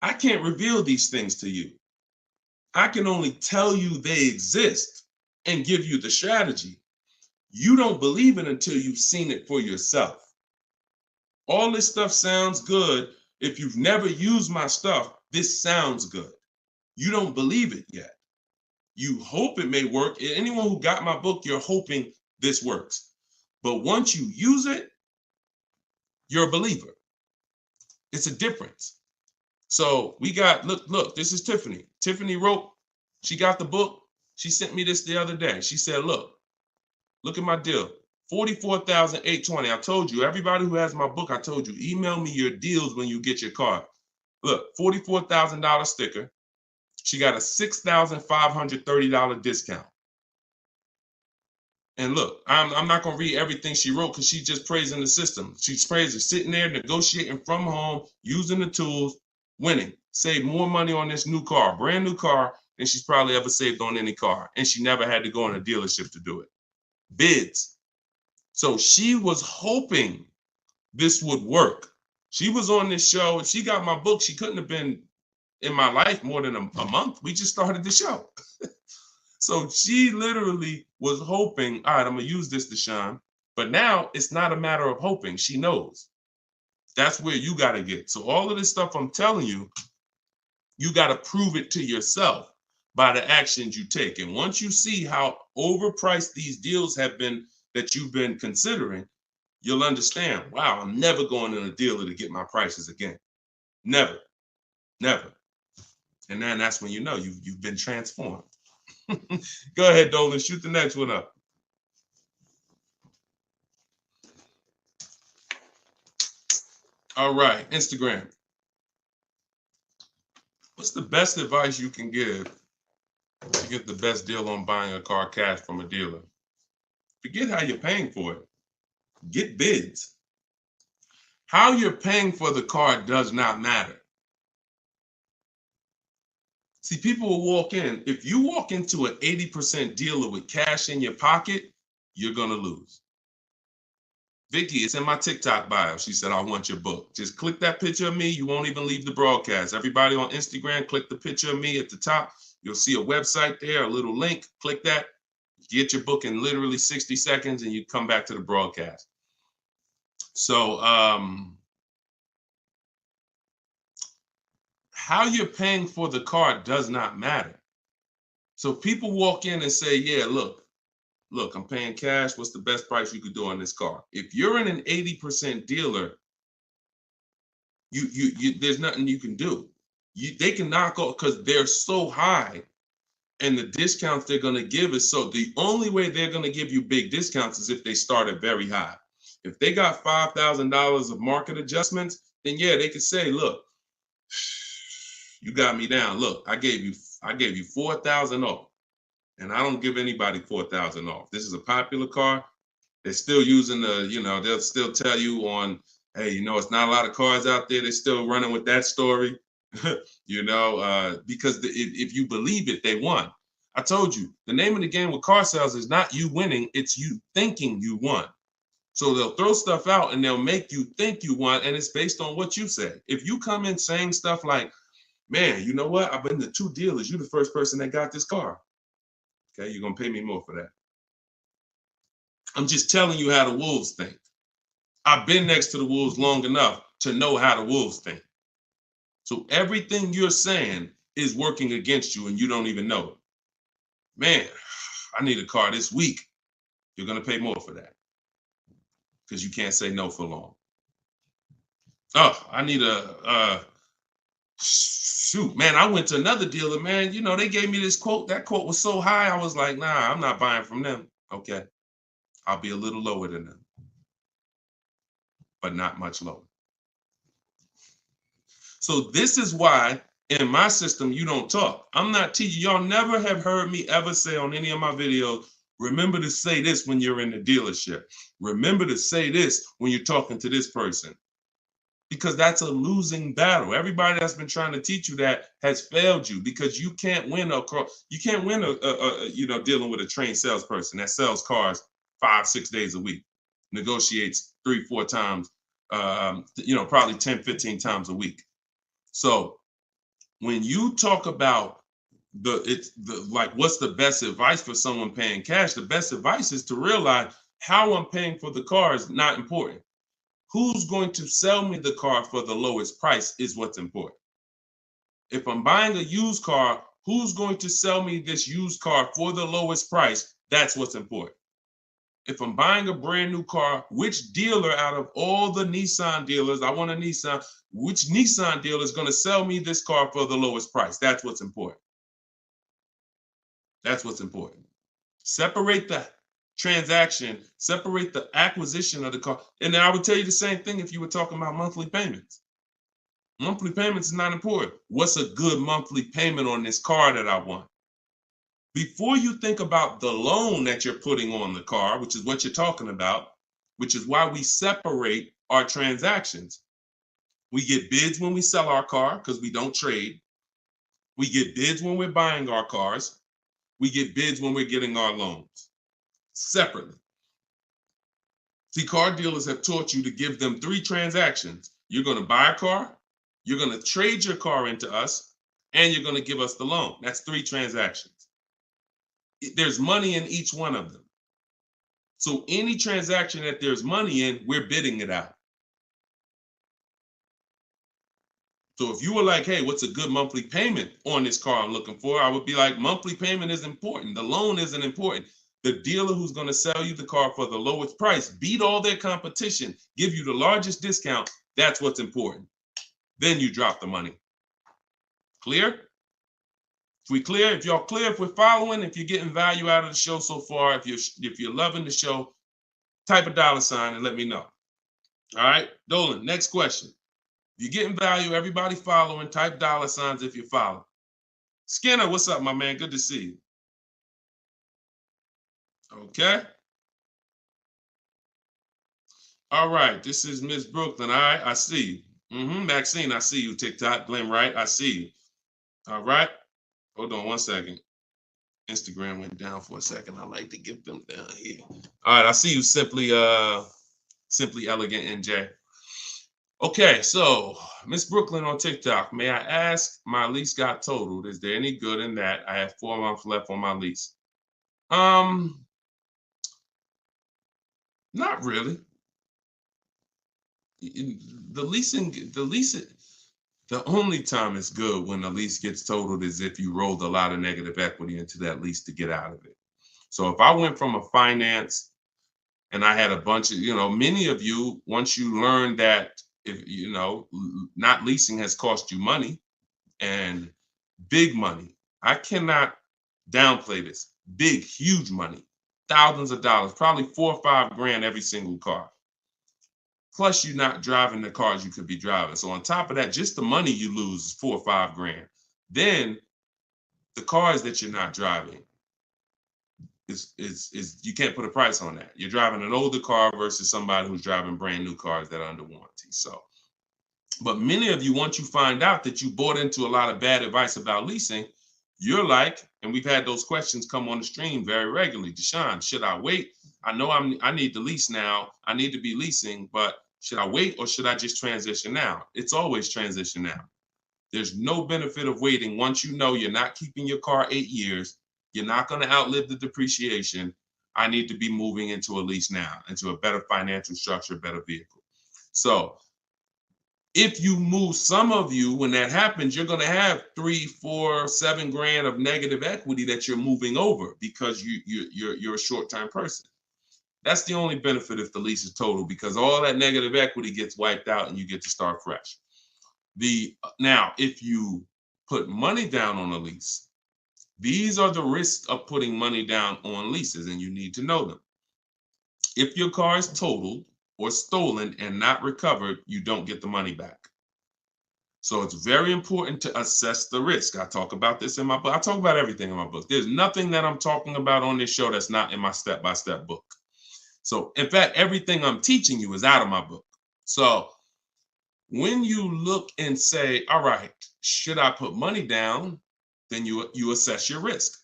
B: I can't reveal these things to you. I can only tell you they exist and give you the strategy. You don't believe it until you've seen it for yourself. All this stuff sounds good. If you've never used my stuff, this sounds good. You don't believe it yet. You hope it may work. Anyone who got my book, you're hoping this works. But once you use it, you're a believer. It's a difference. So we got, look, this is Tiffany. Tiffany wrote, she got the book. She sent me this the other day. She said, look at my deal. $44,820. I told you, everybody who has my book, I told you, email me your deals when you get your card. Look, $44,000 sticker. She got a $6,530 discount. And look, I'm not going to read everything she wrote because she's just praising the system. She's praising sitting there, negotiating from home, using the tools, winning. Saved more money on this new car, brand new car, than she's probably ever saved on any car. And she never had to go in a dealership to do it. Bids. So she was hoping this would work. She was on this show. If she got my book, she couldn't have been in my life more than a month. We just started the show. So she literally was hoping, all right, I'm going to use this, Deshone. But now it's not a matter of hoping. She knows. That's where you got to get. So all of this stuff I'm telling you, you got to prove it to yourself by the actions you take. And once you see how overpriced these deals have been that you've been considering, you'll understand, wow, I'm never going in a dealer to get my prices again. Never. And then that's when you know you've been transformed. Go ahead, Dolan, shoot the next one up. All right, Instagram. What's the best advice you can give to get the best deal on buying a car cash from a dealer? Forget how you're paying for it. Get bids. How you're paying for the car does not matter. See, people will walk in. If you walk into an 80% dealer with cash in your pocket, you're going to lose. Vicky, it's in my TikTok bio. She said, I want your book. Just click that picture of me. You won't even leave the broadcast. Everybody on Instagram, click the picture of me at the top. You'll see a website there, a little link. Click that. Get your book in literally 60 seconds and you come back to the broadcast. So how you're paying for the car does not matter. So people walk in and say, yeah, look, I'm paying cash. What's the best price you could do on this car? If you're in an 80% dealer, you there's nothing you can do. They can knock off because they're so high, and the discounts they're going to give is so. The only way they're going to give you big discounts is if they start at very high. If they got $5,000 of market adjustments, then yeah, they could say, look, you got me down. Look, I gave you 4,000 off. And I don't give anybody 4,000 off. This is a popular car. They're still using they'll still tell you on, hey, it's not a lot of cars out there. They're still running with that story, because if you believe it, they won. I told you, the name of the game with car sales is not you winning, it's you thinking you won. So they'll throw stuff out and they'll make you think you won, and it's based on what you say. If you come in saying stuff like, man, you know what? I've been to 2 dealers. You're the first person that got this car. Okay, you're going to pay me more for that. I'm just telling you how the wolves think. I've been next to the wolves long enough to know how the wolves think. So everything you're saying is working against you and you don't even know it. Man, I need a car this week. You're going to pay more for that because you can't say no for long. Oh, I need shoot, man, I went to another dealer, man. They gave me this quote. That quote was so high. I was like, nah, I'm not buying from them. Okay. I'll be a little lower than them, but not much lower. So this is why in my system, you don't talk. I'm not teaching. Y'all never have heard me ever say on any of my videos, remember to say this when you're in the dealership. Remember to say this when you're talking to this person. Because that's a losing battle. Everybody that's been trying to teach you that has failed you because you can't win dealing with a trained salesperson that sells cars 5-6 days a week, negotiates 3-4 times, probably 10-15 times a week. So when you talk about what's the best advice for someone paying cash, the best advice is to realize how I'm paying for the car is not important. Who's going to sell me the car for the lowest price is what's important. If I'm buying a used car, who's going to sell me this used car for the lowest price? That's what's important. If I'm buying a brand new car, which dealer out of all the Nissan dealers, I want a Nissan, which Nissan dealer is going to sell me this car for the lowest price? That's what's important. That's what's important. Separate the transaction, separate the acquisition of the car. And then I would tell you the same thing if you were talking about monthly payments. Monthly payments is not important. What's a good monthly payment on this car that I want? Before you think about the loan that you're putting on the car, which is what you're talking about, which is why we separate our transactions. We get bids when we sell our car because we don't trade. We get bids when we're buying our cars. We get bids when we're getting our loans. Separately. See, car dealers have taught you to give them 3 transactions. You're going to buy a car, you're going to trade your car into us, and you're going to give us the loan. That's 3 transactions. There's money in each one of them. So any transaction that there's money in, we're bidding it out. So if you were like, hey, what's a good monthly payment on this car I'm looking for? I would be like, monthly payment is important. The loan isn't important. The dealer who's going to sell you the car for the lowest price, beat all their competition, give you the largest discount. That's what's important. Then you drop the money. Clear? If we clear, if y'all clear, if we're following, if you're getting value out of the show so far, if you're loving the show, type a $ and let me know. All right, Dolan, next question. If you're getting value, everybody following, type $ if you're following. Skinner, what's up, my man? Good to see you. Okay. All right, this is Miss Brooklyn. All right, I see you. Maxine, I see you. TikTok, Glenn Wright, I see you. All right. Hold on one second. Instagram went down for a second. I like to get them down here. All right, I see you, Simply Elegant NJ. Okay, so Miss Brooklyn on TikTok. May I ask, my lease got totaled. Is there any good in that? I have 4 months left on my lease. Not really. The only time it's good when the lease gets totaled is if you rolled a lot of negative equity into that lease to get out of it. So if I went from a finance and I had a bunch of, many of you, once you learn that, if not leasing has cost you money, and big money. I cannot downplay this. Big, huge money, thousands of dollars, probably $4 or $5 grand every single car. Plus, you're not driving the cars you could be driving. So on top of that, just the money you lose is $4 or $5 grand. Then the cars that you're not driving is you can't put a price on that. You're driving an older car versus somebody who's driving brand new cars that are under warranty. So, but many of you, once you find out that you bought into a lot of bad advice about leasing, you're like, and we've had those questions come on the stream very regularly. Deshone, should I wait? I know I need to lease now. I need to be leasing, but should I wait or should I just transition now? It's always transition now. There's no benefit of waiting. Once you know you're not keeping your car 8 years, you're not going to outlive the depreciation. I need to be moving into a lease now, into a better financial structure, better vehicle. So if you move, some of you, when that happens, you're going to have 3, 4, 7 grand of negative equity that you're moving over because you're a short-term person. That's the only benefit if the lease is total, because all that negative equity gets wiped out and you get to start fresh. Now, if you put money down on a lease, these are the risks of putting money down on leases, and you need to know them. If your car is totaled or stolen and not recovered, you don't get the money back. So it's very important to assess the risk. I talk about this in my book. I talk about everything in my book. There's nothing that I'm talking about on this show that's not in my step-by-step book. So in fact, everything I'm teaching you is out of my book. So when you look and say, all right, should I put money down? Then you assess your risk.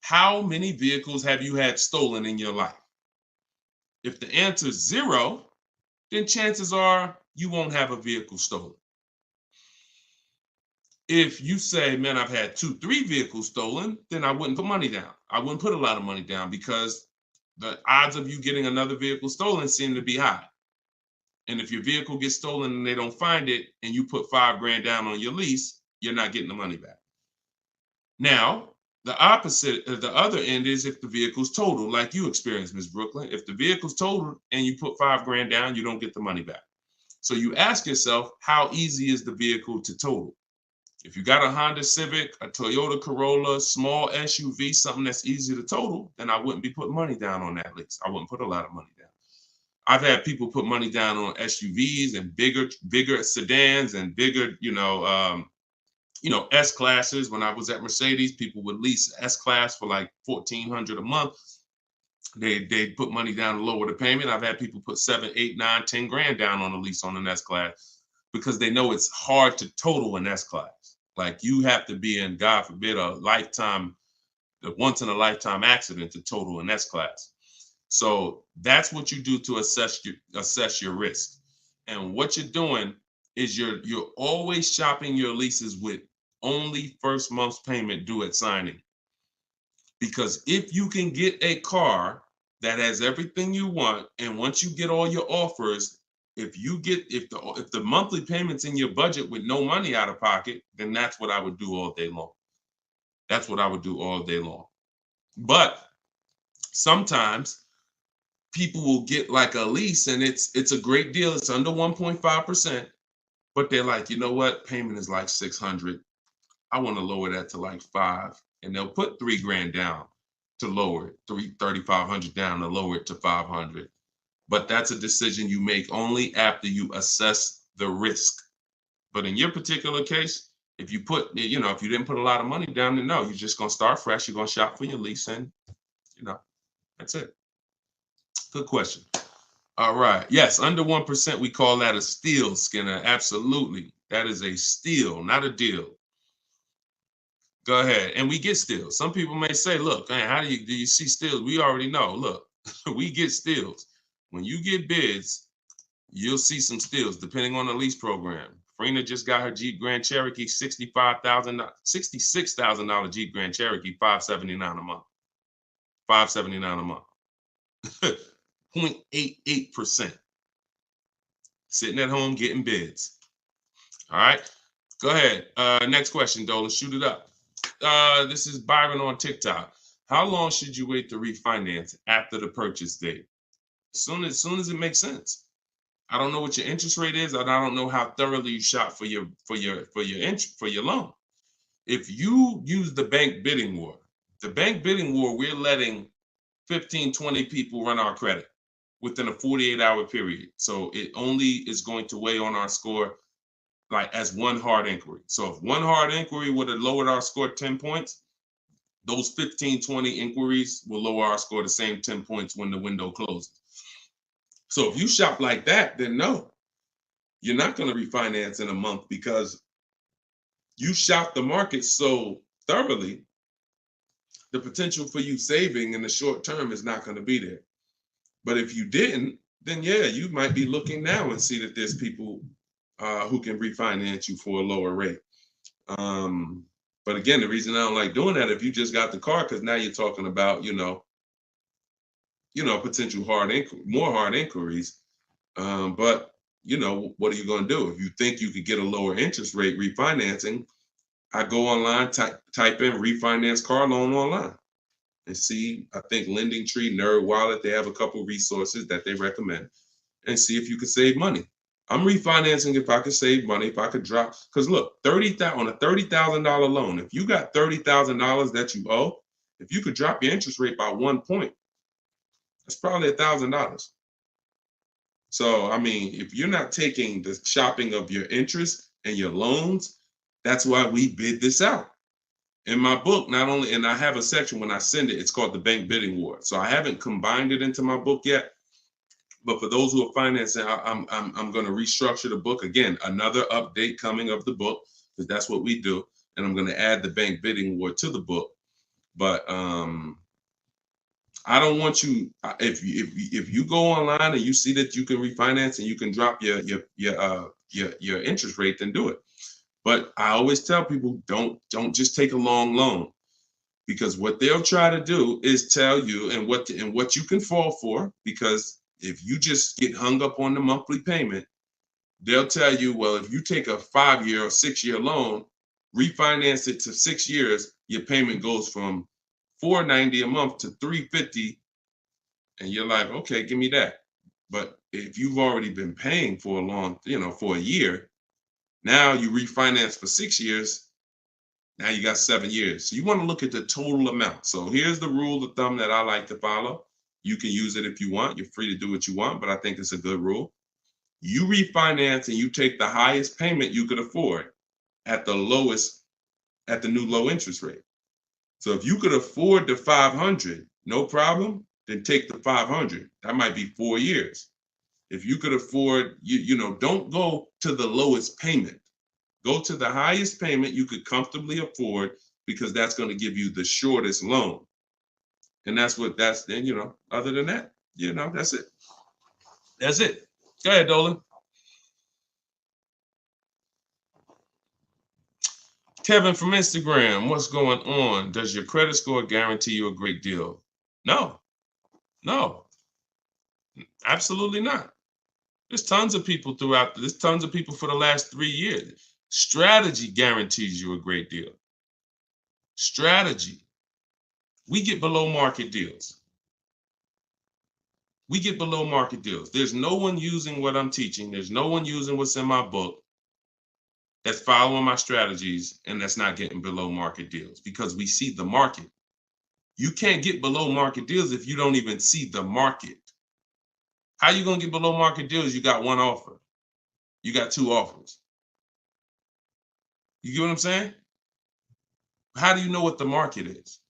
B: How many vehicles have you had stolen in your life? If the answer is 0, then chances are you won't have a vehicle stolen. If you say, man, I've had 2, 3 vehicles stolen, then I wouldn't put money down. I wouldn't put a lot of money down because the odds of you getting another vehicle stolen seem to be high. And if your vehicle gets stolen and they don't find it and you put $5 grand down on your lease, you're not getting the money back. Now, the opposite, the other end is if the vehicle's totaled, like you experienced, Ms. Brooklyn. If the vehicle's totaled and you put $5 grand down, you don't get the money back. So you ask yourself, how easy is the vehicle to total? If you got a Honda Civic, a Toyota Corolla, small SUV, something that's easy to total, then I wouldn't be putting money down on that lease. I wouldn't put a lot of money down. I've had people put money down on SUVs and bigger sedans and bigger, S-classes. When I was at Mercedes, people would lease S-class for like $1,400 a month. They put money down to lower the payment. I've had people put 7, 8, 9, 10 grand down on a lease on an S-class because they know it's hard to total an S-class. Like you have to be in, God forbid, a once in a lifetime accident to total an S-class. So that's what you do to assess your risk. And what you're doing is you're always shopping your leases with only first month's payment due at signing. Because if you can get a car that has everything you want, and once you get all your offers, if the monthly payment's in your budget with no money out of pocket, then that's what I would do all day long. That's what I would do all day long. But sometimes people will get like a lease and it's a great deal. It's under 1.5%, but they're like, you know what? Payment is like $600. I want to lower that to like $500, and they'll put $3 grand down to lower it, $3,500 down to lower it to $500. But that's a decision you make only after you assess the risk. But in your particular case, if you didn't put a lot of money down, then no, you're just going to start fresh. You're going to shop for your lease, and that's it. Good question. All right. Yes, under 1%, we call that a steal, Skinner. Absolutely. That is a steal, not a deal. Go ahead. And we get steals. Some people may say, look, man, how do you see steals? We already know. Look, we get steals. When you get bids, you'll see some steals depending on the lease program. Farina just got her Jeep Grand Cherokee, $66,000 Jeep Grand Cherokee, $579 a month. $579 a month. 0.88%. Sitting at home getting bids. All right. Go ahead. Next question, Dolan. Shoot it up. This is Byron on TikTok. How long should you wait to refinance after the purchase date? As soon as it makes sense. I don't know what your interest rate is, and I don't know how thoroughly you shop for your loan. If you use the bank bidding war, we're letting 15, 20 people run our credit within a 48-hour period. So it only is going to weigh on our score like as one hard inquiry. So if one hard inquiry would have lowered our score 10 points, those 15, 20 inquiries will lower our score the same 10 points when the window closes. So if you shop like that, then no, you're not going to refinance in a month because you shop the market so thoroughly, the potential for you saving in the short term is not going to be there. But if you didn't, then yeah, you might be looking now and see that there's people who can refinance you for a lower rate. But again, the reason I don't like doing that, if you just got the car, because now you're talking about, potential more hard inquiries. But what are you going to do? If you think you could get a lower interest rate refinancing, I go online, type in refinance car loan online and see, I think Lending Tree, Nerd Wallet, they have a couple resources that they recommend, and see if you can save money. I'm refinancing if I could save money, if I could drop, because look, on a $30,000 loan, if you got $30,000 that you owe, if you could drop your interest rate by 1 point, that's probably $1,000. So, I mean, if you're not taking the shopping of your interest and your loans, that's why we bid this out. In my book, not only, and I have a section when I send it, it's called the Bank Bidding War. So I haven't combined it into my book yet. But for those who are financing, I'm going to restructure the book. Again, another update coming of the book, because that's what we do. And I'm going to add the Bank Bidding War to the book. But I don't want you, if you go online and you see that you can refinance and you can drop your interest rate, then do it. But I always tell people, don't just take a long loan, because what they'll try to do is tell you and what you can fall for. Because if you just get hung up on the monthly payment, they'll tell you, well, if you take a 5-year or 6-year loan, refinance it to 6 years, your payment goes from $490 a month to $350, and you're like, okay, give me that. But if you've already been paying for a long, for a year, now you refinance for 6 years, now you got 7 years. So you want to look at the total amount. So here's the rule of thumb that I like to follow. You can use it if you want. You're free to do what you want, but I think it's a good rule. You refinance and you take the highest payment you could afford at the new low interest rate. So if you could afford the 500, no problem, then take the 500. That might be 4 years. If you could afford, don't go to the lowest payment. Go to the highest payment you could comfortably afford, because that's going to give you the shortest loan. And then, other than that, that's it. That's it. Go ahead, Dolan. Kevin from Instagram, what's going on? Does your credit score guarantee you a great deal? No, absolutely not. There's tons of people for the last 3 years. Strategy guarantees you a great deal. Strategy. We get below market deals. There's no one using what I'm teaching. There's no one using what's in my book that's following my strategies and that's not getting below market deals, because we see the market. You can't get below market deals if you don't even see the market. How you going to get below market deals? You got one offer. You got 2 offers. You get what I'm saying? How do you know what the market is?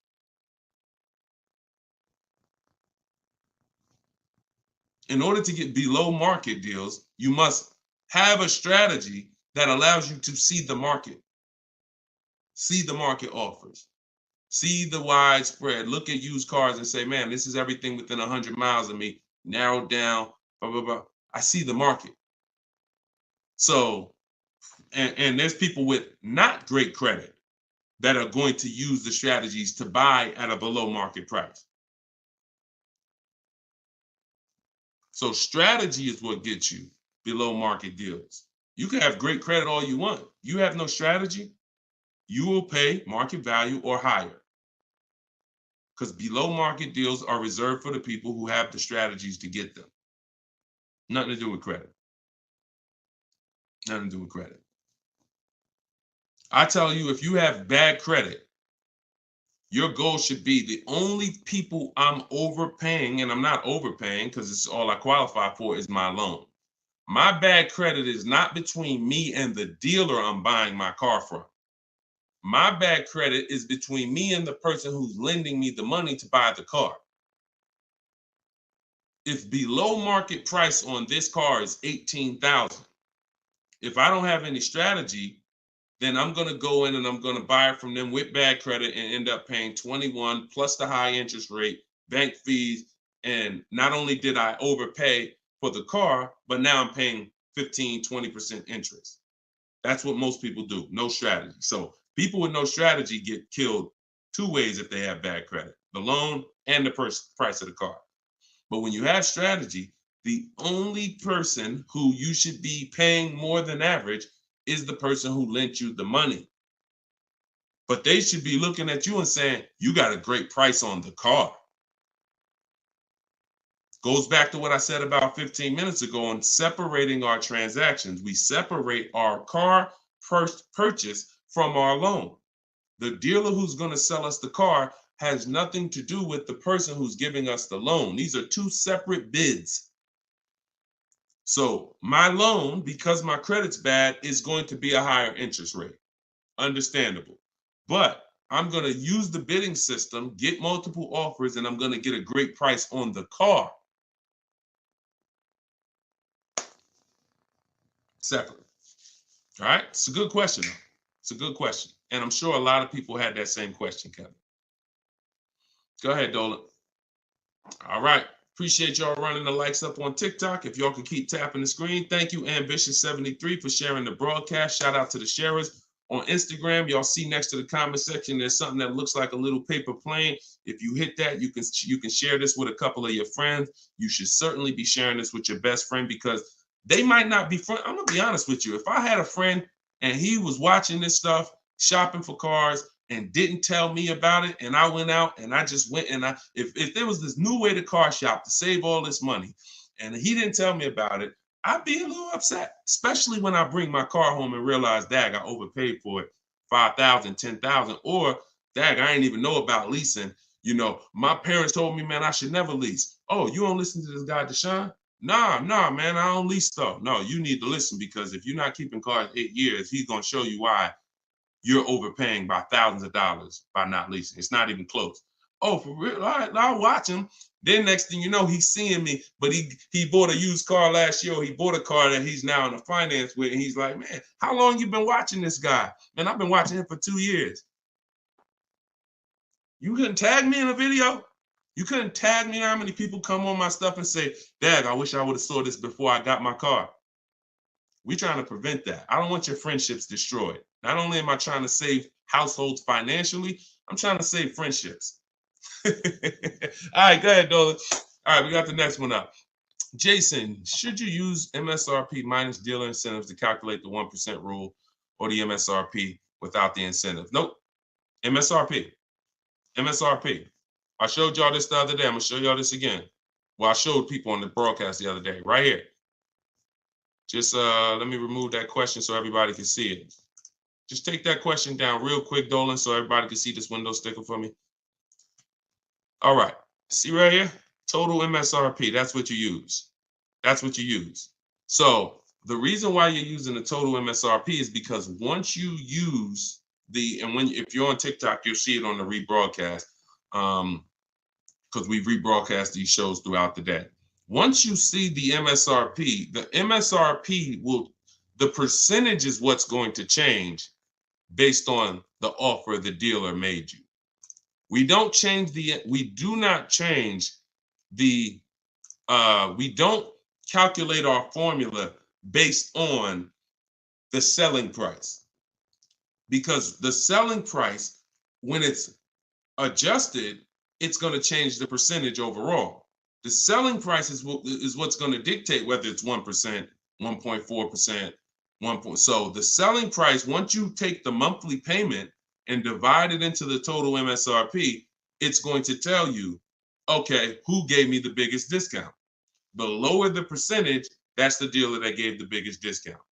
B: In order to get below market deals, you must have a strategy that allows you to see the market. See the market offers. See the widespread. Look at used cars and say, man, this is everything within 100 miles of me. Narrowed down, blah, blah, blah. I see the market. So, and there's people with not great credit that are going to use the strategies to buy at a below market price. So strategy is what gets you below market deals. You can have great credit all you want. You have no strategy, you will pay market value or higher. Because below market deals are reserved for the people who have the strategies to get them. Nothing to do with credit. Nothing to do with credit. I tell you, if you have bad credit, your goal should be the only people I'm overpaying, and I'm not overpaying because it's all I qualify for is my loan. My bad credit is not between me and the dealer I'm buying my car from. My bad credit is between me and the person who's lending me the money to buy the car. If below market price on this car is $18,000, if I don't have any strategy, then I'm going to go in and I'm going to buy it from them with bad credit and end up paying 21 plus the high interest rate, bank fees. And not only did I overpay for the car, but now I'm paying 15, 20% interest. That's what most people do. No strategy. So people with no strategy get killed two ways if they have bad credit: the loan and the price of the car. But when you have strategy, the only person who you should be paying more than average is the person who lent you the money. But they should be looking at you and saying, you got a great price on the car. Goes back to what I said about 15 minutes ago on separating our transactions. We separate our car purchase from our loan. The dealer who's going to sell us the car has nothing to do with the person who's giving us the loan. These are two separate bids. So my loan, because my credit's bad, is going to be a higher interest rate. Understandable. But I'm going to use the bidding system, get multiple offers, and I'm going to get a great price on the car. Separate. All right. It's a good question. It's a good question. And I'm sure a lot of people had that same question, Kevin. Go ahead, Dolan. All right. Appreciate y'all running the likes up on TikTok. If y'all can keep tapping the screen. Thank you, Ambitious73, for sharing the broadcast. Shout out to the sharers. On Instagram, y'all see next to the comment section, there's something that looks like a little paper plane. If you hit that, you can share this with a couple of your friends. You should certainly be sharing this with your best friend because they might not be friends. I'm going to be honest with you. If I had a friend and he was watching this stuff, shopping for cars, and didn't tell me about it, and I went out and I just went and if there was this new way to car shop to save all this money and he didn't tell me about it, I'd be a little upset, especially when I bring my car home and realize, dag, I overpaid for it, $5,000, $10,000, or dag, I didn't even know about leasing. You know, my parents told me, man, I should never lease. Oh, you don't listen to this guy, Deshone? Nah, man, I don't lease stuff. No, you need to listen because if you're not keeping cars 8 years, he's going to show you why you're overpaying by thousands of dollars by not leasing. It's not even close. Oh, for real? All right, I'll watch him. Then next thing you know, he's seeing me, but he bought a used car last year, or he bought a car that he's now in a finance with, and he's like, man, how long you been watching this guy? Man, I've been watching him for 2 years. You couldn't tag me in a video? You couldn't tag me how many people come on my stuff and say, Dad, I wish I would have saw this before I got my car. We're trying to prevent that. I don't want your friendships destroyed. Not only am I trying to save households financially, I'm trying to save friendships. All right, go ahead, Dolan. All right, we got the next one up. Jason, should you use MSRP minus dealer incentives to calculate the 1% rule or the MSRP without the incentive? Nope. MSRP. I showed y'all this the other day. I'm going to show y'all this again. Well, I showed people on the broadcast the other day, right here. Just let me remove that question so everybody can see it. Just take that question down real quick, Dolan, so everybody can see this window sticker for me. All right. See right here? Total MSRP. That's what you use. That's what you use. So the reason why you're using the total MSRP is because once you use if you're on TikTok, you'll see it on the rebroadcast because we rebroadcast these shows throughout the day. Once you see the MSRP the percentage is what's going to change. based on the offer the dealer made you. We do not change the, we don't calculate our formula based on the selling price, because the selling price, when it's adjusted, it's going to change the percentage overall. The selling price is what's going to dictate whether it's 1%, 1.4%, 1. So the selling price, once you take the monthly payment and divide it into the total MSRP, it's going to tell you, okay, who gave me the biggest discount? The lower the percentage, that's the dealer that gave the biggest discount.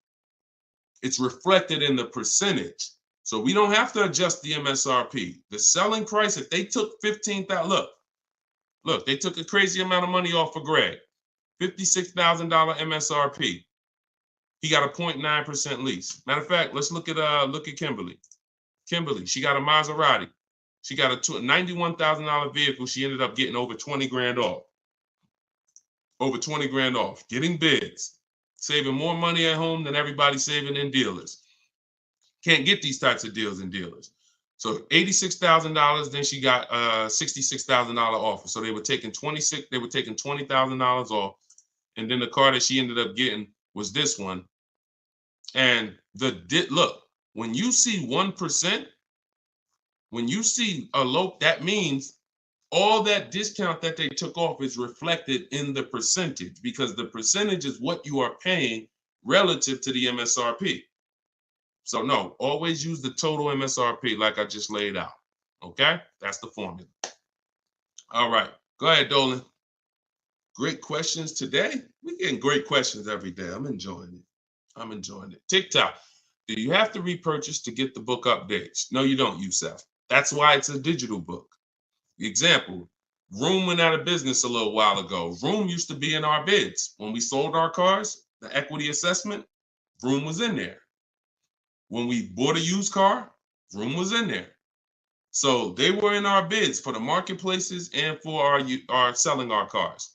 B: It's reflected in the percentage. So we don't have to adjust the MSRP. The selling price, if they took $15,000, look, they took a crazy amount of money off for Greg, $56,000 MSRP. He got a 0.9% lease. Matter of fact, let's look at Kimberly. Kimberly, she got a Maserati. She got a $91,000 vehicle. She ended up getting over 20 grand off. Over 20 grand off, getting bids, saving more money at home than everybody saving in dealers. Can't get these types of deals in dealers. So $86,000, then she got a $66,000 offer. So they were taking $20,000 off. And then the car that she ended up getting was this one. And look, when you see 1%, when you see a low, that means all that discount that they took off is reflected in the percentage, because the percentage is what you are paying relative to the MSRP. So no, always use the total MSRP like I just laid out. Okay, that's the formula. All right, go ahead, Dolan. Great questions today. We're getting great questions every day. I'm enjoying it. I'm enjoying it. TikTok, do you have to repurchase to get the book updates? No, you don't, Youssef. That's why it's a digital book. Example, Room went out of business a little while ago. Room used to be in our bids. When we sold our cars, the equity assessment, Room was in there. When we bought a used car, Room was in there. So they were in our bids for the marketplaces and for our selling our cars.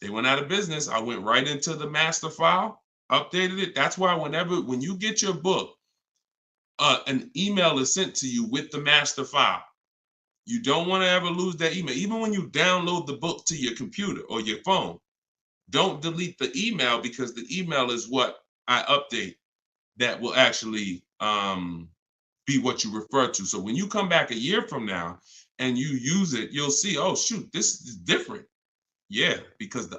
B: They went out of business. I went right into the master file, updated it. That's why when you get your book, an email is sent to you with the master file. You don't want to ever lose that email. Even when you download the book to your computer or your phone, don't delete the email, because the email is what I update that will actually be what you refer to. So when you come back a year from now and you use it, you'll see, oh, shoot, this is different. Yeah, because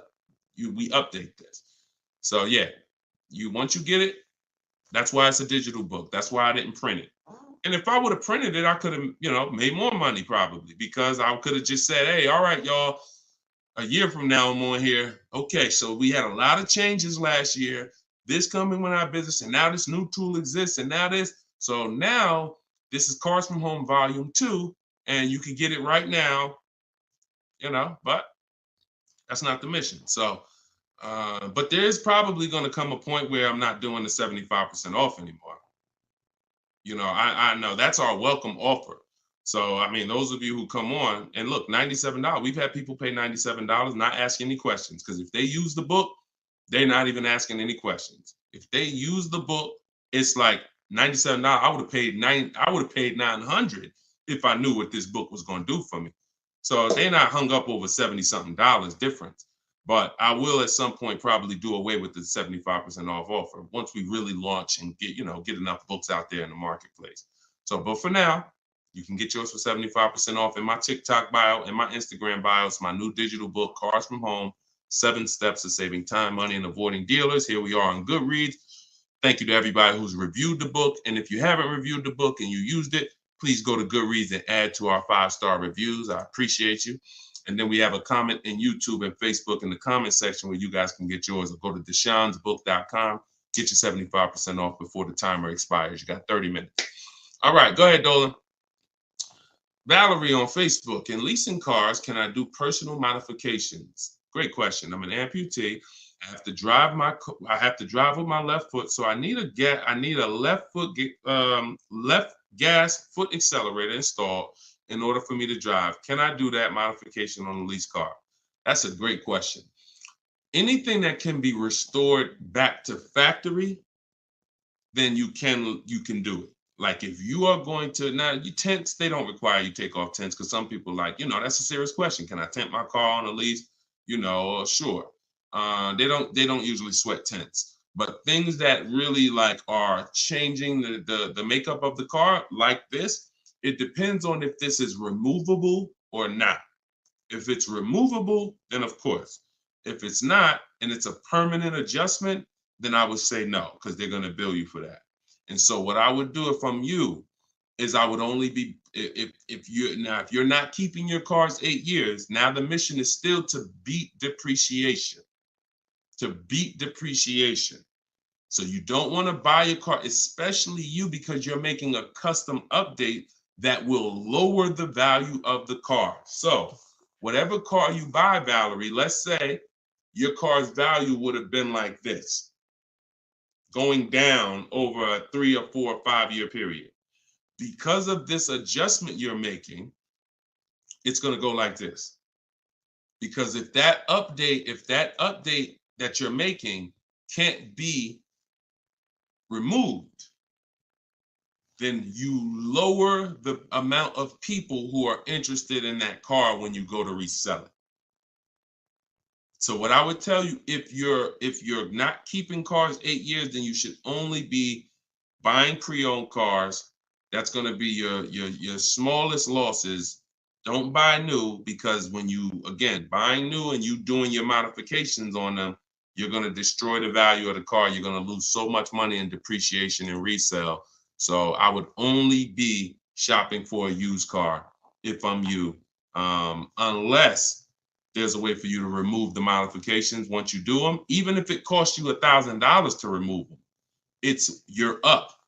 B: we update this. So yeah, once you get it, that's why it's a digital book. That's why I didn't print it. And if I would have printed it, I could have, made more money probably, because I could have just said, hey, all right, y'all, a year from now I'm on here. Okay, so we had a lot of changes last year. This coming with our business, and now this new tool exists, and now this. So now this is Cars from Home Volume 2, and you can get it right now, but that's not the mission. So, but there is probably going to come a point where I'm not doing the 75% off anymore. I know that's our welcome offer. So, I mean, those of you who come on and look, $97, we've had people pay $97, not ask any questions, because if they use the book, they're not even asking any questions. If they use the book, it's like $97. I would have paid $900 if I knew what this book was going to do for me. So they're not hung up over $70-something difference. But I will at some point probably do away with the 75% off offer once we really launch and get enough books out there in the marketplace. So, but for now, you can get yours for 75% off in my TikTok bio and my Instagram bio. It's my new digital book, Cars from Home, 7 Steps to Saving Time, Money, and Avoiding Dealers. Here we are on Goodreads. Thank you to everybody who's reviewed the book. And if you haven't reviewed the book and you used it, please go to Goodreads and add to our 5-star reviews. I appreciate you. And then we have a comment in YouTube and Facebook in the comment section where you guys can get yours, or go to deshonsbook.com. Get your 75% off before the timer expires. You got 30 minutes. All right, go ahead, Dolan. Valerie on Facebook. In leasing cars, can I do personal modifications? Great question. I'm an amputee. I have to drive with my left foot, so I need a left gas foot accelerator installed in order for me to drive. Can I do that modification on a lease car? That's a great question. Anything that can be restored back to factory, then you can do it. Like if you are going to, now you tents, they don't require you take off tents because some people like, that's a serious question. Can I tent my car on a lease? Sure. They don't usually sweat tents. But things that really like are changing the makeup of the car like this, it depends on if this is removable or not. If it's removable, then of course. If it's not, and it's a permanent adjustment, then I would say no, because they're going to bill you for that. And so what I would do if I'm you is I would only be, if you're not keeping your cars 8 years, now the mission is still to beat depreciation. To beat depreciation. So you don't want to buy a car, especially you, because you're making a custom update that will lower the value of the car. So whatever car you buy, Valerie, let's say your car's value would have been like this, going down over a 3 or 4 or 5 year period. Because of this adjustment you're making, it's going to go like this. Because if that update that you're making can't be removed, then you lower the amount of people who are interested in that car when you go to resell it. So what I would tell you, if you're not keeping cars 8 years, then you should only be buying pre-owned cars. That's going to be your smallest losses. Don't buy new, because when you, again, buying new and you doing your modifications on them, you're going to destroy the value of the car. You're going to lose so much money in depreciation and resale. So I would only be shopping for a used car if I'm you, unless there's a way for you to remove the modifications once you do them. Even if it costs you $1,000 to remove them, you're up,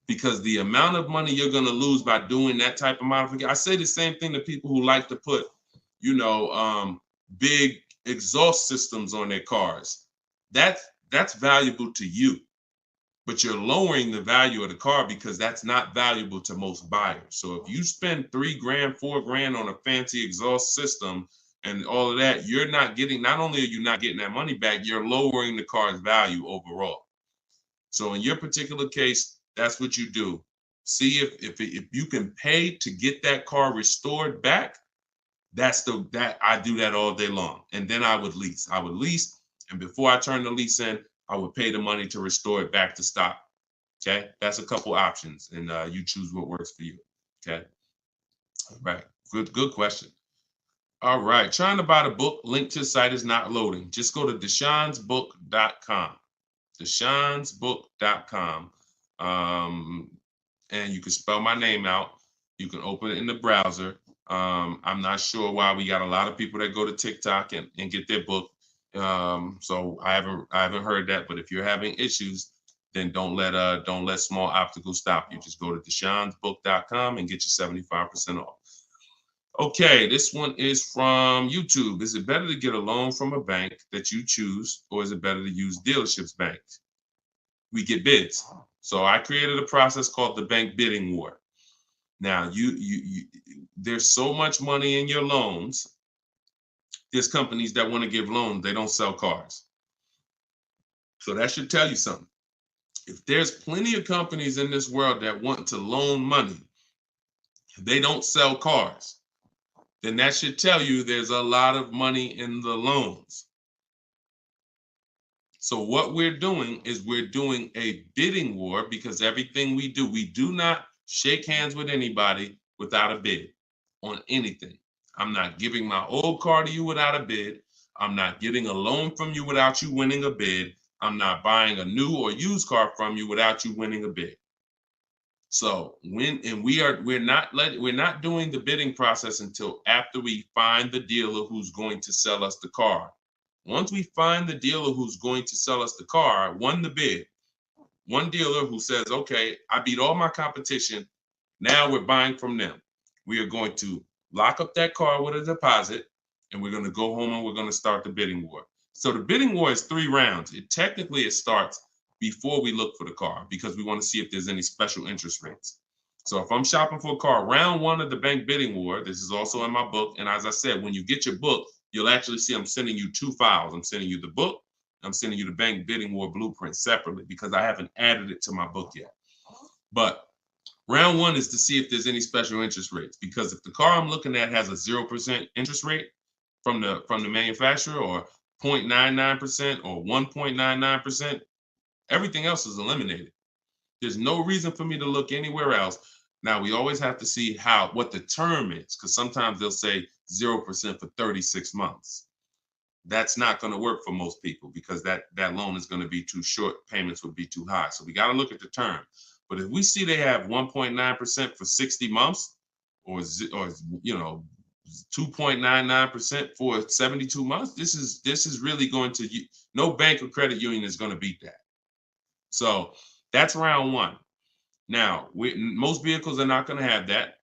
B: because the amount of money you're going to lose by doing that type of modification. I say the same thing to people who like to put, big exhaust systems on their cars. That's valuable to you, but you're lowering the value of the car because that's not valuable to most buyers. So if you spend $3,000, $4,000 on a fancy exhaust system and all of that, not only are you not getting that money back, you're lowering the car's value overall. So in your particular case, that's what you do. See if you can pay to get that car restored back. I do that all day long. And then I would lease. And before I turn the lease in, I would pay the money to restore it back to stock. Okay, that's a couple options, and you choose what works for you. Okay, all right, good question. All right, trying to buy the book. Link to the site is not loading. Just go to deshonsbook.com. Deshonsbook.com. And you can spell my name out. You can open it in the browser. I'm not sure why we got a lot of people that go to TikTok and get their book. So I haven't heard that. But if you're having issues, then don't let small obstacles stop you. Just go to deshonsbook.com and get your 75% off. Okay, this one is from YouTube. Is it better to get a loan from a bank that you choose, or is it better to use dealerships banks? We get bids. So I created a process called the bank bidding war. Now, there's so much money in your loans. There's companies that want to give loans. They don't sell cars. So that should tell you something. If there's plenty of companies in this world that want to loan money, they don't sell cars, then that should tell you there's a lot of money in the loans. So what we're doing is we're doing a bidding war, because everything we do not shake hands with anybody without a bid on anything. I'm not giving my old car to you without a bid. I'm not getting a loan from you without you winning a bid. I'm not buying a new or used car from you without you winning a bid. So we're not doing the bidding process until after we find the dealer who's going to sell us the car. Once we find the dealer who's going to sell us the car, won the bid, one dealer who says, okay, I beat all my competition, now we're buying from them. We are going to lock up that car with a deposit, and we're going to go home and we're going to start the bidding war. So the bidding war is 3 rounds. It starts before we look for the car, because we want to see if there's any special interest rates. So if I'm shopping for a car, round 1 of the bank bidding war, this is also in my book. And as I said, when you get your book, you'll actually see I'm sending you 2 files. I'm sending you the book. I'm sending you the bank bidding war blueprint separately, because I haven't added it to my book yet. But Round one is to see if there's any special interest rates, because if the car I'm looking at has a 0% interest rate from the manufacturer, or 0.99% or 1.99%, everything else is eliminated. There's no reason for me to look anywhere else. Now we always have to see what the term is, because sometimes they'll say 0% for 36 months. That's not going to work for most people, because that loan is going to be too short. Payments would be too high. So we got to look at the term. But if we see they have 1.9% for 60 months, or 2.99% for 72 months, this is really going to, no bank or credit union is going to beat that. So that's round one. Now, most vehicles are not going to have that.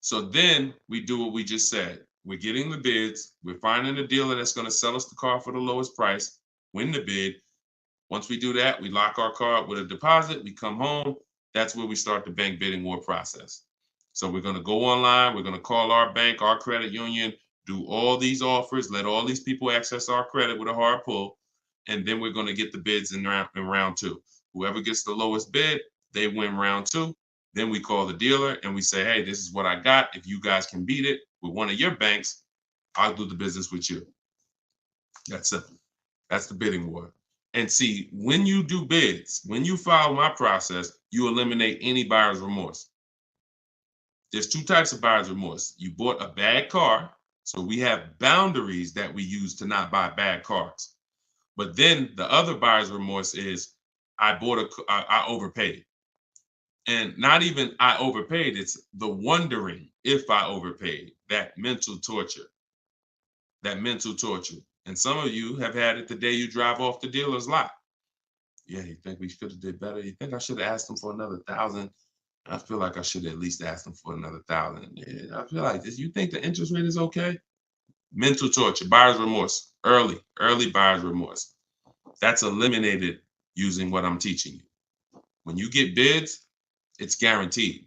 B: So then we do what we just said. We're getting the bids. We're finding a dealer that's going to sell us the car for the lowest price, win the bid. Once we do that, we lock our car up with a deposit. We come home. That's where we start the bank bidding war process. So we're going to go online. We're going to call our bank, our credit union, do all these offers, let all these people access our credit with a hard pull. And then we're going to get the bids in round two. Whoever gets the lowest bid, they win round two. Then we call the dealer and we say, hey, this is what I got. If you guys can beat it with one of your banks, I'll do the business with you. That's simple. That's the bidding war. And see, when you do bids, when you follow my process, you eliminate any buyer's remorse. There's two types of buyer's remorse. You bought a bad car, so we have boundaries that we use to not buy bad cars. But then the other buyer's remorse is I overpaid. And not even I overpaid, it's the wondering if I overpaid, that mental torture. And some of you have had it the day you drive off the dealer's lot. Yeah, you think we should have did better? You think I should have asked them for another 1,000? I feel like I should have at least asked them for another 1,000. Yeah, I feel like this. You think the interest rate is okay? Mental torture, buyer's remorse, early buyer's remorse. That's eliminated using what I'm teaching you. When you get bids, it's guaranteed.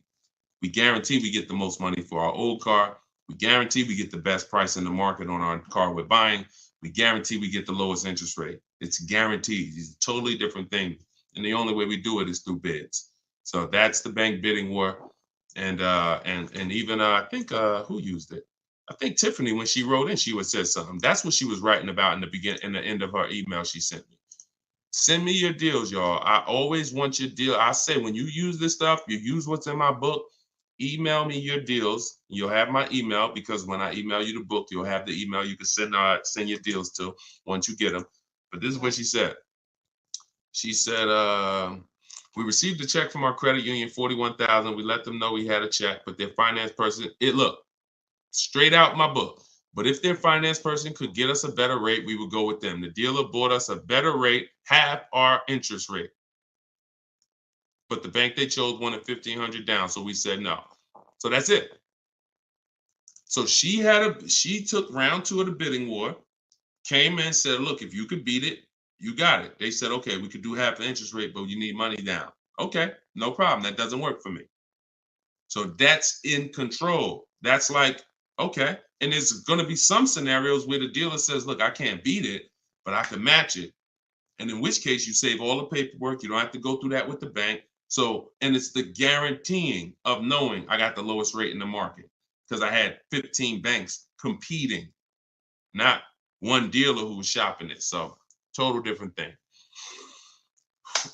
B: We guarantee we get the most money for our old car. We guarantee we get the best price in the market on our car we're buying. We guarantee we get the lowest interest rate. It's guaranteed. It's a totally different thing. And the only way we do it is through bids. So that's the bank bidding war. And even I think who used it? I think Tiffany, when she wrote in, she would say something. That's what she was writing about in the end of her email she sent me. Send me your deals, y'all. I always want your deal. I say when you use this stuff, you use what's in my book. Email me your deals. You'll have my email, because when I email you the book, you'll have the email you can send your deals to once you get them. But this is what she said. She said, we received a check from our credit union, $41,000. We let them know we had a check, but their finance person, look, straight out my book. But if their finance person could get us a better rate, we would go with them. The dealer bought us a better rate, half our interest rate. But the bank they chose wanted $1,500 down, so we said no. So that's it. So she took round two of the bidding war, came in and said, look, if you could beat it, you got it. They said, okay, we could do half the interest rate, but you need money down. Okay, no problem. That doesn't work for me. So that's in control. That's like, okay. And there's going to be some scenarios where the dealer says, look, I can't beat it, but I can match it. And in which case you save all the paperwork. You don't have to go through that with the bank. So, and it's the guaranteeing of knowing I got the lowest rate in the market, because I had 15 banks competing, not one dealer who was shopping it. So total different thing.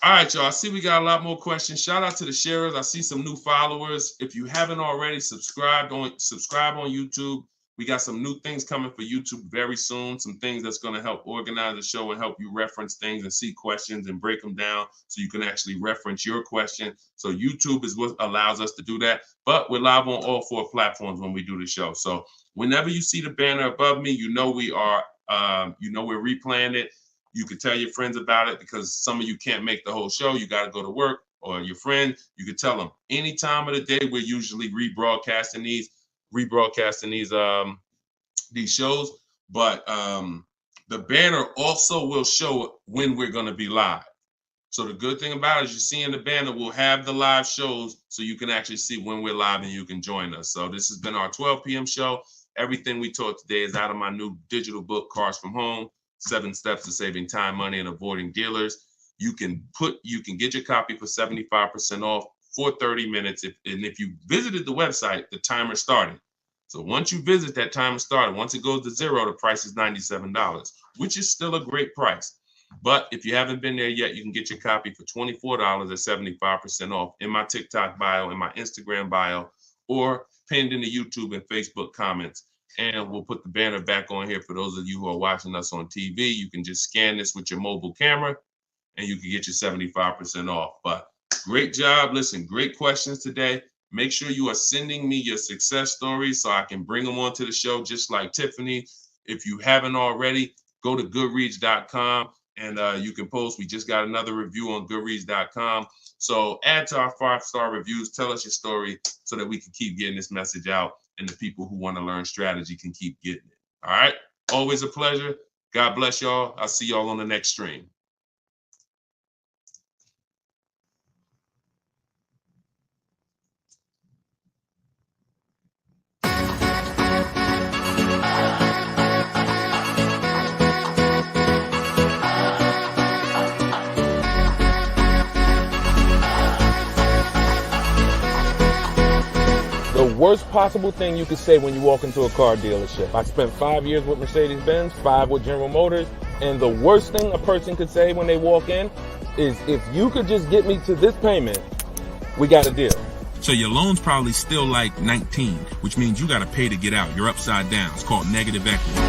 B: All right, y'all. I see we got a lot more questions. Shout out to the sharers. I see some new followers. If you haven't already, subscribe on YouTube. We got some new things coming for YouTube very soon. Some things that's going to help organize the show and help you reference things and see questions and break them down so you can actually reference your question. So YouTube is what allows us to do that. But we're live on all 4 platforms when we do the show. So whenever you see the banner above me, you know we are, we're replaying it. You can tell your friends about it, because some of you can't make the whole show. You got to go to work, or your friend, you can tell them any time of the day. We're usually rebroadcasting these shows, but the banner also will show when we're going to be live. So the good thing about it is, you see in the banner, we'll have the live shows so you can actually see when we're live and you can join us. So this has been our 12 p.m. show. Everything we taught today is out of my new digital book, Cars from Home, 7 Steps to Saving Time, Money, and Avoiding Dealers. You can get your copy for 75% off for 30 minutes. If you visited the website, the timer started. So once you visit, that timer started. Once it goes to 0, the price is $97, which is still a great price. But if you haven't been there yet, you can get your copy for $24 at 75% off in my TikTok bio, in my Instagram bio, or pinned in the YouTube and Facebook comments. And we'll put the banner back on here for those of you who are watching us on TV. You can just scan this with your mobile camera and you can get your 75% off. But great job. Listen, great questions today. Make sure you are sending me your success stories so I can bring them onto the show, just like Tiffany. If you haven't already, go to goodreads.com and you can post. We just got another review on goodreads.com. So add to our 5-star reviews. Tell us your story so that we can keep getting this message out and the people who want to learn strategy can keep getting it. All right. Always a pleasure. God bless y'all. I'll see y'all on the next stream.
A: The worst possible thing you could say when you walk into a car dealership. I spent 5 years with Mercedes-Benz, 5 with General Motors, and the worst thing a person could say when they walk in is, if you could just get me to this payment, we got a deal.
C: So your loan's probably still like 19, which means you got to pay to get out. You're upside down. It's called negative equity.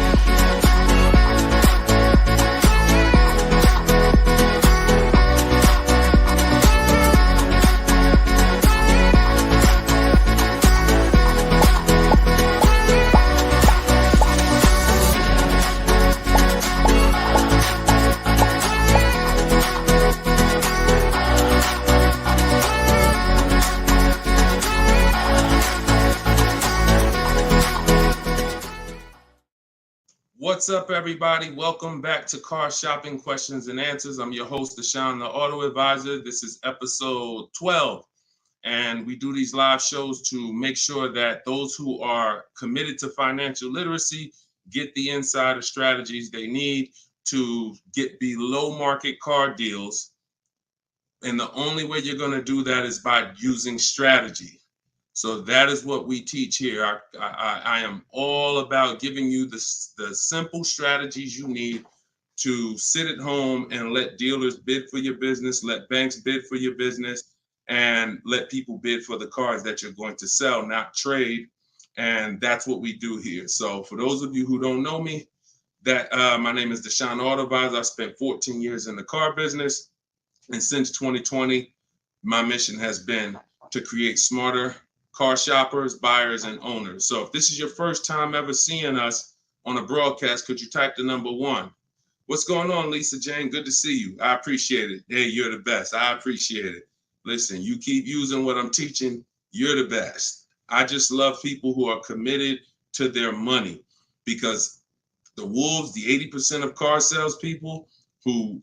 B: What's up, everybody? Welcome back to Car Shopping Questions and Answers. I'm your host, Deshone the Auto Advisor. This is episode 12, and we do these live shows to make sure that those who are committed to financial literacy get the insider strategies they need to get below market car deals. And the only way you're going to do that is by using strategy. So that is what we teach here. I am all about giving you the simple strategies you need to sit at home and let dealers bid for your business, let banks bid for your business, and let people bid for the cars that you're going to sell, not trade. And that's what we do here. So for those of you who don't know me, my name is Deshone the Auto Advisor. I spent 14 years in the car business. And since 2020, my mission has been to create smarter car shoppers, buyers, and owners. So if this is your first time ever seeing us on a broadcast, could you type the number 1? What's going on, Lisa Jane? Good to see you. I appreciate it. Hey, you're the best. I appreciate it. Listen, you keep using what I'm teaching, you're the best. I just love people who are committed to their money, because the wolves, the 80% of car salespeople who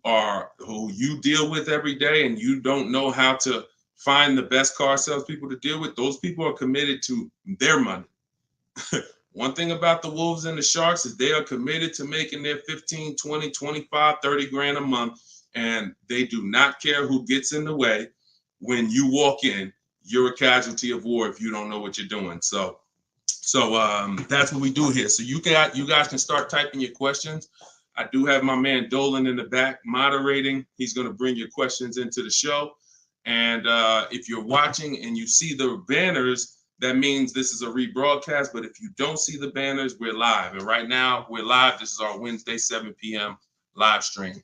B: you deal with every day, and you don't know how to find the best car salespeople to deal with, those people are committed to their money. One thing about the wolves and the sharks is they are committed to making their 15, 20, 25, 30 grand a month, and they do not care who gets in the way. When you walk in, you're a casualty of war if you don't know what you're doing. So that's what we do here. So you guys can start typing your questions. I do have my man Dolan in the back moderating. He's going to bring your questions into the show. And if you're watching and you see the banners, that means this is a rebroadcast. But if you don't see the banners, we're live. And right now we're live. This is our Wednesday, 7 p.m. live stream.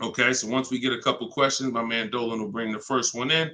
B: Okay, so once we get a couple questions, my man Dolan will bring the first one in.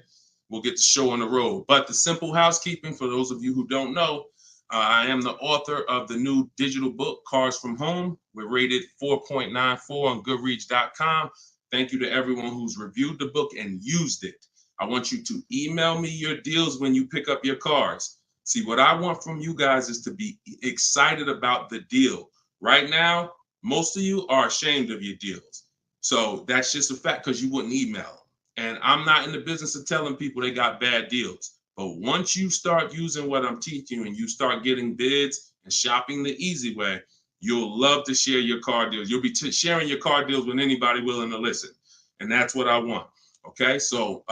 B: We'll get the show on the road. But the simple housekeeping, for those of you who don't know, I am the author of the new digital book, Cars from Home. We're rated 4.94 on Goodreads.com. Thank you to everyone who's reviewed the book and used it. I want you to email me your deals when you pick up your cars. See, what I want from you guys is to be excited about the deal. Right now, most of you are ashamed of your deals. So that's just a fact, because you wouldn't email. And I'm not in the business of telling people they got bad deals. But once you start using what I'm teaching you and you start getting bids and shopping the easy way, you'll love to share your car deals. You'll be sharing your car deals with anybody willing to listen. And that's what I want. Okay, so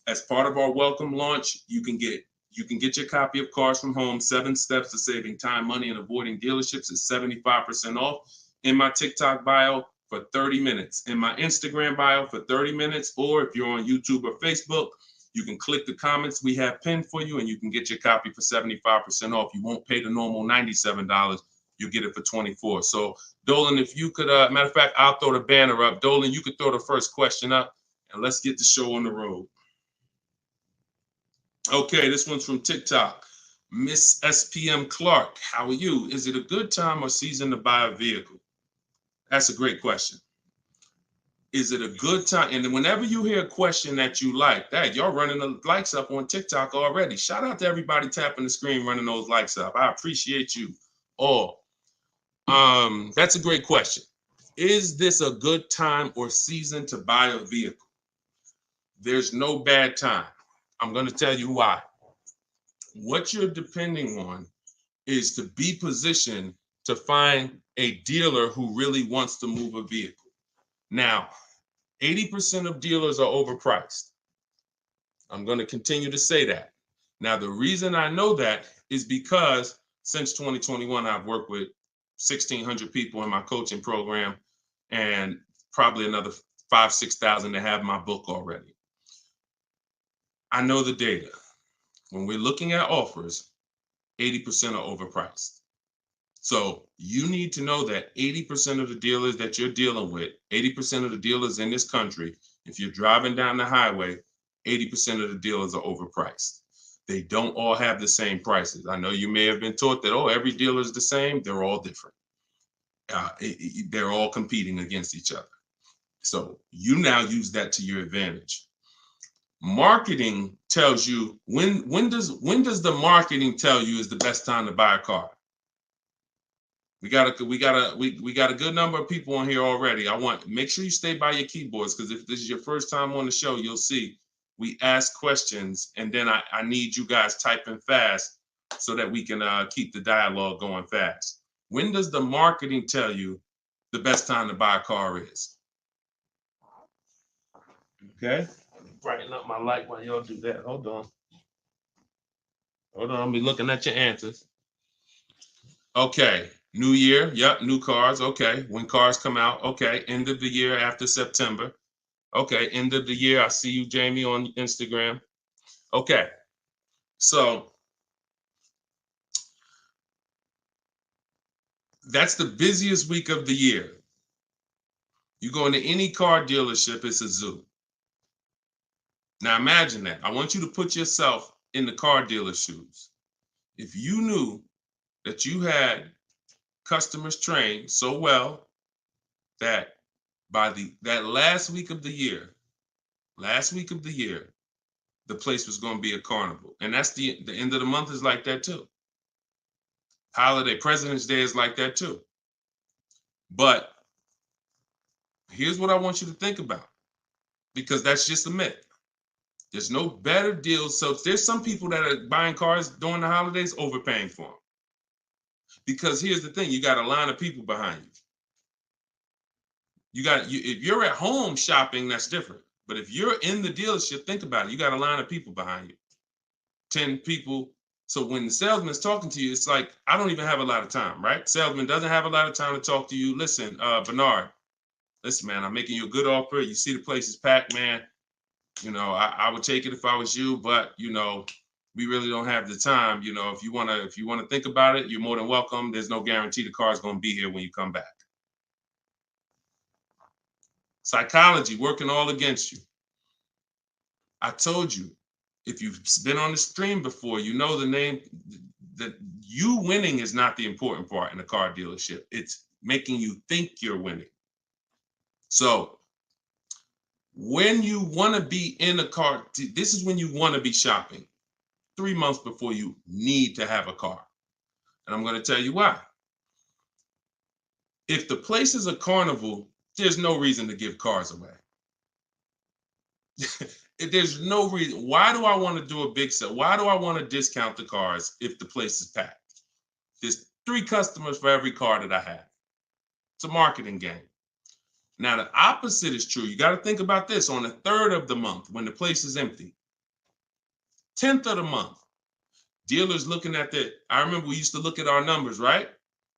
B: As part of our welcome launch, you can get your copy of Cars from Home, 7 Steps to Saving Time, Money, and Avoiding Dealerships. It's 75% off in my TikTok bio for 30 minutes, in my Instagram bio for 30 minutes, or if you're on YouTube or Facebook, you can click the comments we have pinned for you and you can get your copy for 75% off. You won't pay the normal $97. You'll get it for $24. So Dolan, if you could, matter of fact, I'll throw the banner up. Dolan, you could throw the first question up and let's get the show on the road. Okay, this one's from TikTok. Miss SPM Clark, how are you? Is it a good time or season to buy a vehicle? That's a great question. Is it a good time? And whenever you hear a question that you like, that y'all running the likes up on TikTok already. Shout out to everybody tapping the screen, running those likes up. I appreciate you all. That's a great question. Is this a good time or season to buy a vehicle? There's no bad time. I'm going to tell you why. What you're depending on is to be positioned to find a dealer who really wants to move a vehicle. Now, 80% of dealers are overpriced. I'm going to continue to say that. Now, the reason I know that is because since 2021, I've worked with 1,600 people in my coaching program and probably another 5,000, 6,000 that have my book already. I know the data. When we're looking at offers, 80% are overpriced. So you need to know that 80% of the dealers that you're dealing with, 80% of the dealers in this country, if you're driving down the highway, 80% of the dealers are overpriced. They don't all have the same prices. I know you may have been taught that, oh, every dealer is the same. They're all different. They're all competing against each other. So you now use that to your advantage. Marketing tells you when does the marketing tell you is the best time to buy a car? We got a good number of people on here already. Make sure you stay by your keyboards because if this is your first time on the show, you'll see we ask questions and then I need you guys typing fast so that we can keep the dialogue going fast. When does the marketing tell you the best time to buy a car is? Okay. Brighten up my light while y'all do that. Hold on. I'll be looking at your answers. Okay. New year. Yep. New cars. Okay. When cars come out. Okay. End of the year after September. Okay. End of the year. I see you, Jamie, on Instagram. Okay. So that's the busiest week of the year. You go into any car dealership, it's a zoo. Now imagine that. I want you to put yourself in the car dealer's shoes. If you knew that you had customers trained so well that by that last week of the year, the place was going to be a carnival. And that's the end of the month is like that too. Holiday, President's Day is like that too. But here's what I want you to think about, because that's just a myth. There's no better deals. So there's some people that are buying cars during the holidays overpaying for them. Because here's the thing, you got a line of people behind you. If you're at home shopping, that's different. But if you're in the dealership, think about it. You got a line of people behind you, 10 people. So when the salesman's talking to you, it's like, I don't even have a lot of time, right? Salesman doesn't have a lot of time to talk to you. Listen, Bernard, listen, man, I'm making you a good offer. You see the place is packed, man. You know, I would take it if I was you, but you know, we really don't have the time. You know, if you wanna think about it, you're more than welcome. There's no guarantee the car is gonna be here when you come back. Psychology working all against you. I told you, if you've been on the stream before, you know the name, that you winning is not the important part in a car dealership. It's making you think you're winning. So when you want to be in a car, this is when you want to be shopping 3 months before you need to have a car. And I'm going to tell you why. If the place is a carnival, there's no reason to give cars away. There's no reason. Why do I want to do a big sale? Why do I want to discount the cars if the place is packed? There's 3 customers for every car that I have. It's a marketing game. Now, the opposite is true. You got to think about this. On the 3rd of the month, when the place is empty, 10th of the month, dealers looking at that. I remember we used to look at our numbers, right?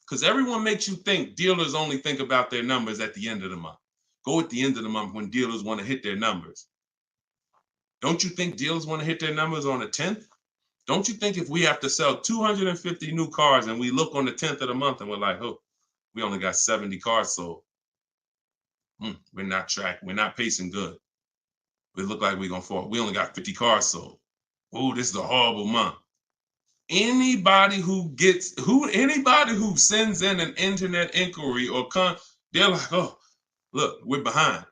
B: Because everyone makes you think dealers only think about their numbers at the end of the month. Go at the end of the month when dealers want to hit their numbers. Don't you think dealers want to hit their numbers on the 10th? Don't you think if we have to sell 250 new cars and we look on the 10th of the month and we're like, oh, we only got 70 cars sold. We're not pacing good. We look like we're gonna fall. We only got 50 cars sold. Oh, this is a horrible month. Anybody who sends in an internet inquiry they're like, oh, look, we're behind.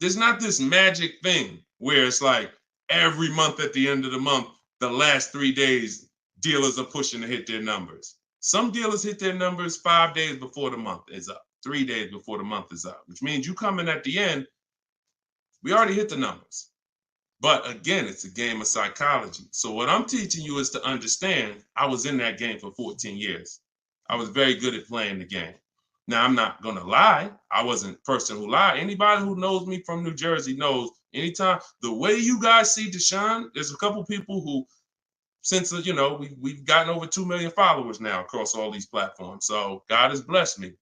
B: There's not this magic thing where it's like every month at the end of the month, the last 3 days, dealers are pushing to hit their numbers. Some dealers hit their numbers 5 days before the month is up, 3 days before the month is up, which means you come in at the end, we already hit the numbers. But again, it's a game of psychology. So what I'm teaching you is to understand, I was in that game for 14 years. I was very good at playing the game. Now, I'm not going to lie. I wasn't a person who lied. Anybody who knows me from New Jersey knows anytime, the way you guys see Deshone, there's a couple people who, since, we've gotten over 2 million followers now across all these platforms. So God has blessed me.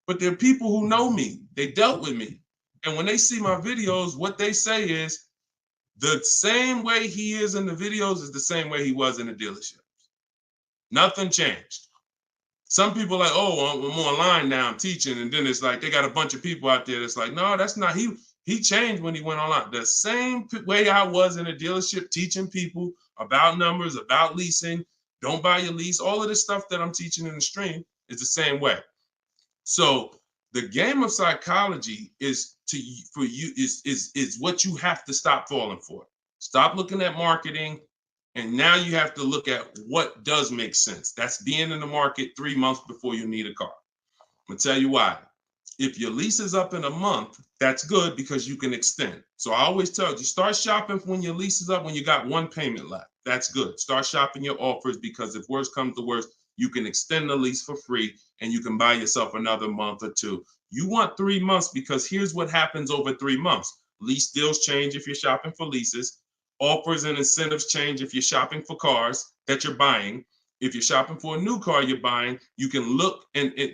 B: But there are people who know me. They dealt with me. And when they see my videos, what they say is, the same way he is in the videos is the same way he was in the dealership. Nothing changed. Some people are like, oh, I'm online now, I'm teaching. And then it's like, they got a bunch of people out there that's like, no, that's not, he changed when he went online. The same way I was in a dealership teaching people about numbers, about leasing, don't buy your lease, all of this stuff that I'm teaching in the stream is the same way. So the game of psychology is what you have to stop falling for. Stop looking at marketing, and now you have to look at what does make sense. That's being in the market 3 months before you need a car. I'm gonna tell you why. If your lease is up in a month, that's good because you can extend. So I always tell you, start shopping when your lease is up when you got one payment left. That's good. Start shopping your offers because if worse comes to worse, you can extend the lease for free and you can buy yourself another month or two. You want 3 months because here's what happens over 3 months. Lease deals change if you're shopping for leases. Offers and incentives change if you're shopping for cars that you're buying. If you're shopping for a new car you're buying, you can look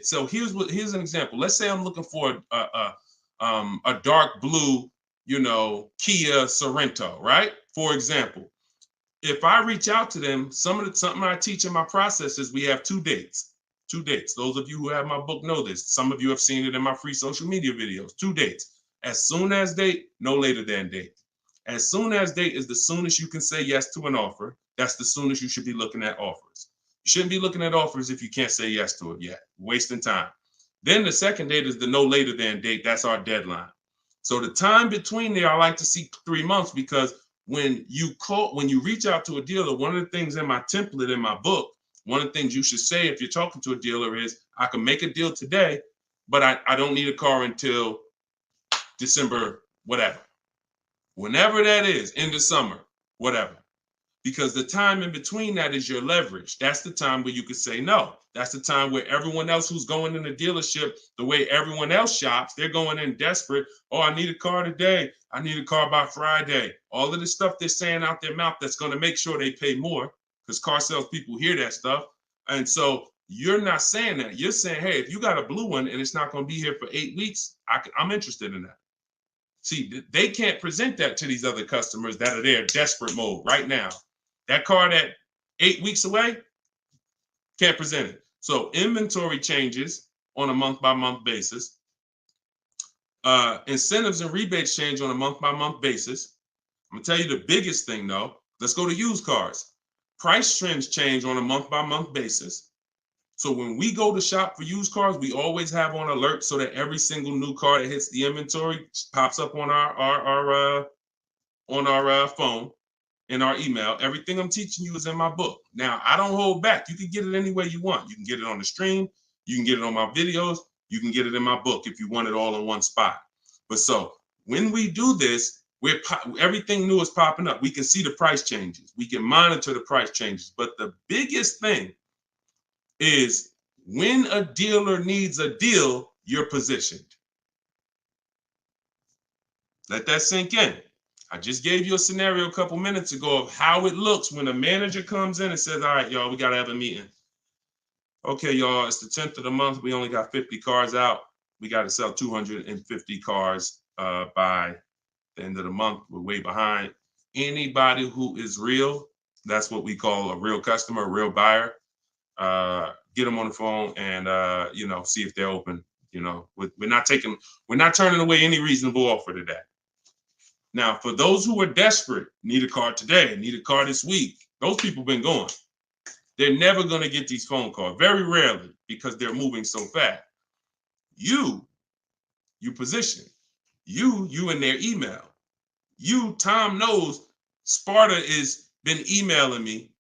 B: so here's an example. Let's say I'm looking for a dark blue, Kia Sorento, right? For example, if I reach out to them, something I teach in my process is we have 2 dates. 2 dates. Those of you who have my book know this. Some of you have seen it in my free social media videos. 2 dates. As soon as date, no later than date. As soon as date is the soonest you can say yes to an offer. That's the soonest you should be looking at offers. You shouldn't be looking at offers if you can't say yes to it yet. Wasting time. Then the second date is the no later than date. That's our deadline. So the time between there, I like to see 3 months because when you reach out to a dealer, one of the things in my template in my book, one of the things you should say if you're talking to a dealer is, I can make a deal today, but I don't need a car until December, whatever. Whenever that is, in the summer, whatever. Because the time in between that is your leverage. That's the time where you could say no. That's the time where everyone else who's going in the dealership, the way everyone else shops, they're going in desperate. Oh, I need a car today. I need a car by Friday. All of the stuff they're saying out their mouth that's going to make sure they pay more because car sales people hear that stuff. And so you're not saying that. You're saying, hey, if you got a blue one and it's not going to be here for 8 weeks, I'm interested in that. See, they can't present that to these other customers that are there desperate mode right now. That car that 8 weeks away, can't present it. So inventory changes on a month-by-month basis. Incentives and rebates change on a month-by-month basis. I'm gonna tell you the biggest thing though. Let's go to used cars. Price trends change on a month-by-month basis. So when we go to shop for used cars, we always have on alert so that every single new car that hits the inventory pops up on our phone, in our email. Everything I'm teaching you is in my book. Now, I don't hold back. You can get it any way you want. You can get it on the stream. You can get it on my videos. You can get it in my book if you want it all in one spot. But so when we do this, everything new is popping up. We can see the price changes. We can monitor the price changes. But the biggest thing is when a dealer needs a deal, you're positioned. Let that sink in. I just gave you a scenario a couple minutes ago of how it looks when a manager comes in and says, all right, y'all, we got to have a meeting. Okay, y'all, it's the 10th of the month. We only got 50 cars out. We got to sell 250 cars by the end of the month. We're way behind. Anybody who is real, that's what we call a real customer, a real buyer. Get them on the phone and see if they're open. We're not turning away any reasonable offer today. Now, for those who are desperate, need a car today, need a car this week, those people been going. They're never going to get these phone calls, very rarely, because they're moving so fast. You position. You in their email. Tom knows Sparta is been emailing me.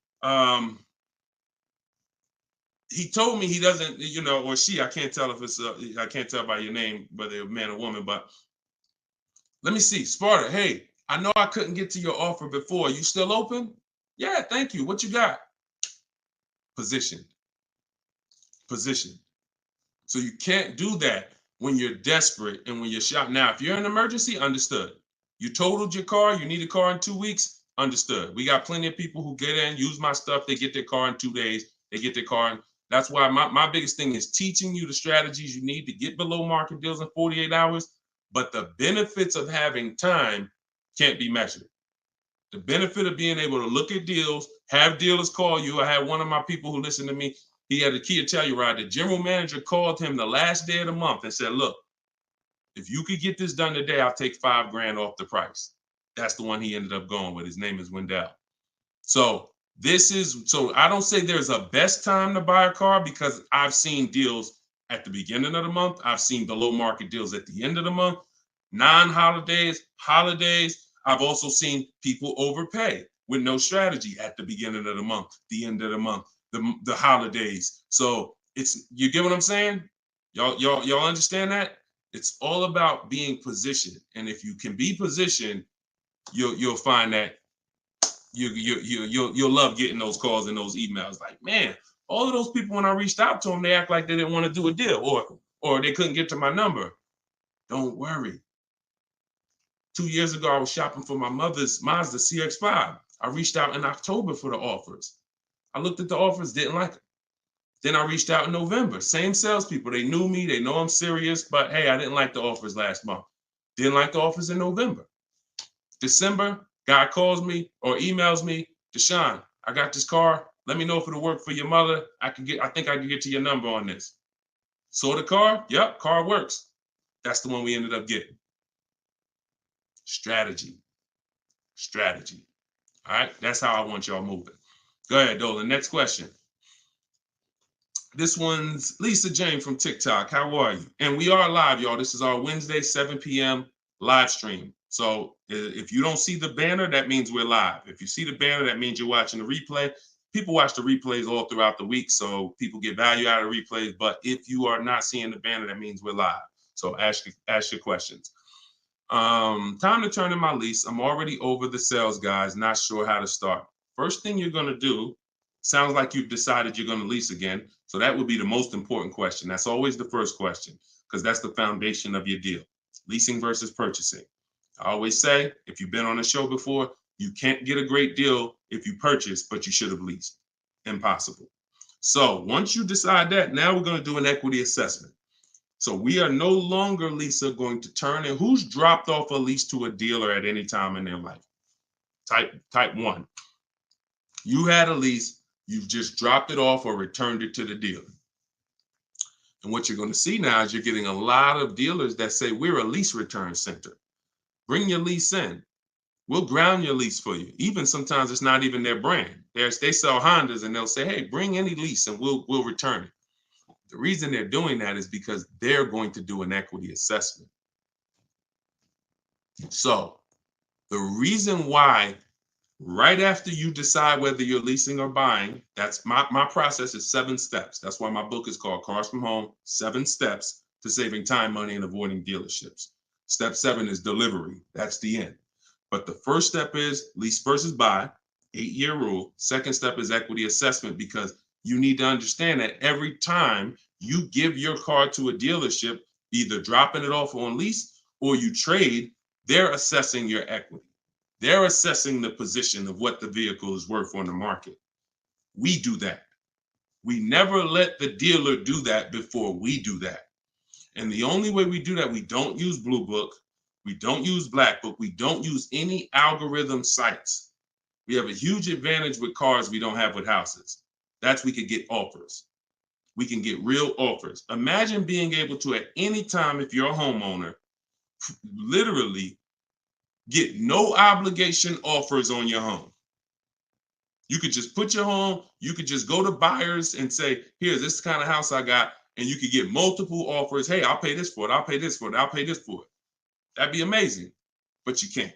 B: He told me he doesn't, or she, I can't tell if it's, I can't tell by your name, whether you're a man or woman, but let me see. Sparta, hey, I know I couldn't get to your offer before. You still open? Yeah, thank you. What you got? Positioned. So you can't do that when you're desperate and when you're shopping. Now, if you're in an emergency, understood. You totaled your car, you need a car in 2 weeks, understood. We got plenty of people who get in, use my stuff, they get their car in 2 days, they get their car in. That's why my biggest thing is teaching you the strategies you need to get below market deals in 48 hours. But the benefits of having time can't be measured. The benefit of being able to look at deals, have dealers call you. I had one of my people who listened to me. He had a Kia Telluride. The general manager called him the last day of the month and said, look, if you could get this done today, I'll take $5,000 off the price. That's the one he ended up going with. His name is Wendell. So I don't say there's a best time to buy a car because I've seen deals at the beginning of the month. I've seen below market deals at the end of the month, non-holidays, holidays. I've also seen people overpay with no strategy at the beginning of the month, the end of the month, the holidays. So you get what I'm saying? Y'all understand that? It's all about being positioned. And if you can be positioned, you'll find that you'll love getting those calls and those emails. Like, man, all of those people, when I reached out to them, they act like they didn't want to do a deal or they couldn't get to my number. Don't worry. 2 years ago, I was shopping for my mother's Mazda CX-5. I reached out in October for the offers. I looked at the offers, didn't like them. Then I reached out in November. Same salespeople. They knew me. They know I'm serious. But hey, I didn't like the offers last month. Didn't like the offers in November. December, guy calls me or emails me, Deshone, I got this car. Let me know if it'll work for your mother. I think I can get to your number on this. Saw the car? Yep, car works. That's the one we ended up getting. Strategy. All right, that's how I want y'all moving. Go ahead, Dolan. Next question. This one's Lisa Jane from TikTok. How are you? And we are live, y'all. This is our Wednesday, 7 p.m. live stream. So if you don't see the banner, that means we're live. If you see the banner, that means you're watching the replay. People watch the replays all throughout the week, so people get value out of replays. But if you are not seeing the banner, that means we're live. So ask your questions. Time to turn in my lease. I'm already over the sales guys, not sure how to start. First thing you're going to do, sounds like you've decided you're going to lease again. So that would be the most important question. That's always the first question because that's the foundation of your deal. Leasing versus purchasing. I always say, if you've been on a show before, you can't get a great deal if you purchase, but you should have leased. Impossible. So once you decide that, now we're going to do an equity assessment. So we are no longer, Lisa, going to turn in who's dropped off a lease to a dealer at any time in their life. Type 1. You had a lease, you've just dropped it off or returned it to the dealer. And what you're going to see now is you're getting a lot of dealers that say, we're a lease return center. Bring your lease in. We'll ground your lease for you. Even sometimes it's not even their brand. They sell Hondas and they'll say, hey, bring any lease and we'll return it. The reason they're doing that is because they're going to do an equity assessment. So the reason why right after you decide whether you're leasing or buying, that's my process is 7 steps. That's why my book is called Cars from Home, 7 Steps to Saving Time, Money, and Avoiding Dealerships. Step 7 is delivery. That's the end. But the first step is lease versus buy, 8-year rule. Second step is equity assessment because you need to understand that every time you give your car to a dealership, either dropping it off on lease or you trade, they're assessing your equity. They're assessing the position of what the vehicle is worth on the market. We do that. We never let the dealer do that before we do that. And the only way we do that, we don't use Blue Book, we don't use Black Book, we don't use any algorithm sites. We have a huge advantage with cars we don't have with houses. That's we could get offers. We can get real offers. Imagine being able to, at any time, if you're a homeowner, literally get no obligation offers on your home. You could just put your home, you could just go to buyers and say, here, this is the kind of house I got, and you could get multiple offers. Hey, I'll pay this for it, I'll pay this for it, I'll pay this for it. That'd be amazing, but you can't.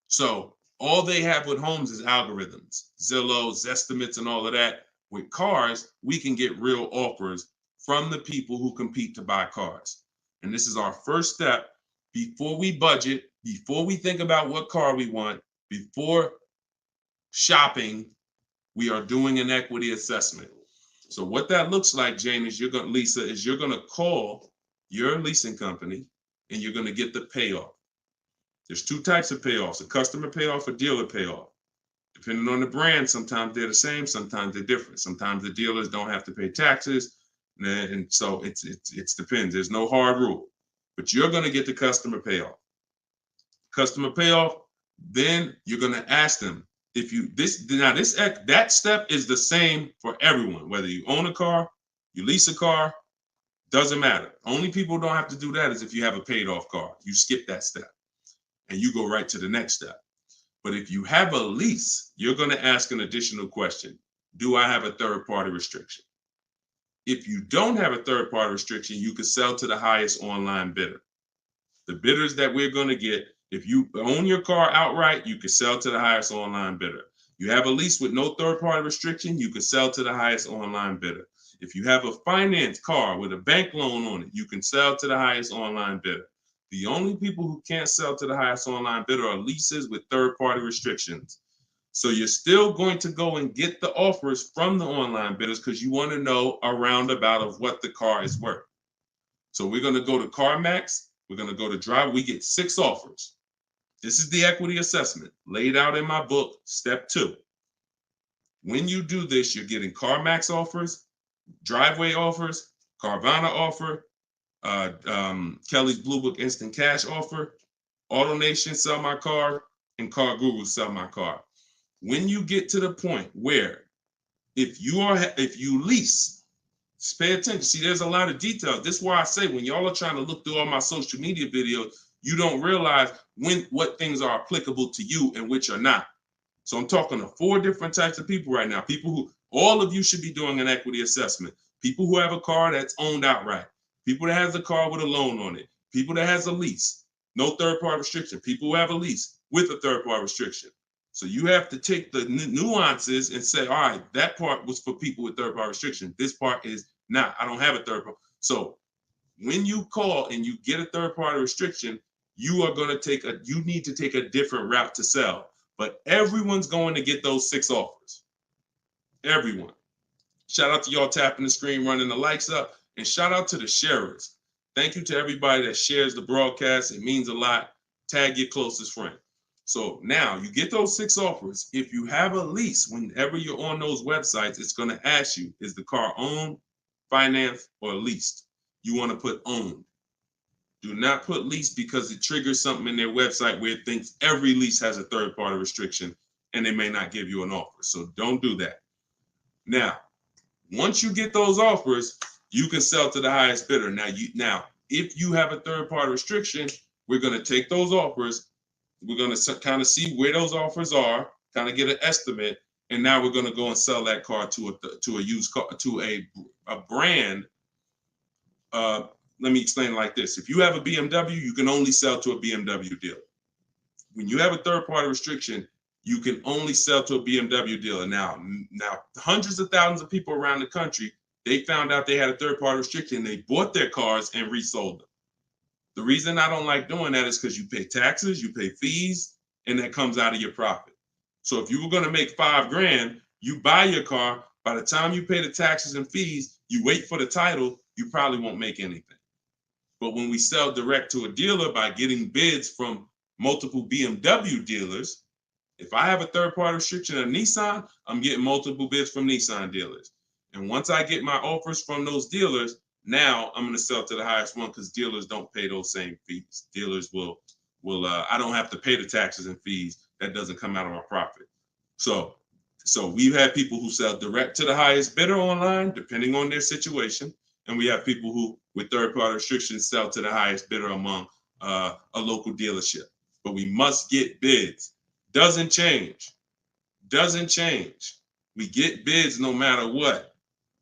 B: So all they have with homes is algorithms, Zillow, Zestimates, and all of that. With cars, we can get real offers from the people who compete to buy cars. And this is our first step before we budget, before we think about what car we want, before shopping, we are doing an equity assessment. So what that looks like, Jane, is Lisa, is you're going to call your leasing company and you're going to get the payoff. There's two types of payoffs, a customer payoff, a dealer payoff. Depending on the brand, sometimes they're the same, sometimes they're different. Sometimes the dealers don't have to pay taxes. And so it depends. There's no hard rule, but you're going to get the customer payoff. Customer payoff, then you're going to ask them if you, that step is the same for everyone, whether you own a car, you lease a car, doesn't matter. Only people who don't have to do that is if you have a paid off car. You skip that step and you go right to the next step. But if you have a lease, you're going to ask an additional question. Do I have a third party restriction? If you don't have a third party restriction, you can sell to the highest online bidder. The bidders that we're going to get, if you own your car outright, you can sell to the highest online bidder. You have a lease with no third party restriction, you can sell to the highest online bidder. If you have a finance car with a bank loan on it, you can sell to the highest online bidder. The only people who can't sell to the highest online bidder are leases with third-party restrictions. So you're still going to go and get the offers from the online bidders because you want to know a roundabout of what the car is worth. So we're going to go to CarMax. We're going to go to Drive. We get 6 offers. This is the equity assessment laid out in my book, step 2. When you do this, you're getting CarMax offers, Driveway offers, Carvana offer, Kelly's Blue Book Instant Cash offer, AutoNation Sell My Car, and Car Guru Sell My Car. When you get to the point where if you lease, pay attention. See, there's a lot of details. This is why I say when y'all are trying to look through all my social media videos, you don't realize what things are applicable to you and which are not. So I'm talking to 4 different types of people right now. People who, all of you should be doing an equity assessment. People who have a car that's owned outright. People that has a car with a loan on it. People that has a lease, no third-party restriction. People who have a lease with a third-party restriction. So you have to take the nuances and say, all right, that part was for people with third-party restriction. This part is not. I don't have a third-party. So when you call and you get a third-party restriction, you need to take a different route to sell. But everyone's going to get those 6 offers. Everyone. Shout out to y'all tapping the screen, running the likes up. And shout out to the sharers. Thank you to everybody that shares the broadcast. It means a lot. Tag your closest friend. So now you get those 6 offers. If you have a lease, whenever you're on those websites, it's going to ask you, is the car owned, financed, or leased? You want to put owned. Do not put lease because it triggers something in their website where it thinks every lease has a third-party restriction and they may not give you an offer. So don't do that. Now, once you get those offers, you can sell to the highest bidder. Now, if you have a third-party restriction, we're going to take those offers. We're going to kind of see where those offers are, kind of get an estimate, and now we're going to go and sell that car to a used car, to a brand. Let me explain it like this. If you have a BMW, you can only sell to a BMW dealer. When you have a third-party restriction, you can only sell to a BMW dealer. Now, hundreds of thousands of people around the country, they found out they had a third-party restriction. They bought their cars and resold them. The reason I don't like doing that is because you pay taxes, you pay fees, and that comes out of your profit. So if you were going to make $5,000, you buy your car. By the time you pay the taxes and fees, you wait for the title, you probably won't make anything. But when we sell direct to a dealer by getting bids from multiple BMW dealers, If I have a third-party restriction of Nissan, I'm getting multiple bids from Nissan dealers. And once I get my offers from those dealers, now I'm going to sell to the highest one because dealers don't pay those same fees. Dealers will I don't have to pay the taxes and fees. That doesn't come out of my profit. So we've had people who sell direct to the highest bidder online, depending on their situation. And we have people who, with third-party restrictions, sell to the highest bidder among a local dealership. But we must get bids. Doesn't change. We get bids no matter what.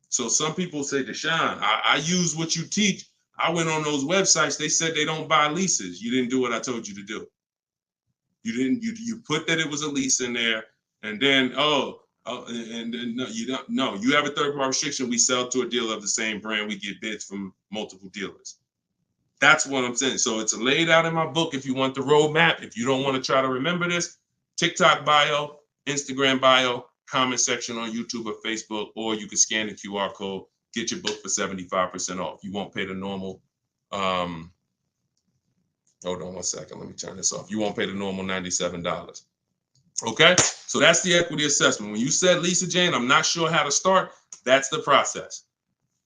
B: So some people say, Deshone, I use what you teach. I went on those websites. They said they don't buy leases. You didn't do what I told you to do. You put that it was a lease in there, and then no, you don't. No, you have a third-party restriction. We sell to a dealer of the same brand. We get bids from multiple dealers. That's what I'm saying. So it's laid out in my book. If you want the roadmap, if you don't want to try to remember this, TikTok bio, Instagram bio, comment section on YouTube or Facebook, or you can scan the QR code, get your book for 75% off. You won't pay the normal. Hold on one second. Let me turn this off. You won't pay the normal $97. Okay, so that's the equity assessment. When you said, Lisa Jane, I'm not sure how to start, that's the process.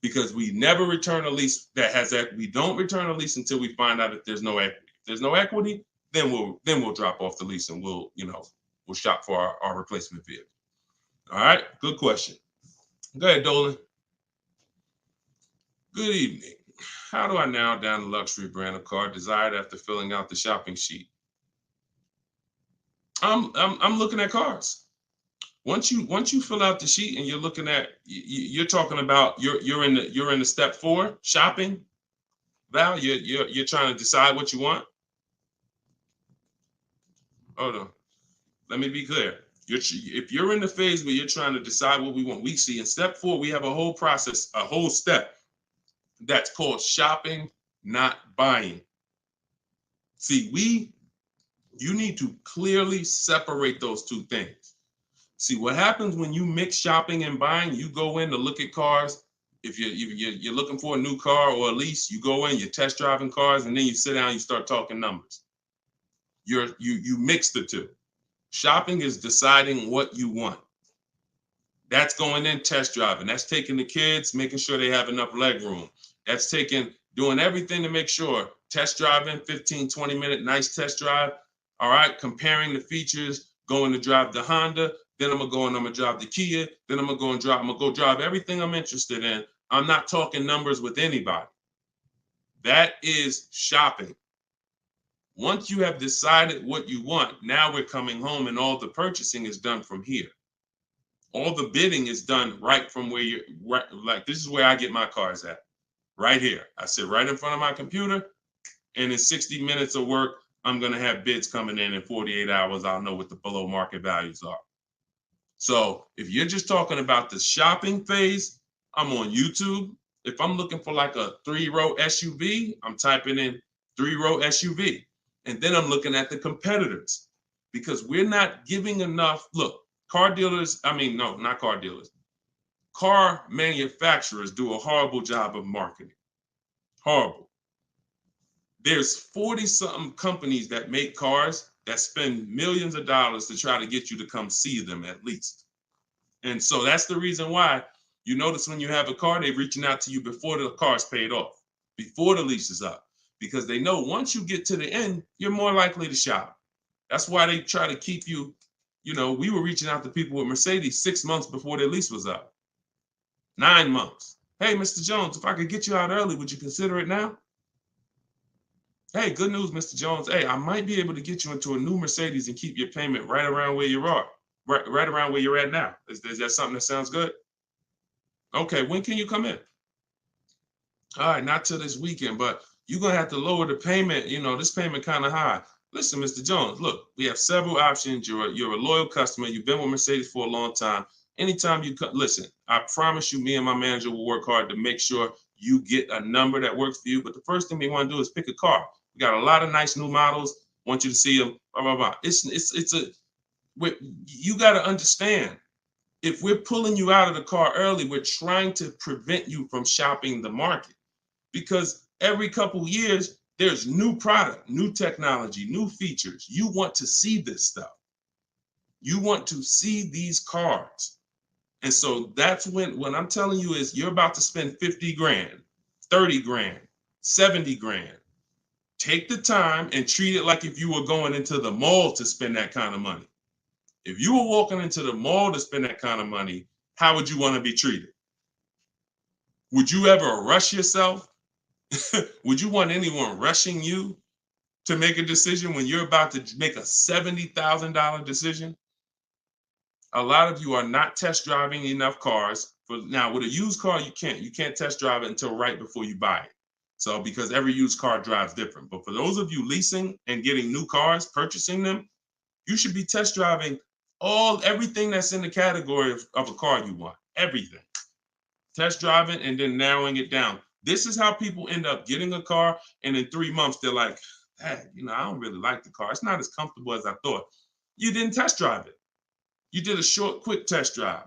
B: Because we never return a lease that has equity. We don't return a lease until we find out that there's no equity. If there's no equity, then we'll drop off the lease and we'll shop for our replacement vehicle. All right, good question. Go ahead, Dolan. Good evening. How do I narrow down the luxury brand of car desired after filling out the shopping sheet? I'm looking at cars. Once you fill out the sheet and you're looking at, you're talking about you're in the step 4 shopping. Val, you're trying to decide what you want. Hold on, let me be clear. If you're in the phase where you're trying to decide what we want, we see in step 4 we have a whole process, a whole step that's called shopping, not buying. See, you need to clearly separate those two things. See, what happens when you mix shopping and buying, you go in to look at cars. If you're looking for a new car or a lease, you go in, you're test driving cars, and then you sit down, you start talking numbers. You mix the two. Shopping is deciding what you want. That's going in test driving. That's taking the kids, making sure they have enough leg room. That's doing everything to make sure. Test driving, 15, 20-minute nice test drive. All right, comparing the features, going to drive the Honda. Then I'm gonna drive the Kia. Then I'm gonna go drive everything I'm interested in. I'm not talking numbers with anybody. That is shopping. Once you have decided what you want, now we're coming home and all the purchasing is done from here. All the bidding is done right from where you're right. Like, this is where I get my cars at, right here. I sit right in front of my computer, and in 60 minutes of work, I'm gonna have bids coming in 48 hours. I'll know what the below market values are. So if you're just talking about the shopping phase, I'm on YouTube. If I'm looking for like a 3-row SUV, I'm typing in 3-row SUV. And then I'm looking at the competitors, because we're not giving enough. Look, car manufacturers do a horrible job of marketing. Horrible. There's 40-something companies that make cars that spend millions of dollars to try to get you to come see them at least. And so that's the reason why you notice when you have a car, they're reaching out to you before the car's paid off, before the lease is up, because they know once you get to the end, you're more likely to shop. That's why they try to keep you, we were reaching out to people with Mercedes 6 months before their lease was up. 9 months. Hey, Mr. Jones, if I could get you out early, would you consider it now? Hey, good news, Mr. Jones. Hey, I might be able to get you into a new Mercedes and keep your payment right around where you are, right around where you're at now. Is that something that sounds good? Okay, when can you come in? All right, not till this weekend, but you're going to have to lower the payment. This payment kind of high. Listen, Mr. Jones, look, we have several options. You're a loyal customer. You've been with Mercedes for a long time. Anytime you listen, I promise you, me and my manager will work hard to make sure you get a number that works for you. But the first thing we want to do is pick a car. We got a lot of nice new models. Want you to see them. Blah, blah, blah. You got to understand, if we're pulling you out of the car early, we're trying to prevent you from shopping the market, because every couple of years, there's new product, new technology, new features. You want to see this stuff. You want to see these cars. And so that's when I'm telling you is you're about to spend 50 grand, 30 grand, 70 grand. Take the time and treat it like if you were going into the mall to spend that kind of money. If you were walking into the mall to spend that kind of money, how would you want to be treated? Would you ever rush yourself? Would you want anyone rushing you to make a decision when you're about to make a $70,000 decision? A lot of you are not test driving enough cars. Now, with a used car, you can't test drive it until right before you buy it. So because every used car drives different. But for those of you leasing and getting new cars, purchasing them, you should be test driving everything that's in the category of a car you want. Everything. Test driving and then narrowing it down. This is how people end up getting a car, and in 3 months they're like, hey, I don't really like the car. It's not as comfortable as I thought. You didn't test drive it. You did a short, quick test drive.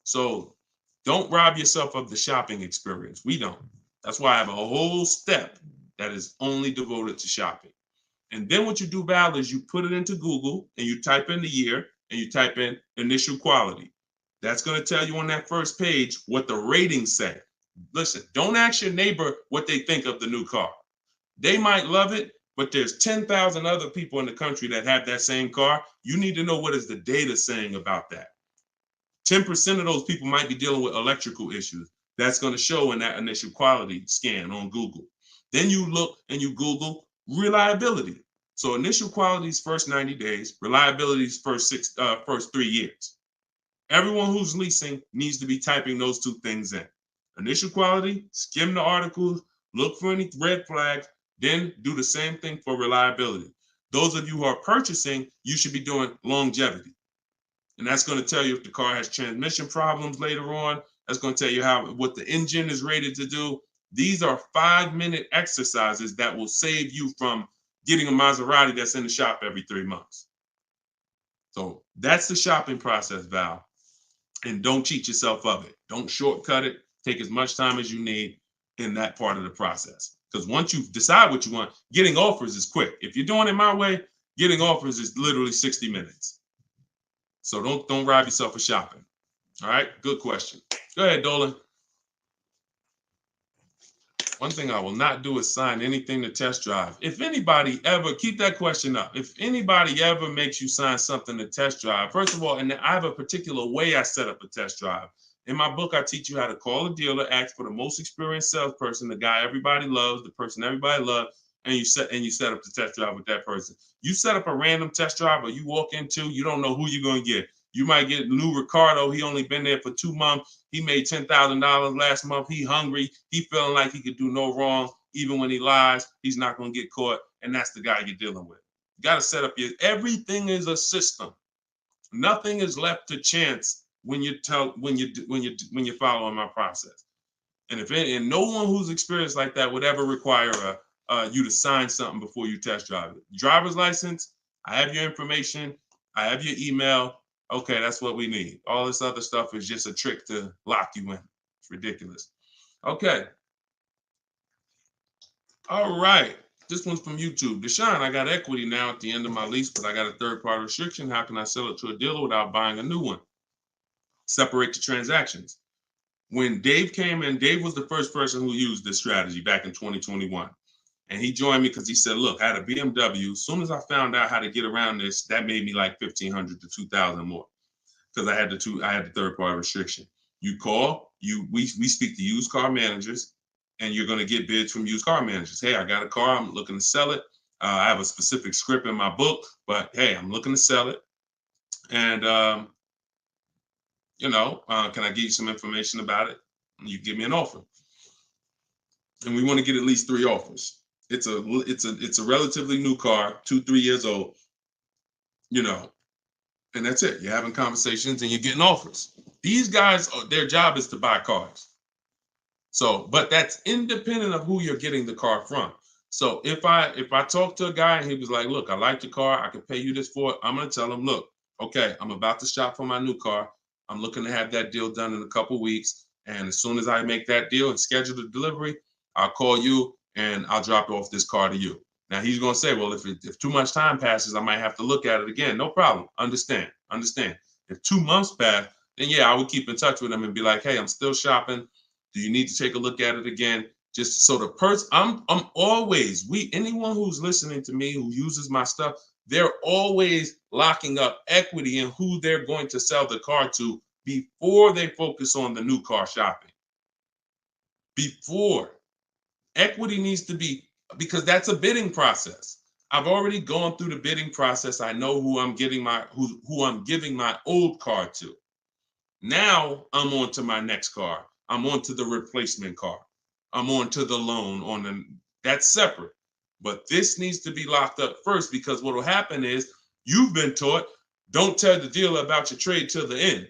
B: So don't rob yourself of the shopping experience. We don't. That's why I have a whole step that is only devoted to shopping. And then what you do, Val, is you put it into Google and you type in the year and you type in initial quality. That's going to tell you on that first page what the ratings say. Listen, don't ask your neighbor what they think of the new car. They might love it, but there's 10,000 other people in the country that have that same car. You need to know what is the data saying about that. 10% of those people might be dealing with electrical issues. That's going to show in that initial quality scan on Google. Then you look and you Google reliability. So initial quality's first 90 days, reliability's first 3 years. Everyone who's leasing needs to be typing those two things in. Initial quality, skim the articles, look for any red flags, then do the same thing for reliability. Those of you who are purchasing, you should be doing longevity. And that's going to tell you if the car has transmission problems later on. That's going to tell you what the engine is rated to do. These are 5-minute exercises that will save you from getting a Maserati that's in the shop every 3 months. So that's the shopping process, Val. And don't cheat yourself of it. Don't shortcut it. Take as much time as you need in that part of the process. Because once you decide what you want, getting offers is quick. If you're doing it my way, getting offers is literally 60 minutes. So don't rob yourself of shopping. All right, good question. Go ahead, Dolan. One thing I will not do is sign anything to test drive. If anybody ever, keep that question up. If anybody ever makes you sign something to test drive, first of all, and I have a particular way I set up a test drive. In my book, I teach you how to call a dealer, ask for the most experienced salesperson, the guy everybody loves, the person everybody loves, and you set up the test drive with that person. You set up a random test drive or you walk into, you don't know who you're going to get. You might get Lou Ricardo. He only been there for 2 months. He made $10,000 last month. He hungry. He feeling like he could do no wrong. Even when he lies, he's not going to get caught. And that's the guy you're dealing with. You got to set up everything is a system. Nothing is left to chance when you're following my process. And no one who's experienced like that would ever require you to sign something before you test drive it. Driver's license, I have your information. I have your email. Okay, that's what we need. All this other stuff is just a trick to lock you in. It's ridiculous. Okay. All right. This one's from YouTube. Deshone, I got equity now at the end of my lease, but I got a third-party restriction. How can I sell it to a dealer without buying a new one? Separate the transactions. When Dave came in, Dave was the first person who used this strategy back in 2021. And he joined me because he said, look, I had a BMW. As soon as I found out how to get around this, that made me like $1,500 to $2,000 more because I had the third-party restriction. You call, we speak to used car managers, and you're going to get bids from used car managers. Hey, I got a car. I'm looking to sell it. I have a specific script in my book, but hey, I'm looking to sell it. And, can I give you some information about it? And you give me an offer. And we want to get at least 3 offers. It's a relatively new car, 2-3 years old, and that's it. You're having conversations and you're getting offers. These guys, their job is to buy cars. So, but that's independent of who you're getting the car from. So if I talk to a guy and he was like, look, I like the car, I can pay you this for it, I'm going to tell him, look, okay, I'm about to shop for my new car. I'm looking to have that deal done in a couple weeks. And as soon as I make that deal and schedule the delivery, I'll call you and I'll drop off this car to you. Now he's going to say, well, if too much time passes, I might have to look at it again. No problem. Understand. If 2 months pass, then yeah, I would keep in touch with him and be like, hey, I'm still shopping. Do you need to take a look at it again? Just so the person, I'm always, anyone who's listening to me who uses my stuff, they're always locking up equity in who they're going to sell the car to before they focus on the new car shopping. Before. Equity needs to be, because that's a bidding process. I've already gone through the bidding process. I know who I'm giving my old car to. Now I'm on to my next car. I'm on to the replacement car. I'm on to the loan that's separate. But this needs to be locked up first, because what will happen is you've been taught, don't tell the dealer about your trade till the end.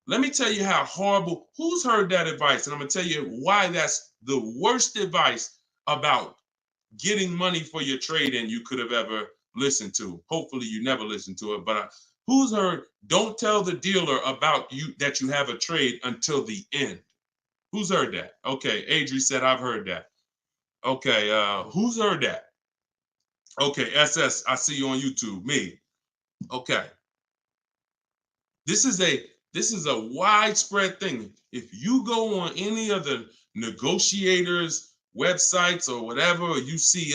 B: Let me tell you how horrible, who's heard that advice? And I'm gonna tell you why that's the worst advice about getting money for your trade-in you could have ever listened to. Hopefully you never listened to it, but who's heard, don't tell the dealer about you that you have a trade until the end? Who's heard that? Okay, Adri said, I've heard that. Okay, who's heard that? Okay, SS, I see you on YouTube, me. Okay. This is a widespread thing. If you go on any of the negotiators' websites or whatever, or you see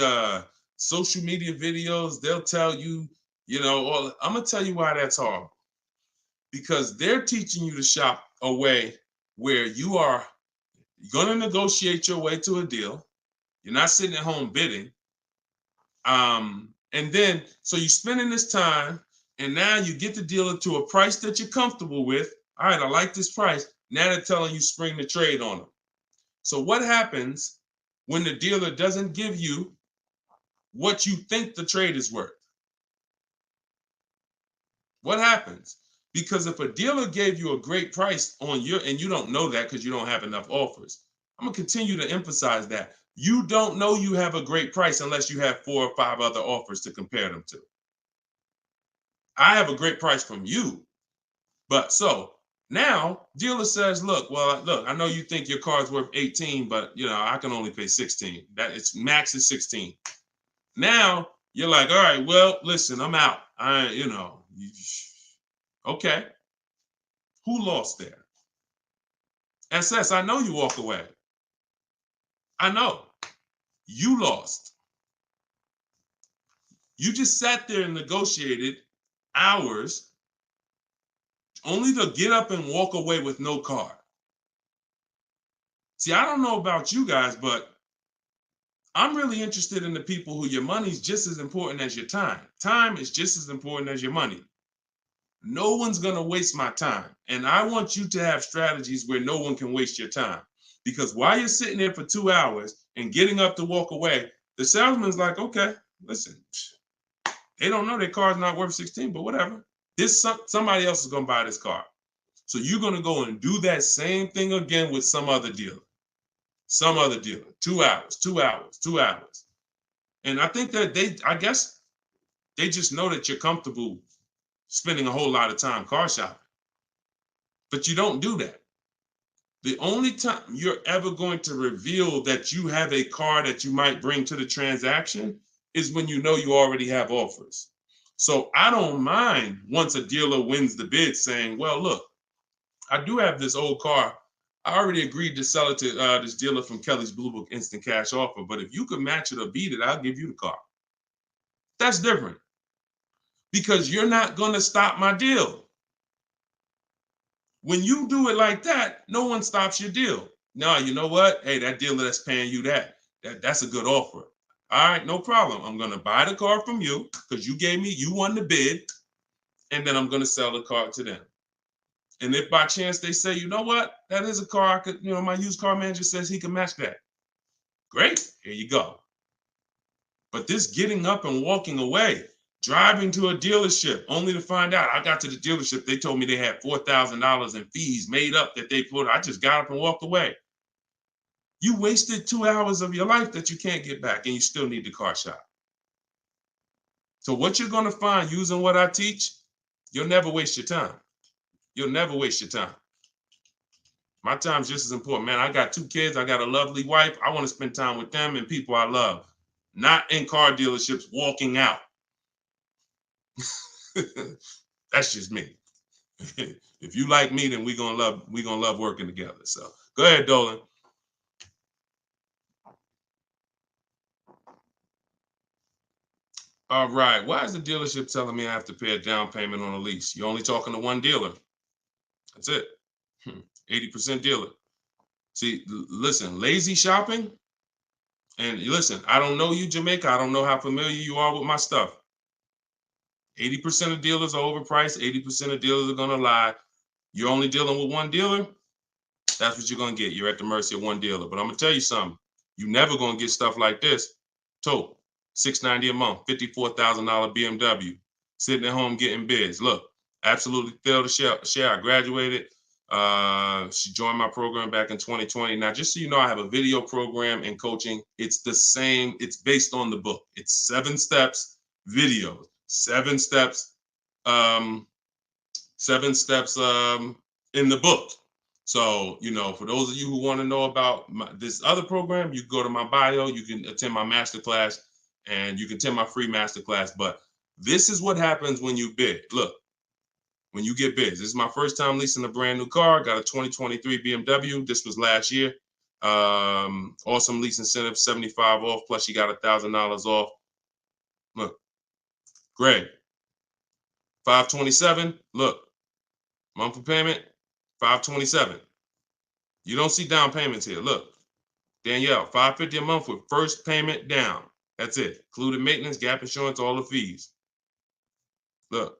B: social media videos, they'll tell you, I'm gonna tell you why that's horrible. Because they're teaching you to shop a way where you are gonna negotiate your way to a deal. You're not sitting at home bidding. And then, so you're spending this time, and now you get the dealer to a price that you're comfortable with. All right, I like this price. Now they're telling you spring the trade on them. So what happens when the dealer doesn't give you what you think the trade is worth? What happens? Because if a dealer gave you a great price on and you don't know that because you don't have enough offers, I'm gonna continue to emphasize that. You don't know you have a great price unless you have 4 or 5 other offers to compare them to. I have a great price from you. But so now dealer says, look, I know you think your car's worth 18, but I can only pay 16. That it's max is 16. Now you're like, all right, well, listen, I'm out. Okay. Who lost there? SS, I know you walk away. I know. You lost. You just sat there and negotiated hours only to get up and walk away with no car. See, I don't know about you guys, but I'm really interested in the people who your money's just as important as your time. Time is just as important as your money. No one's going to waste my time. And I want you to have strategies where no one can waste your time. Because while you're sitting there for 2 hours and getting up to walk away, the salesman's like, okay, listen, they don't know their car's not worth 16, but whatever. Somebody else is going to buy this car. So you're going to go and do that same thing again with some other dealer. 2 hours, 2 hours, 2 hours. And I think that I guess they just know that you're comfortable spending a whole lot of time car shopping. But you don't do that. The only time you're ever going to reveal that you have a car that you might bring to the transaction is when you know you already have offers. So I don't mind once a dealer wins the bid saying, well, look, I do have this old car. I already agreed to sell it to this dealer from Kelly's Blue Book Instant Cash Offer. But if you could match it or beat it, I'll give you the car. That's different. Because you're not going to stop my deal. When you do it like that, no one stops your deal. No, you know what? Hey, that dealer that's paying you that's a good offer. All right, no problem. I'm going to buy the car from you because you won the bid, and then I'm going to sell the car to them. And if by chance they say, you know what, that is a car I could, my used car manager says he can match that. Great, here you go. But this getting up and walking away, driving to a dealership only to find out I got to the dealership, they told me they had $4,000 in fees made up that they put. I just got up and walked away. You wasted 2 hours of your life that you can't get back, and you still need the car shop. So what you're going to find using what I teach, you'll never waste your time. You'll never waste your time. My time's just as important, man. I got 2 kids. I got a lovely wife. I want to spend time with them and people I love. not in car dealerships walking out. That's just me. If you like me, then we're gonna love working together. So go ahead, Dolan. All right. Why is the dealership telling me I have to pay a down payment on a lease? You're only talking to one dealer. That's it. 80% dealer. See, listen, lazy shopping. And listen, I don't know you, Jamaica. I don't know how familiar you are with my stuff. 80% of dealers are overpriced. 80% of dealers are gonna lie. You're only dealing with one dealer. That's what you're gonna get. You're at the mercy of one dealer. But I'm gonna tell you something. You're never gonna get stuff like this. Total $690 a month, $54,000 BMW, sitting at home getting bids. Look, absolutely thrilled to share. I graduated. She joined my program back in 2020. Now, just so you know, I have a video program and coaching. It's the same. It's based on the book. It's 7 steps videos, 7 steps, 7 steps in the book. So, you know, for those of you who want to know about this other program, you go to my bio, you can attend my masterclass, and you can attend my free masterclass. But this is what happens when you bid. Look, when you get bids. This is my first time leasing a brand new car. Got a 2023 BMW. This was last year. Awesome lease incentive, 75 off, plus you got $1,000 off. Look, Greg, 527. Look, monthly payment, 527. You don't see down payments here. Look, Danielle, $550 a month with first payment down. That's it. Included maintenance, gap insurance, all the fees. Look,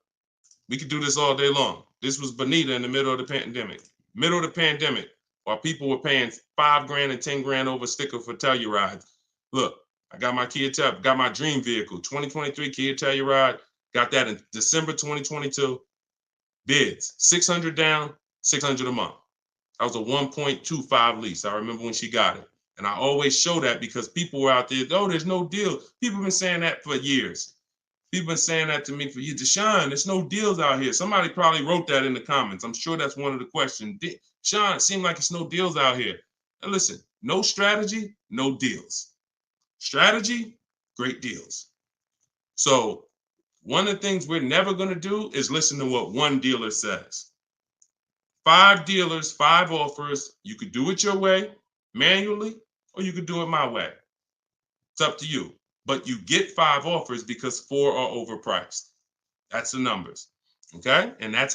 B: we could do this all day long. This was Bonita in the middle of the pandemic. Middle of the pandemic, while people were paying $5 grand and 10 grand over sticker for Telluride. Look, I got my got my dream vehicle, 2023 Kia Telluride. Got that in December 2022. Bids, 600 down, 600 a month. That was a 1.25 lease. I remember when she got it. And I always show that because people were out there, oh, there's no deal. People have been saying that for years. People have been saying that to me for years. Deshone, there's no deals out here. Somebody probably wrote that in the comments. I'm sure that's one of the questions. Sean, it seems like it's no deals out here. And listen, no strategy, no deals. Strategy, great deals. So one of the things we're never going to do is listen to what one dealer says. 5 dealers, 5 offers. You could do it your way, manually, or you could do it my way. It's up to you. But you get 5 offers because 4 are overpriced. That's the numbers. Okay? And that's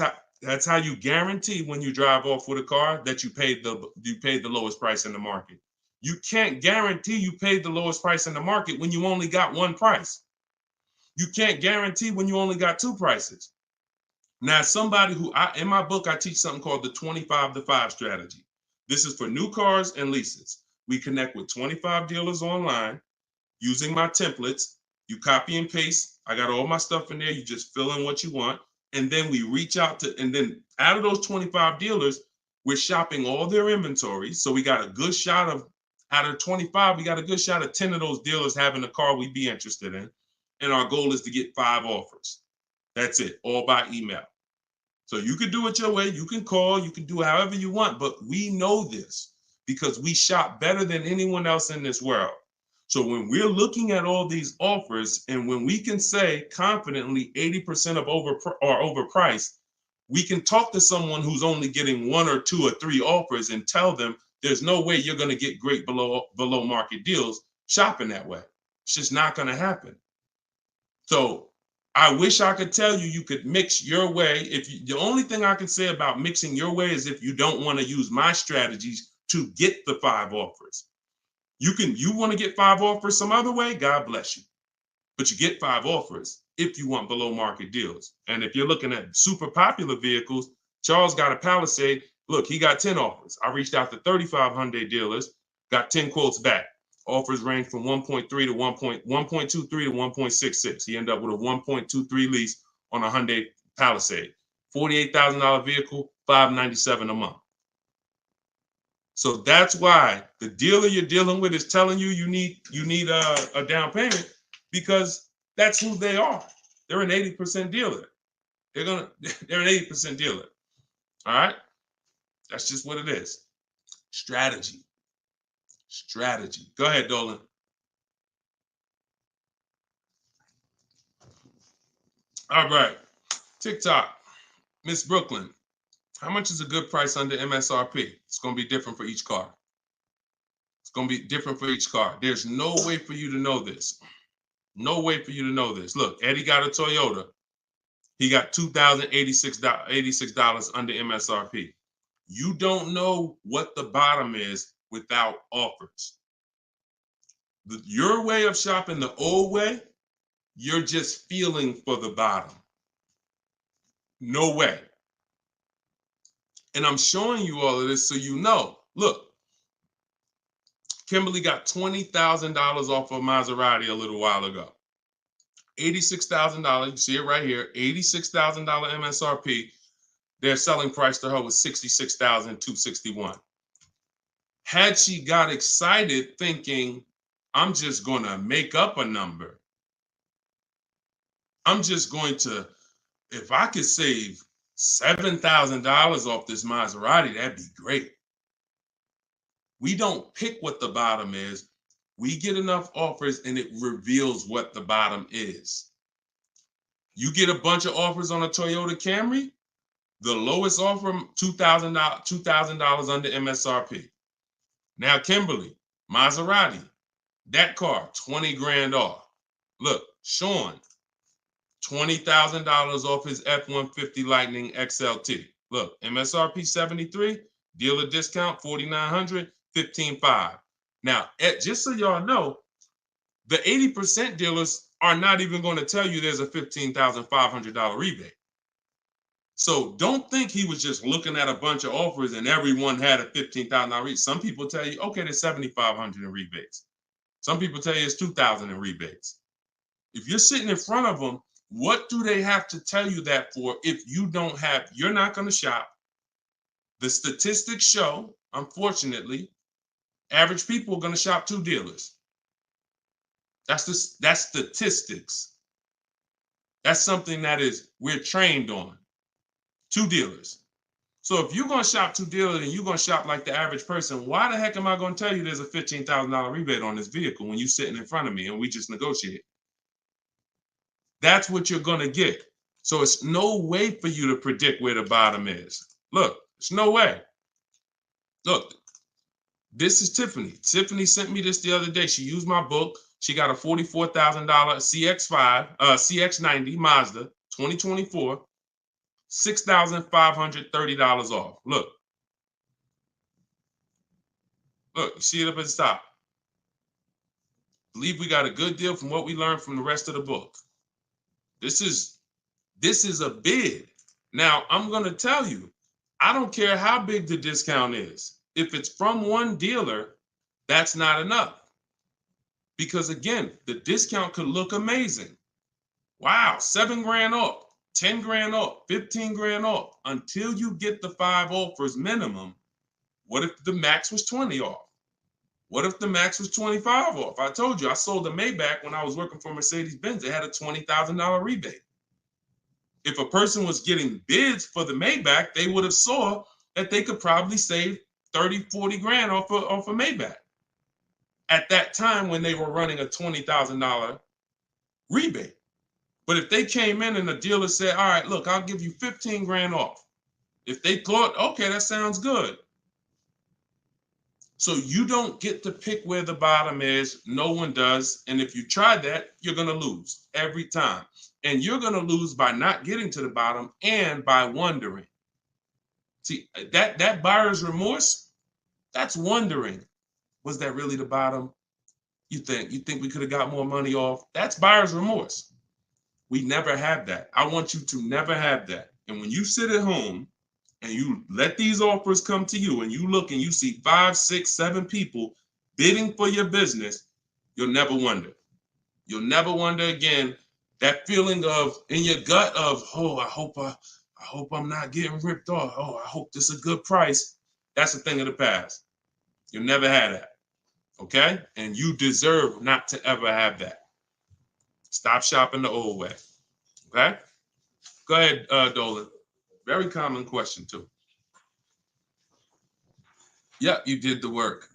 B: how you guarantee when you drive off with a car that you paid the lowest price in the market. You can't guarantee you paid the lowest price in the market when you only got one price. You can't guarantee when you only got 2 prices. Now, somebody who in my book, I teach something called the 25-to-5 strategy. This is for new cars and leases. We connect with 25 dealers online using my templates. You copy and paste. I got all my stuff in there. You just fill in what you want. And then we reach out to, and then out of those 25 dealers, we're shopping all their inventory. So we got a good shot of, out of 25, we got a good shot of 10 of those dealers having a car we'd be interested in. And our goal is to get 5 offers. That's it, all by email. So you can do it your way. You can call, you can do however you want, but we know this because we shop better than anyone else in this world. So when we're looking at all these offers and when we can say confidently 80% are overpriced, we can talk to someone who's only getting 1 or 2 or 3 offers and tell them there's no way you're going to get great below market deals shopping that way. It's just not going to happen. So I wish I could tell you you could mix your way. The only thing I can say about mixing your way is if you don't want to use my strategies to get the 5 offers. You want to get 5 offers some other way, God bless you. But you get 5 offers if you want below market deals. And if you're looking at super popular vehicles, Charles got a Palisade. Look, he got 10 offers. I reached out to 35 Hyundai dealers, got 10 quotes back. Offers range from 1.3 to 1.23 to 1.66. He ended up with a 1.23 lease on a Hyundai Palisade. $48,000 vehicle, $597 a month. So that's why the dealer you're dealing with is telling you you need a down payment because that's who they are. They're an 80% dealer. They're an 80% dealer. All right? That's just what it is. Strategy. Go ahead, Dolan. All right. TikTok. Miss Brooklyn. How much is a good price under MSRP? It's going to be different for each car. It's going to be different for each car. There's no way for you to know this. No way for you to know this. Look, Eddie got a Toyota. He got $2,086 under MSRP. You don't know what the bottom is without offers. Your way of shopping the old way, you're just feeling for the bottom. No way. And I'm showing you all of this so you know. Look, Kimberly got $20,000 off of Maserati a little while ago. $86,000, you see it right here, $86,000 MSRP. Their selling price to her was $66,261. Had she got excited thinking, I'm just going to make up a number. I'm just going to, if I could save $7,000 off this Maserati, that'd be great. We don't pick what the bottom is. We get enough offers and it reveals what the bottom is. You get a bunch of offers on a Toyota Camry, the lowest offer, $2,000 under MSRP. Now, Kimberly, Maserati, that car, 20 grand off. Look, Sean, $20,000 off his F-150 Lightning XLT. Look, MSRP 73, dealer discount 4,900, 15,500. Now, just so y'all know, the 80% dealers are not even going to tell you there's a $15,500 rebate. So don't think he was just looking at a bunch of offers and everyone had a $15,000 rebate. Some people tell you, okay, there's $7,500 in rebates. Some people tell you it's $2,000 in rebates. If you're sitting in front of them, what do they have to tell you that for if you don't have, you're not going to shop. The statistics show, unfortunately, average people are going to shop 2 dealers. That's statistics. That's something that we're trained on. 2 dealers. So if you're going to shop 2 dealers and you're going to shop like the average person, why the heck am I going to tell you there's a $15,000 rebate on this vehicle when you're sitting in front of me and we just negotiate? That's what you're going to get. So it's no way for you to predict where the bottom is. Look, it's no way. Look, this is Tiffany. Tiffany sent me this the other day. She used my book. She got a $44,000 CX90 Mazda 2024, $6,530 off. Look, you see it up at the top. Believe we got a good deal from what we learned from the rest of the book. This is a bid. Now, I'm going to tell you, I don't care how big the discount is. If it's from one dealer, that's not enough. Because again, the discount could look amazing. Wow, 7 grand off, 10 grand off, 15 grand off. Until you get the 5 offers minimum, what if the max was 20 off? What if the max was 25 off? I told you, I sold a Maybach when I was working for Mercedes-Benz. It had a $20,000 rebate. If a person was getting bids for the Maybach, they would have saw that they could probably save 30, 40 grand off a Maybach at that time when they were running a $20,000 rebate. But if they came in and the dealer said, all right, look, I'll give you 15 grand off. If they thought, okay, that sounds good. So you don't get to pick where the bottom is. No one does. And if you try that, you're going to lose every time. And you're going to lose by not getting to the bottom and by wondering. See, that buyer's remorse, that's wondering. Was that really the bottom? You think we could have got more money off? That's buyer's remorse. We never have that. I want you to never have that. And when you sit at home and you let these offers come to you and you look and you see 5, 6, 7 people bidding for your business, you'll never wonder. You'll never wonder again. That feeling of in your gut of, oh, I hope I'm not getting ripped off. Oh, I hope this is a good price. That's a thing of the past. You'll never have that. Okay? And you deserve not to ever have that. Stop shopping the old way. Okay? Go ahead, Dolan. Very common question, too. Yep, you did the work.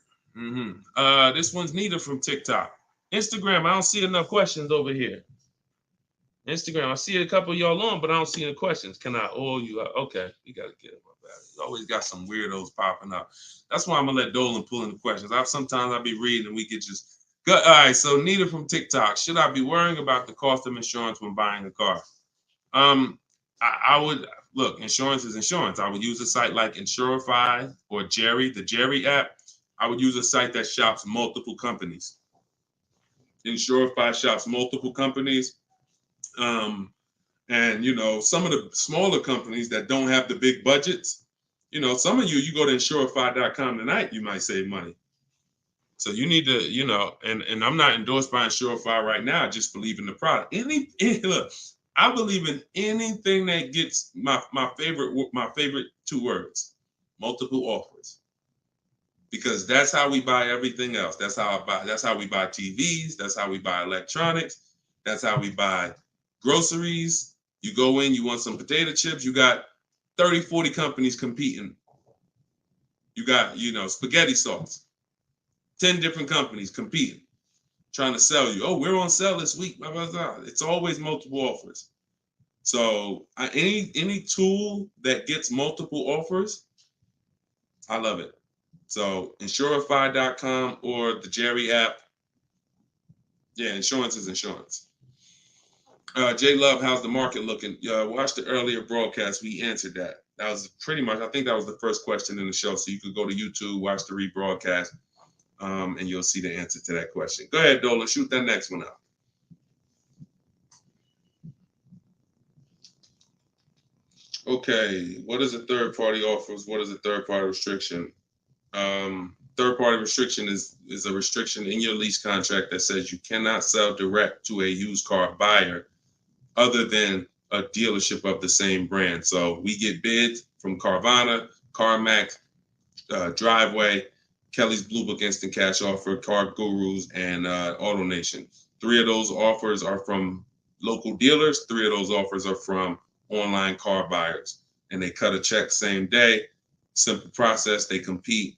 B: This one's Nita from TikTok. Instagram, I don't see enough questions over here. Instagram, I see a couple of y'all on, but I don't see any questions. Can I oil you up? Okay, you got to get it. You always got some weirdos popping up. That's why I'm going to let Dolan pull in the questions. Sometimes I'll be reading and we get just good. All right, so Nita from TikTok. Should I be worrying about the cost of insurance when buying a car? I would look, insurance is insurance. I would use a site like Insurify or Jerry, the Jerry app. I would use a site that shops multiple companies. Insurify shops multiple companies. And some of the smaller companies that don't have the big budgets, some of you go to insurify.com tonight, you might save money. So you need to, and I'm not endorsed by Insurify right now. I just believe in the product. Look, I believe in anything that gets my favorite two words, multiple offers. Because that's how we buy everything else. That's how we buy TVs, that's how we buy electronics, that's how we buy groceries. You go in, you want some potato chips, you got 30, 40 companies competing. You got, spaghetti sauce, 10 different companies competing, trying to sell you. Oh, we're on sale this week. Blah, blah, blah. It's always multiple offers. So any tool that gets multiple offers, I love it. So Insurify.com or the Jerry app. Yeah, insurance is insurance. J Love, how's the market looking? Watch the earlier broadcast. We answered that. That was pretty much, I think that was the first question in the show. So you could go to YouTube, watch the rebroadcast, and you'll see the answer to that question. Go ahead, Dolan, shoot that next one out. Okay, what is a third-party offers? What is a third-party restriction? Third-party restriction is a restriction in your lease contract that says you cannot sell direct to a used car buyer other than a dealership of the same brand. So we get bids from Carvana, CarMax, Driveway, Kelly's Blue Book Instant Cash Offer, Car Gurus, and AutoNation. 3 of those offers are from local dealers. 3 of those offers are from online car buyers. And they cut a check same day. Simple process. They compete.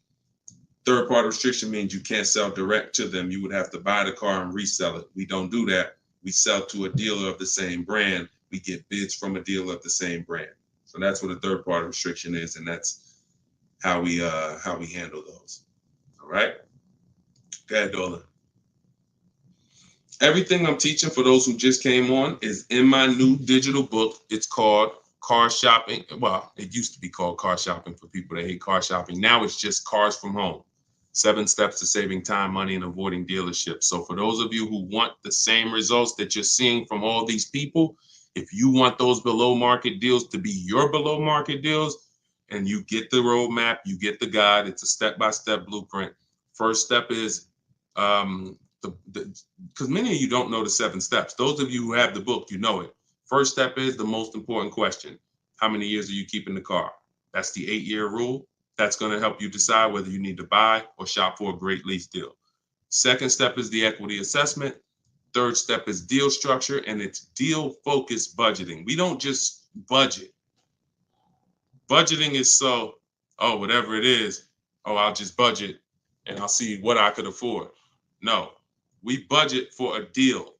B: Third-party restriction means you can't sell direct to them. You would have to buy the car and resell it. We don't do that. We sell to a dealer of the same brand. We get bids from a dealer of the same brand. So that's what a third-party restriction is, and that's how we handle those. All right. Go ahead, Dolan. Everything I'm teaching for those who just came on is in my new digital book. It's called Car Shopping. Well, it used to be called Car Shopping for people that hate car shopping. Now it's just Cars from Home. 7 steps to saving time, money, and avoiding dealerships. So for those of you who want the same results that you're seeing from all these people, if you want those below market deals to be your below market deals, and you get the roadmap, you get the guide, it's a step-by-step blueprint. First step is, because many of you don't know the 7 steps. Those of you who have the book, you know it. First step is the most important question. How many years are you keeping the car? That's the 8-year rule. That's going to help you decide whether you need to buy or shop for a great lease deal. Second step is the equity assessment. Third step is deal structure, and it's deal-focused budgeting. We don't just budget. Budgeting is whatever it is, I'll just budget and I'll see what I could afford. No, we budget for a deal.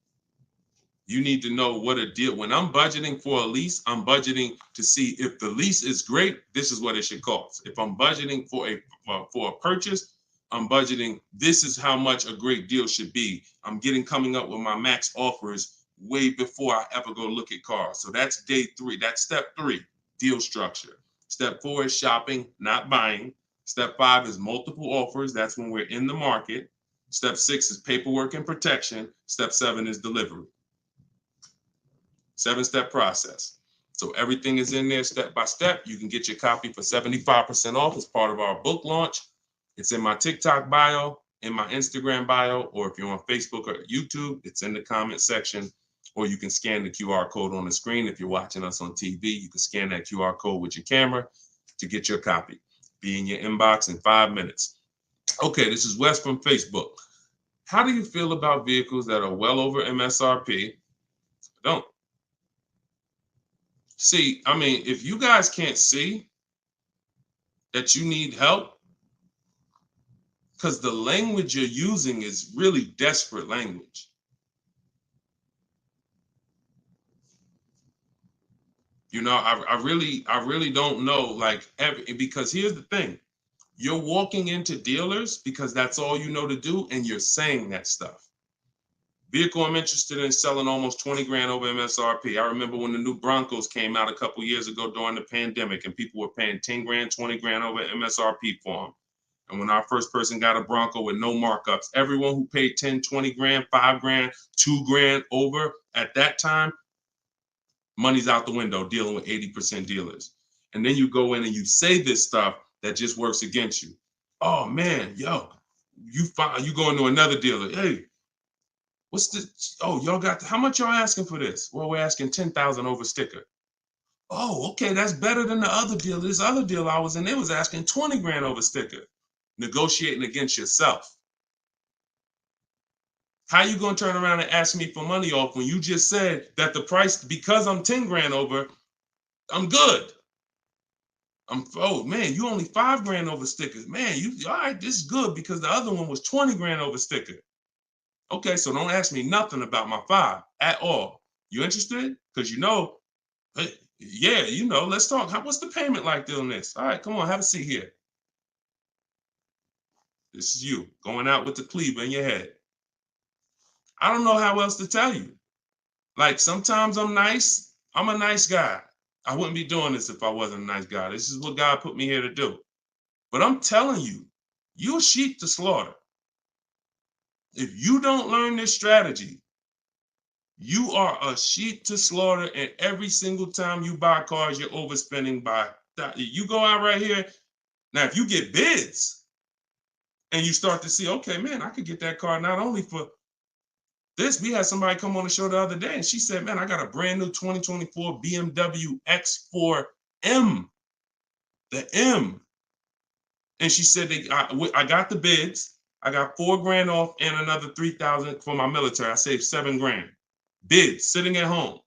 B: You need to know what a deal. When I'm budgeting for a lease, I'm budgeting to see if the lease is great, this is what it should cost. If I'm budgeting for a purchase, I'm budgeting, this is how much a great deal should be. I'm coming up with my max offers way before I ever go look at cars. So that's day 3. That's step 3, deal structure. Step 4 is shopping, not buying. Step 5 is multiple offers. That's when we're in the market. Step 6 is paperwork and protection. Step 7 is delivery. 7-step process. So everything is in there step by step. You can get your copy for 75% off as part of our book launch. It's in my TikTok bio, in my Instagram bio, or if you're on Facebook or YouTube, it's in the comment section, or you can scan the QR code on the screen. If you're watching us on TV, you can scan that QR code with your camera to get your copy. Be in your inbox in 5 minutes. Okay, this is Wes from Facebook. How do you feel about vehicles that are well over MSRP? Don't. See, I mean, if you guys can't see that you need help, because the language you're using is really desperate language. I really don't know, like, because here's the thing. You're walking into dealers because that's all you know to do, and you're saying that stuff. Vehicle I'm interested in selling almost 20 grand over MSRP. I remember when the new Broncos came out a couple years ago during the pandemic, and people were paying 10 grand, 20 grand over MSRP for them. And when our first person got a Bronco with no markups, everyone who paid 10, 20 grand, 5 grand, 2 grand over at that time, money's out the window dealing with 80% dealers. And then you go in and you say this stuff that just works against you. Oh man, yo, you go into another dealer. Hey, what's this? Oh, y'all got, how much y'all asking for this? Well, we're asking 10,000 over sticker. Oh, okay, that's better than the other deal. This other deal I was in, they was asking 20 grand over sticker. Negotiating against yourself. How you gonna turn around and ask me for money off when you just said that the price, because I'm 10 grand over, I'm good. Oh man, you only 5 grand over stickers. Man, you all right, this is good because the other one was 20 grand over sticker. Okay, so don't ask me nothing about my 5 at all. You interested? Because hey, yeah, let's talk. What's the payment like doing this? All right, come on, have a seat here. This is you going out with the cleaver in your head. I don't know how else to tell you. Like, sometimes I'm nice. I'm a nice guy. I wouldn't be doing this if I wasn't a nice guy. This is what God put me here to do. But I'm telling you, you're a sheep to slaughter. If you don't learn this strategy, you are a sheep to slaughter, and every single time you buy cars, you're overspending by that. You go out right here. Now, if you get bids and you start to see, okay, man, I could get that car not only for this. We had somebody come on the show the other day, and she said, man, I got a brand new 2024 BMW X4M, the M. And she said, I got the bids. I got 4 grand off and another 3,000 for my military. I saved 7 grand. Bids sitting at home.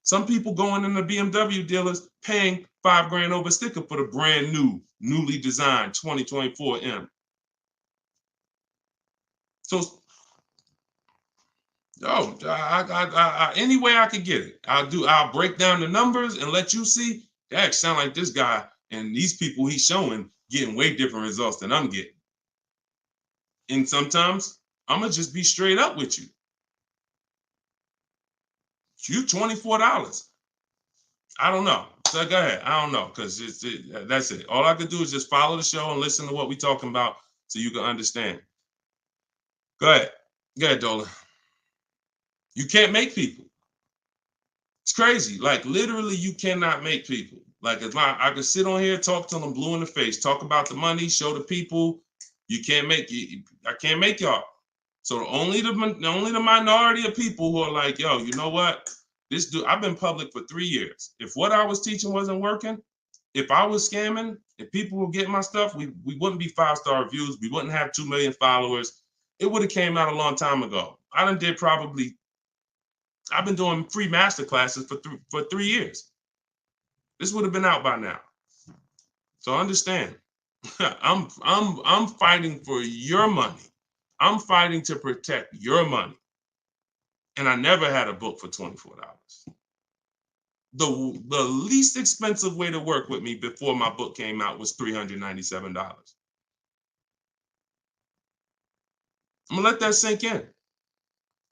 B: Some people going in the BMW dealers paying 5 grand over sticker for the brand new, newly designed 2024 M. So, any way I could get it, I'll break down the numbers and let you see. That sound like this guy and these people he's showing getting way different results than I'm getting. And sometimes I'm gonna just be straight up with you. You $24. I don't know. So go ahead. I don't know, because that's it. All I could do is just follow the show and listen to what we're talking about so you can understand. Go ahead. Go ahead, Dola. You can't make people. It's crazy. Like, literally, you cannot make people. Like, I could sit on here, talk to them blue in the face, talk about the money, show the people. You can't make you. I can't make y'all. So only the minority of people who are like, yo, you know what? This dude, I've been public for 3 years. If what I was teaching wasn't working, if I was scamming, if people were getting my stuff, we wouldn't be 5-star reviews. We wouldn't have 2 million followers. It would have came out a long time ago. I've been doing free master classes for 3 years. This would have been out by now. So understand, I'm fighting for your money. I'm fighting to protect your money. And I never had a book for $24. The least expensive way to work with me before my book came out was $397. I'm gonna let that sink in.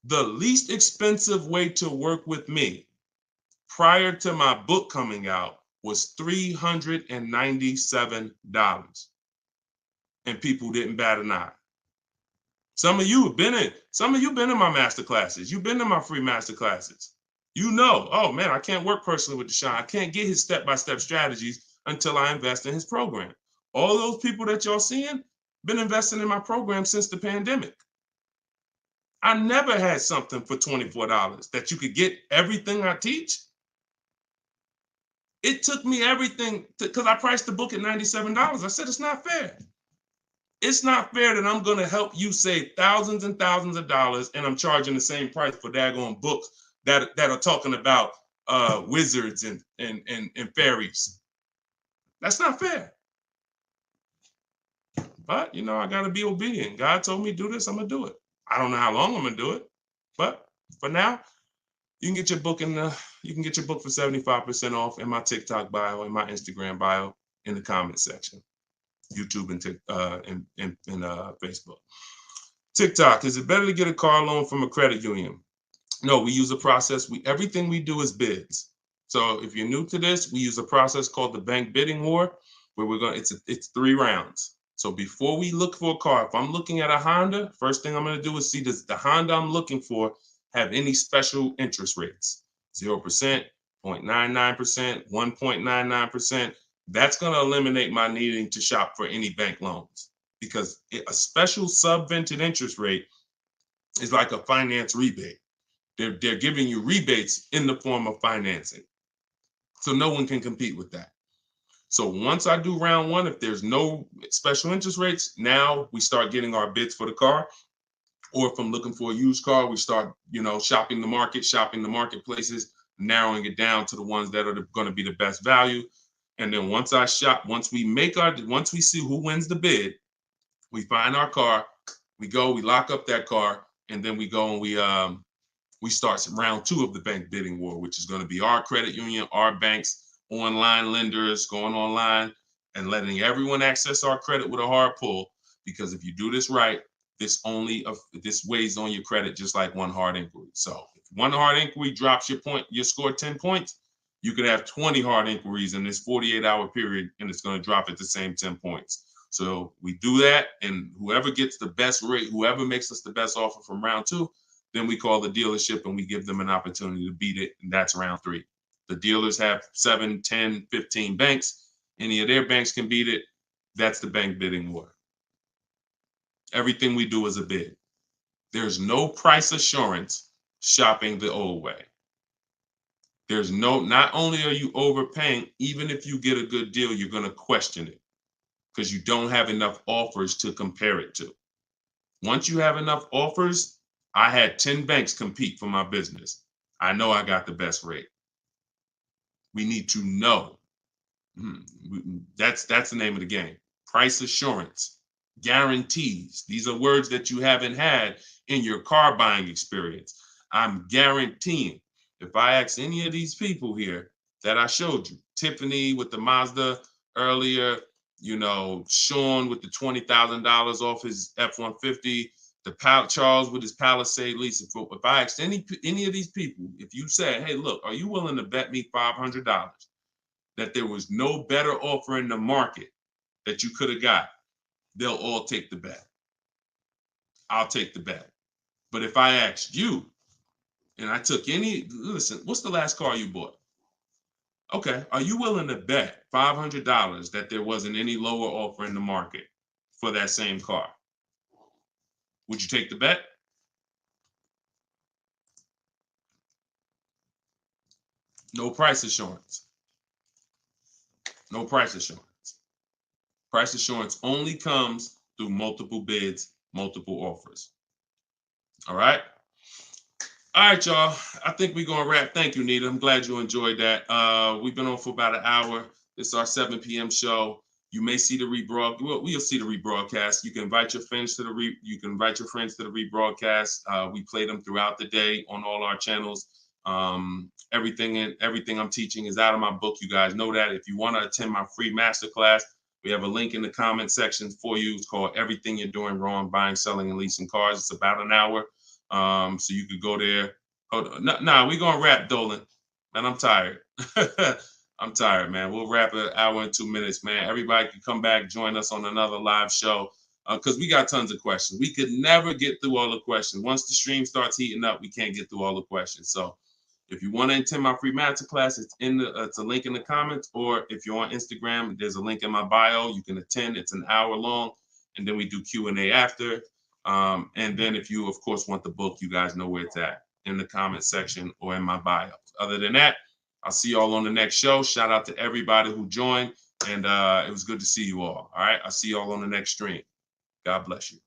B: The least expensive way to work with me prior to my book coming out was $397. And people didn't bat an eye. Some of you been in my master classes. You've been in my free master classes. You know, oh man, I can't work personally with Deshone. I can't get his step-by-step strategies until I invest in his program. All those people that y'all seeing been investing in my program since the pandemic. I never had something for $24 that you could get everything I teach. It took me everything because I priced the book at $97. I said, it's not fair. It's not fair that I'm going to help you save thousands and thousands of dollars and I'm charging the same price for daggone books that are talking about wizards and fairies. That's not fair. But, I got to be obedient. God told me do this, I'm going to do it. I don't know how long I'm going to do it. But for now, You can get your book you can get your book for 75% off in my TikTok bio, in my Instagram bio, in the comment section. YouTube and Facebook. TikTok, is it better to get a car loan from a credit union? No, we use a process. Everything we do is bids. So if you're new to this, we use a process called the bank bidding war, where it's 3 rounds. So before we look for a car, if I'm looking at a Honda, first thing I'm going to do is see, does the Honda I'm looking for have any special interest rates? 0%, 0.99%, 1.99%. That's going to eliminate my needing to shop for any bank loans, because a special subvented interest rate is like a finance rebate. They're giving you rebates in the form of financing. So no one can compete with that. So once I do round 1, if there's no special interest rates, now we start getting our bids for the car. Or if I'm looking for a used car, we start, shopping the marketplaces, narrowing it down to the ones that are going to be the best value. And then once we see who wins the bid, we find our car, we lock up that car, and then we go and we start round 2 of the bank bidding war, which is going to be our credit union, our banks, online lenders, going online and letting everyone access our credit with a hard pull. Because if you do this right, this weighs on your credit just like one hard inquiry. So if one hard inquiry drops your score 10 points, you could have 20 hard inquiries in this 48-hour period, and it's going to drop at the same 10 points. So we do that, and whoever gets the best rate, whoever makes us the best offer from round 2, then we call the dealership and we give them an opportunity to beat it, and that's round 3. The dealers have 7, 10, 15 banks. Any of their banks can beat it. That's the bank bidding war. Everything we do is a bid. There's no price assurance shopping the old way. Not only are you overpaying, even if you get a good deal, you're going to question it because you don't have enough offers to compare it to. Once you have enough offers, I had 10 banks compete for my business. I know I got the best rate. We need to know. That's the name of the game. Price assurance, guarantees. These are words that you haven't had in your car buying experience. I'm guaranteeing. If I ask any of these people here that I showed you, Tiffany with the Mazda earlier, Sean with the $20,000 off his F-150, Charles with his Palisade lease. If I asked any of these people, if you said, hey, look, are you willing to bet me $500 that there was no better offer in the market that you could have got, they'll all take the bet. I'll take the bet. But if I asked you, and I took listen, what's the last car you bought? Okay, are you willing to bet $500 that there wasn't any lower offer in the market for that same car? Would you take the bet? No price assurance. No price assurance. Price assurance only comes through multiple bids, multiple offers. All right. All right, y'all. I think we're going to wrap. Thank you, Nita. I'm glad you enjoyed that. We've been on for about an hour. This is our 7 p.m. show. You may see the rebroadcast. Well, we'll see the rebroadcast. You can invite your friends to the rebroadcast. We play them throughout the day on all our channels. Everything I'm teaching is out of my book. You guys know that. If you want to attend my free masterclass, we have a link in the comment section for you. It's called Everything You're Doing Wrong, Buying, Selling, and Leasing Cars. It's about an hour. So you could go there. Hold on. We're going to wrap, Dolan. Man, I'm tired. I'm tired, man. We'll wrap an hour and 2 minutes, man. Everybody can come back, join us on another live show because we got tons of questions. We could never get through all the questions. Once the stream starts heating up, we can't get through all the questions. So if you want to attend my free masterclass, it's a link in the comments, or if you're on Instagram, there's a link in my bio. You can attend. It's an hour long, and then we do Q&A after. And then if you, of course, want the book, you guys know where it's at, in the comment section or in my bio. Other than that, I'll see you all on the next show. Shout out to everybody who joined, and it was good to see you all. All right, I'll see you all on the next stream. God bless you.